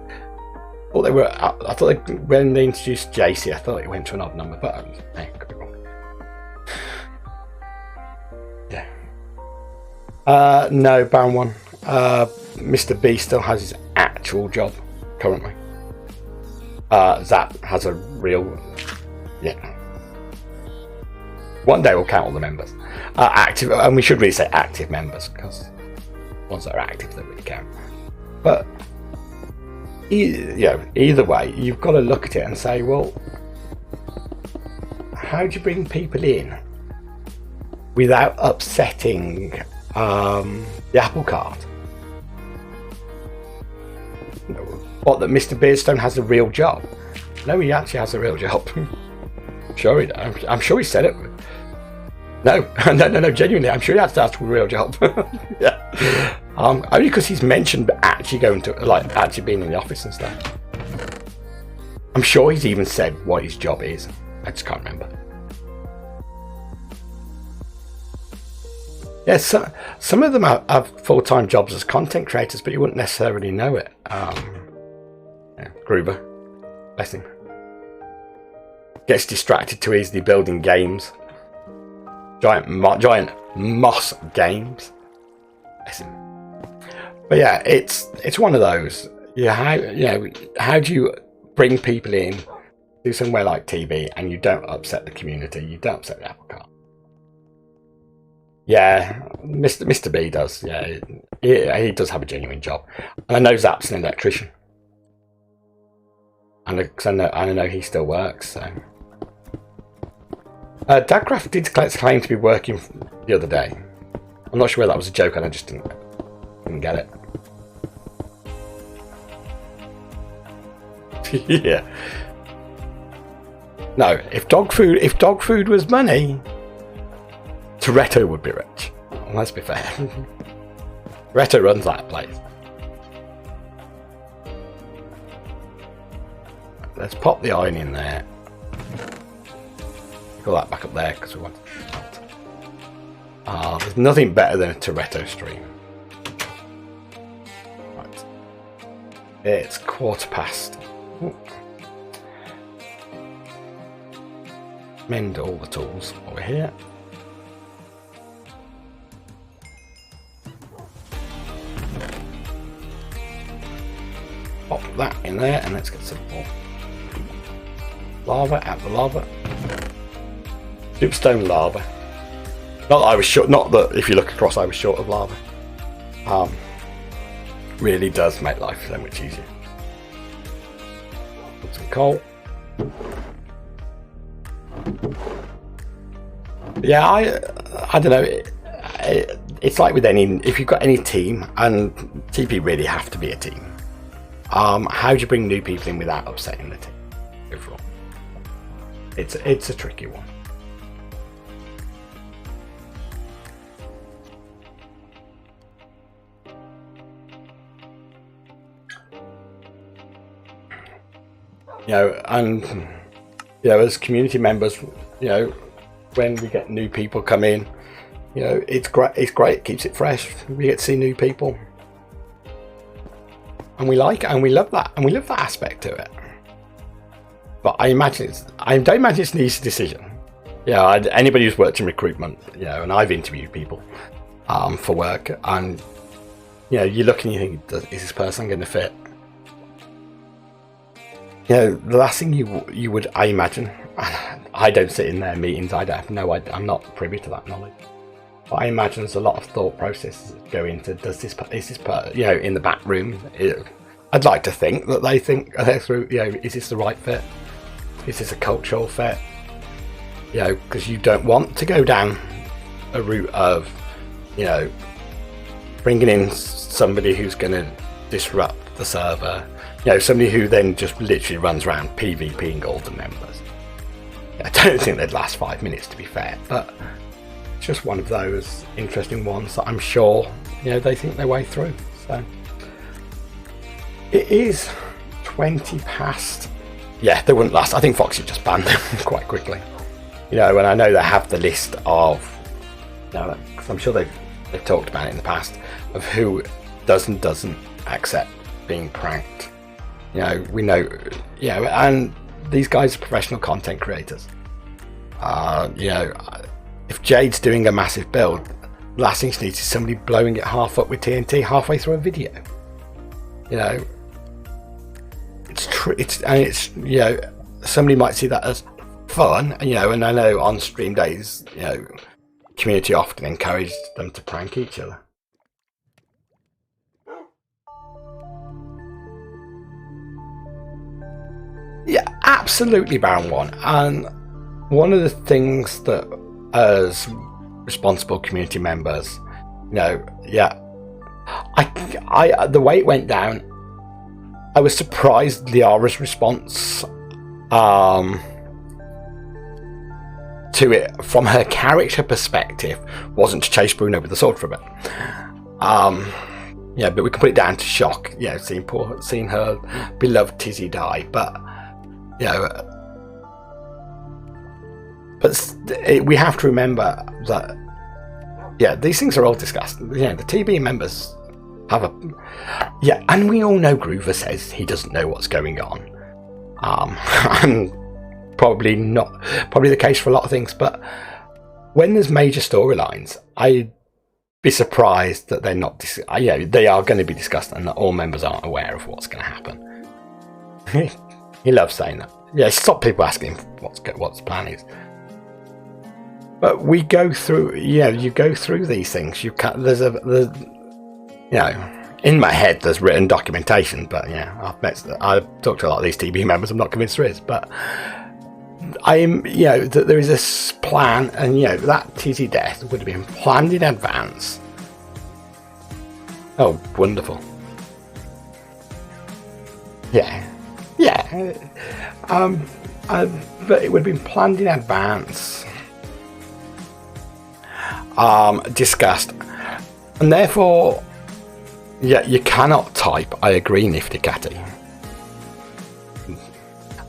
Well, they were. I thought when they introduced JC, I thought it went to an odd number, but I could be wrong. Yeah. No, Baron 1. Mr. B still has his actual job currently. Zap has a real, yeah. One day we'll count all the members. Active, and we should really say active members, because ones that are active that really count. But either way, you've got to look at it and say, well, how do you bring people in without upsetting the apple cart? What, that Mr. Beardstone has a real job? No, he actually has a real job. Sure, I'm sure he said it. No, no, genuinely, I'm sure he has to ask for a real job. Yeah, only because he's mentioned actually going to, like, actually being in the office and stuff. I'm sure he's even said what his job is. I just can't remember. Yeah, some of them have full-time jobs as content creators, but you wouldn't necessarily know it. Yeah. Groover. Bless him. Gets distracted too easily building games. Giant moss games. Bless him. But yeah, it's one of those. How do you bring people in, do somewhere like TV, and you don't upset the community, you don't upset the apple cart? Yeah, Mr. B does. Yeah, he does have a genuine job. And I know Zap's an electrician, and I know he still works. So, Dadcraft did claim to be working the other day. I'm not sure whether that was a joke, and I just didn't get it. Yeah. No, if dog food was money, Toretto would be rich. Well, let's be fair. Toretto runs that place. Let's pop the iron in there. Pull that back up there because we want to. There's nothing better than a Toretto stream. Right. It's 1:15. Ooh. Mend all the tools over here. Pop that in there, and let's get some more lava out the lava. Soapstone lava. Not that I was short. Not that if you look across, I was short of lava. Really does make life so much easier. Put some coal. Yeah, I don't know. It's like with any, if you've got any team, and TP really have to be a team. How do you bring new people in without upsetting the team overall? It's a tricky one. And as community members, when we get new people come in, it's great. It keeps it fresh. We get to see new people, and we like it, and we love that, and we love that aspect to it. But I don't imagine it's an easy decision. Anybody who's worked in recruitment, and I've interviewed people for work, and you look and you think, is this person going to fit? The last thing you would, I imagine, I don't sit in their meetings, I'm not privy to that knowledge. But I imagine there's a lot of thought processes that go into, is this in the back room? I'd like to think that they think through, is this the right fit? Is this a cultural fit? Because you don't want to go down a route of, bringing in somebody who's going to disrupt the server. Somebody who then just literally runs around PvPing Golden members. I don't think they'd last 5 minutes, to be fair, but it's just one of those interesting ones that I'm sure, they think their way through. So it is 20 past. Yeah, they wouldn't last. I think Foxy just banned them quite quickly. And I know they have the list of, because I'm sure they've talked about it in the past, of who does and doesn't accept being pranked. We know, and these guys are professional content creators. If Jade's doing a massive build, the last thing she needs is somebody blowing it half up with TNT halfway through a video. Somebody might see that as fun, and I know on stream days, community often encourages them to prank each other. Yeah, absolutely, Baron One. And one of the things that, as responsible community members, the way it went down, I was surprised Liara's response to it from her character perspective wasn't to chase Bruno with the sword for a bit. But we can put it down to shock, seeing her beloved Tizzy die, but we have to remember that these things are all discussed. The TB members have a and we all know Groover says he doesn't know what's going on, and probably the case for a lot of things, but when there's major storylines, I'd be surprised that they're not they are going to be discussed and that all members aren't aware of what's going to happen. He loves saying that. Yeah, stop people asking him what's the plan is. But we go through, you go through these things. In my head there's written documentation, but I've talked to a lot of these TB members. I'm not convinced there is, but that there is this plan, and that TT death would have been planned in advance. Oh, wonderful. But it would have been planned in advance, discussed, and therefore you cannot type "I agree, Nifty Catty."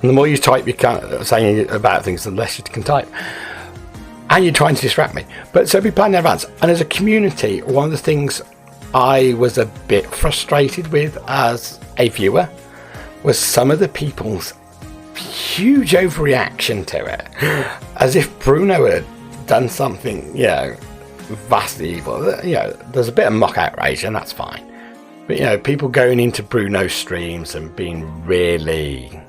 And the more you type, you can't saying about things, the less you can type. And you're trying to distract me. But so be planned in advance. And as a community, one of the things I was a bit frustrated with as a viewer was some of the people's huge overreaction to it. As if Bruno had done something, vastly evil. There's a bit of mock outrage, and that's fine. But, people going into Bruno streams and being really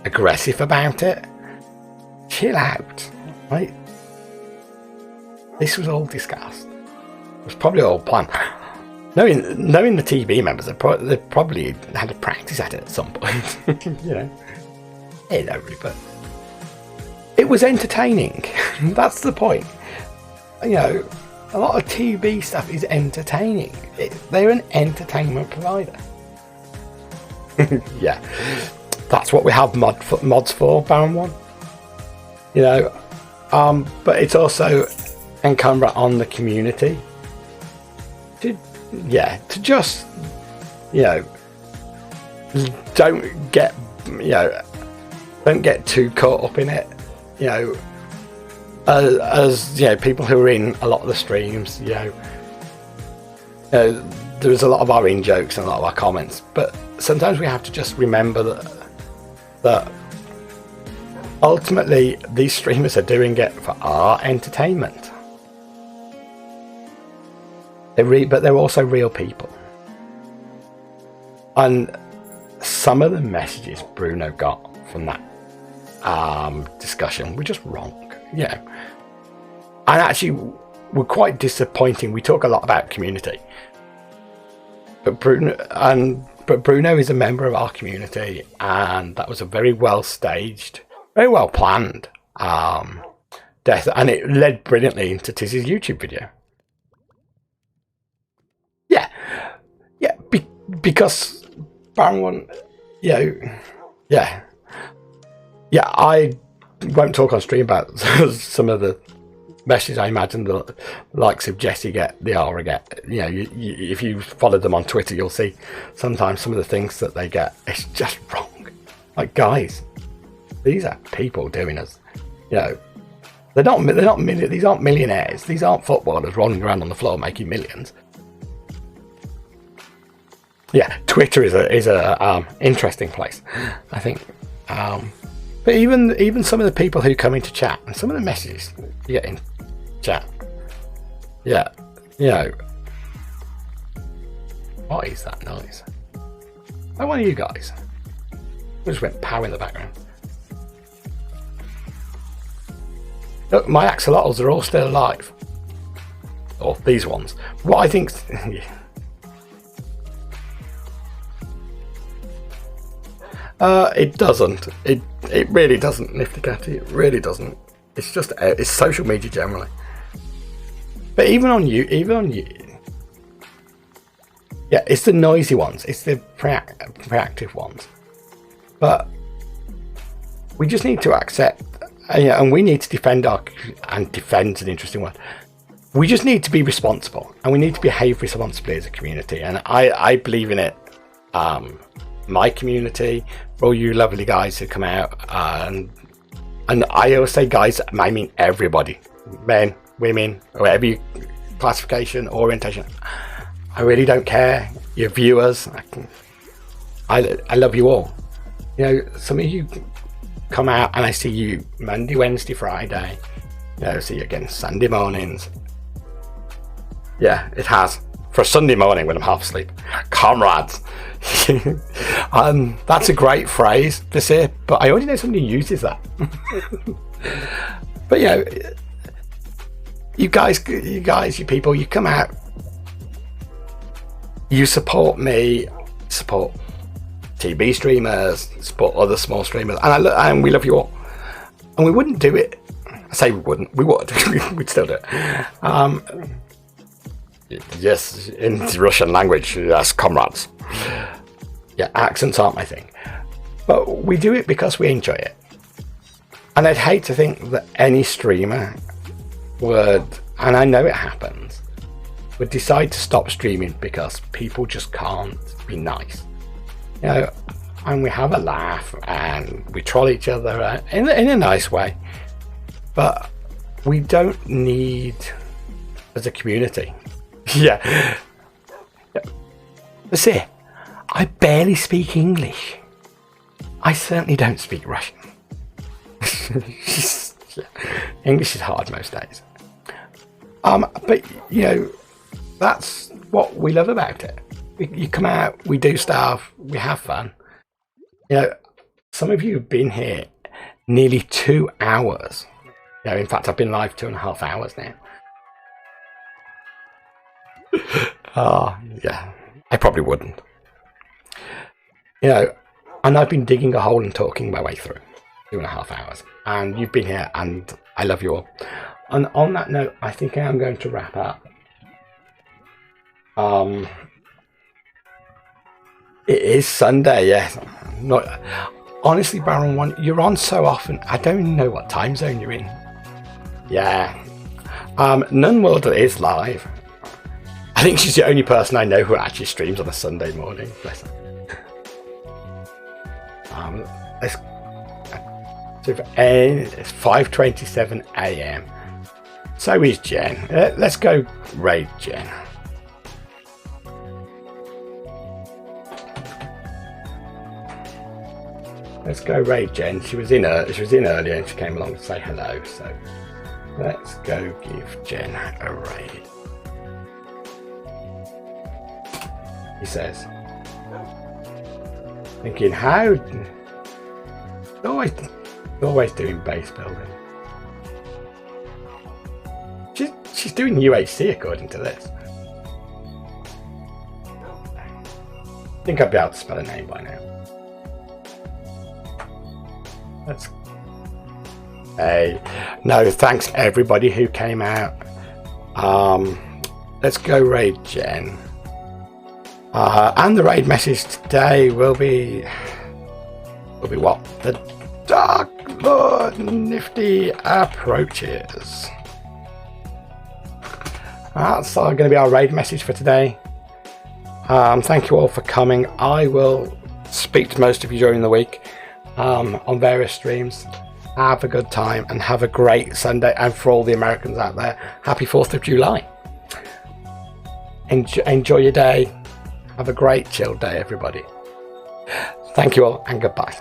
aggressive about it, chill out, right? This was all discussed. It was probably all planned. Knowing the TB members, they probably had a practice at it at some point. But it was entertaining. That's the point. A lot of TB stuff is entertaining. They're an entertainment provider. That's what we have mods for, Baron 1. But it's also incumbent on the community to just, don't get too caught up in it. As people who are in a lot of the streams, there's a lot of our in jokes and a lot of our comments, but sometimes we have to just remember that ultimately these streamers are doing it for our entertainment. But they're also real people. And some of the messages Bruno got from that discussion were just wrong. And actually were quite disappointing. We talk a lot about community, but Bruno is a member of our community, and that was a very well staged, very well planned death, and it led brilliantly into Tizzy's YouTube video. Because Baron 1, I won't talk on stream about some of the messages I imagine the likes of Jesse get, the Ara get. If you follow them on Twitter, you'll see sometimes some of the things that they get. It's just wrong. Like, guys, these are people doing us. They're not these aren't millionaires. These aren't footballers rolling around on the floor making millions. Twitter is a interesting place, I think. But even some of the people who come into chat and some of the messages you get in chat, what is that noise? Like one of you guys. We just went pow in the background. Look, my axolotls are all still alive. Or these ones. What I think. It doesn't. It really doesn't, Nifty Catty. It really doesn't. It's just it's social media generally. But even on you, it's the noisy ones. It's the proactive ones. But we just need to accept, and we need to defend defend's an interesting word. We just need to be responsible, and we need to behave responsibly as a community. And I believe in it. My community, for all you lovely guys who come out, and I always say guys, I mean everybody, men, women, whatever you classification, orientation. I really don't care. Your viewers, I love you all. You know, some of you come out and I see you Monday, Wednesday, Friday. You know, see you again Sunday mornings. Yeah, it has. For a Sunday morning when I'm half asleep. Comrades. That's a great phrase to say, but I already know somebody who uses that. But you know, you guys, you people, you come out, you support me, support TB streamers, support other small streamers, and we love you all. And we wouldn't do it. I say we wouldn't. We would. We'd still do it. Yes, in Russian language, yes, comrades. Yeah, accents aren't my thing. But we do it because we enjoy it. And I'd hate to think that any streamer would, and I know it happens, would decide to stop streaming because people just can't be nice. You know, and we have a laugh and we troll each other in a nice way. But we don't need, as a community, yeah. That's it. I barely speak English. I certainly don't speak Russian. English is hard most days. But you know, that's what we love about it. You come out, we do stuff, we have fun. You know, some of you have been here nearly 2 hours. You know, in fact, I've been live 2.5 hours now. Yeah, I probably wouldn't. You know, and I've been digging a hole and talking my way through 2.5 hours. And you've been here, and I love you all. And on that note, I think I am going to wrap up. It is Sunday, yes. Not honestly, Baron One, you're on so often. I don't even know what time zone you're in. Yeah. Nunworld is live. I think she's the only person I know who actually streams on a Sunday morning. Bless her. It's 5:27 a.m. So is Jen. Let's go raid Jen. Let's go raid Jen. She was in earlier and she came along to say hello. So let's go give Jen a raid. He says, thinking how always doing base building. She's doing UHC according to this. I think I'd be able to spell her name by now. No, thanks everybody who came out. Let's go raid Jen. And the raid message today will be what? The Dark Lord Nifty approaches. That's going to be our raid message for today. Thank you all for coming. I will speak to most of you during the week on various streams. Have a good time and have a great Sunday. And for all the Americans out there, happy 4th of July. Enjoy your day. Have a great chill day, everybody. Thank you all and goodbye.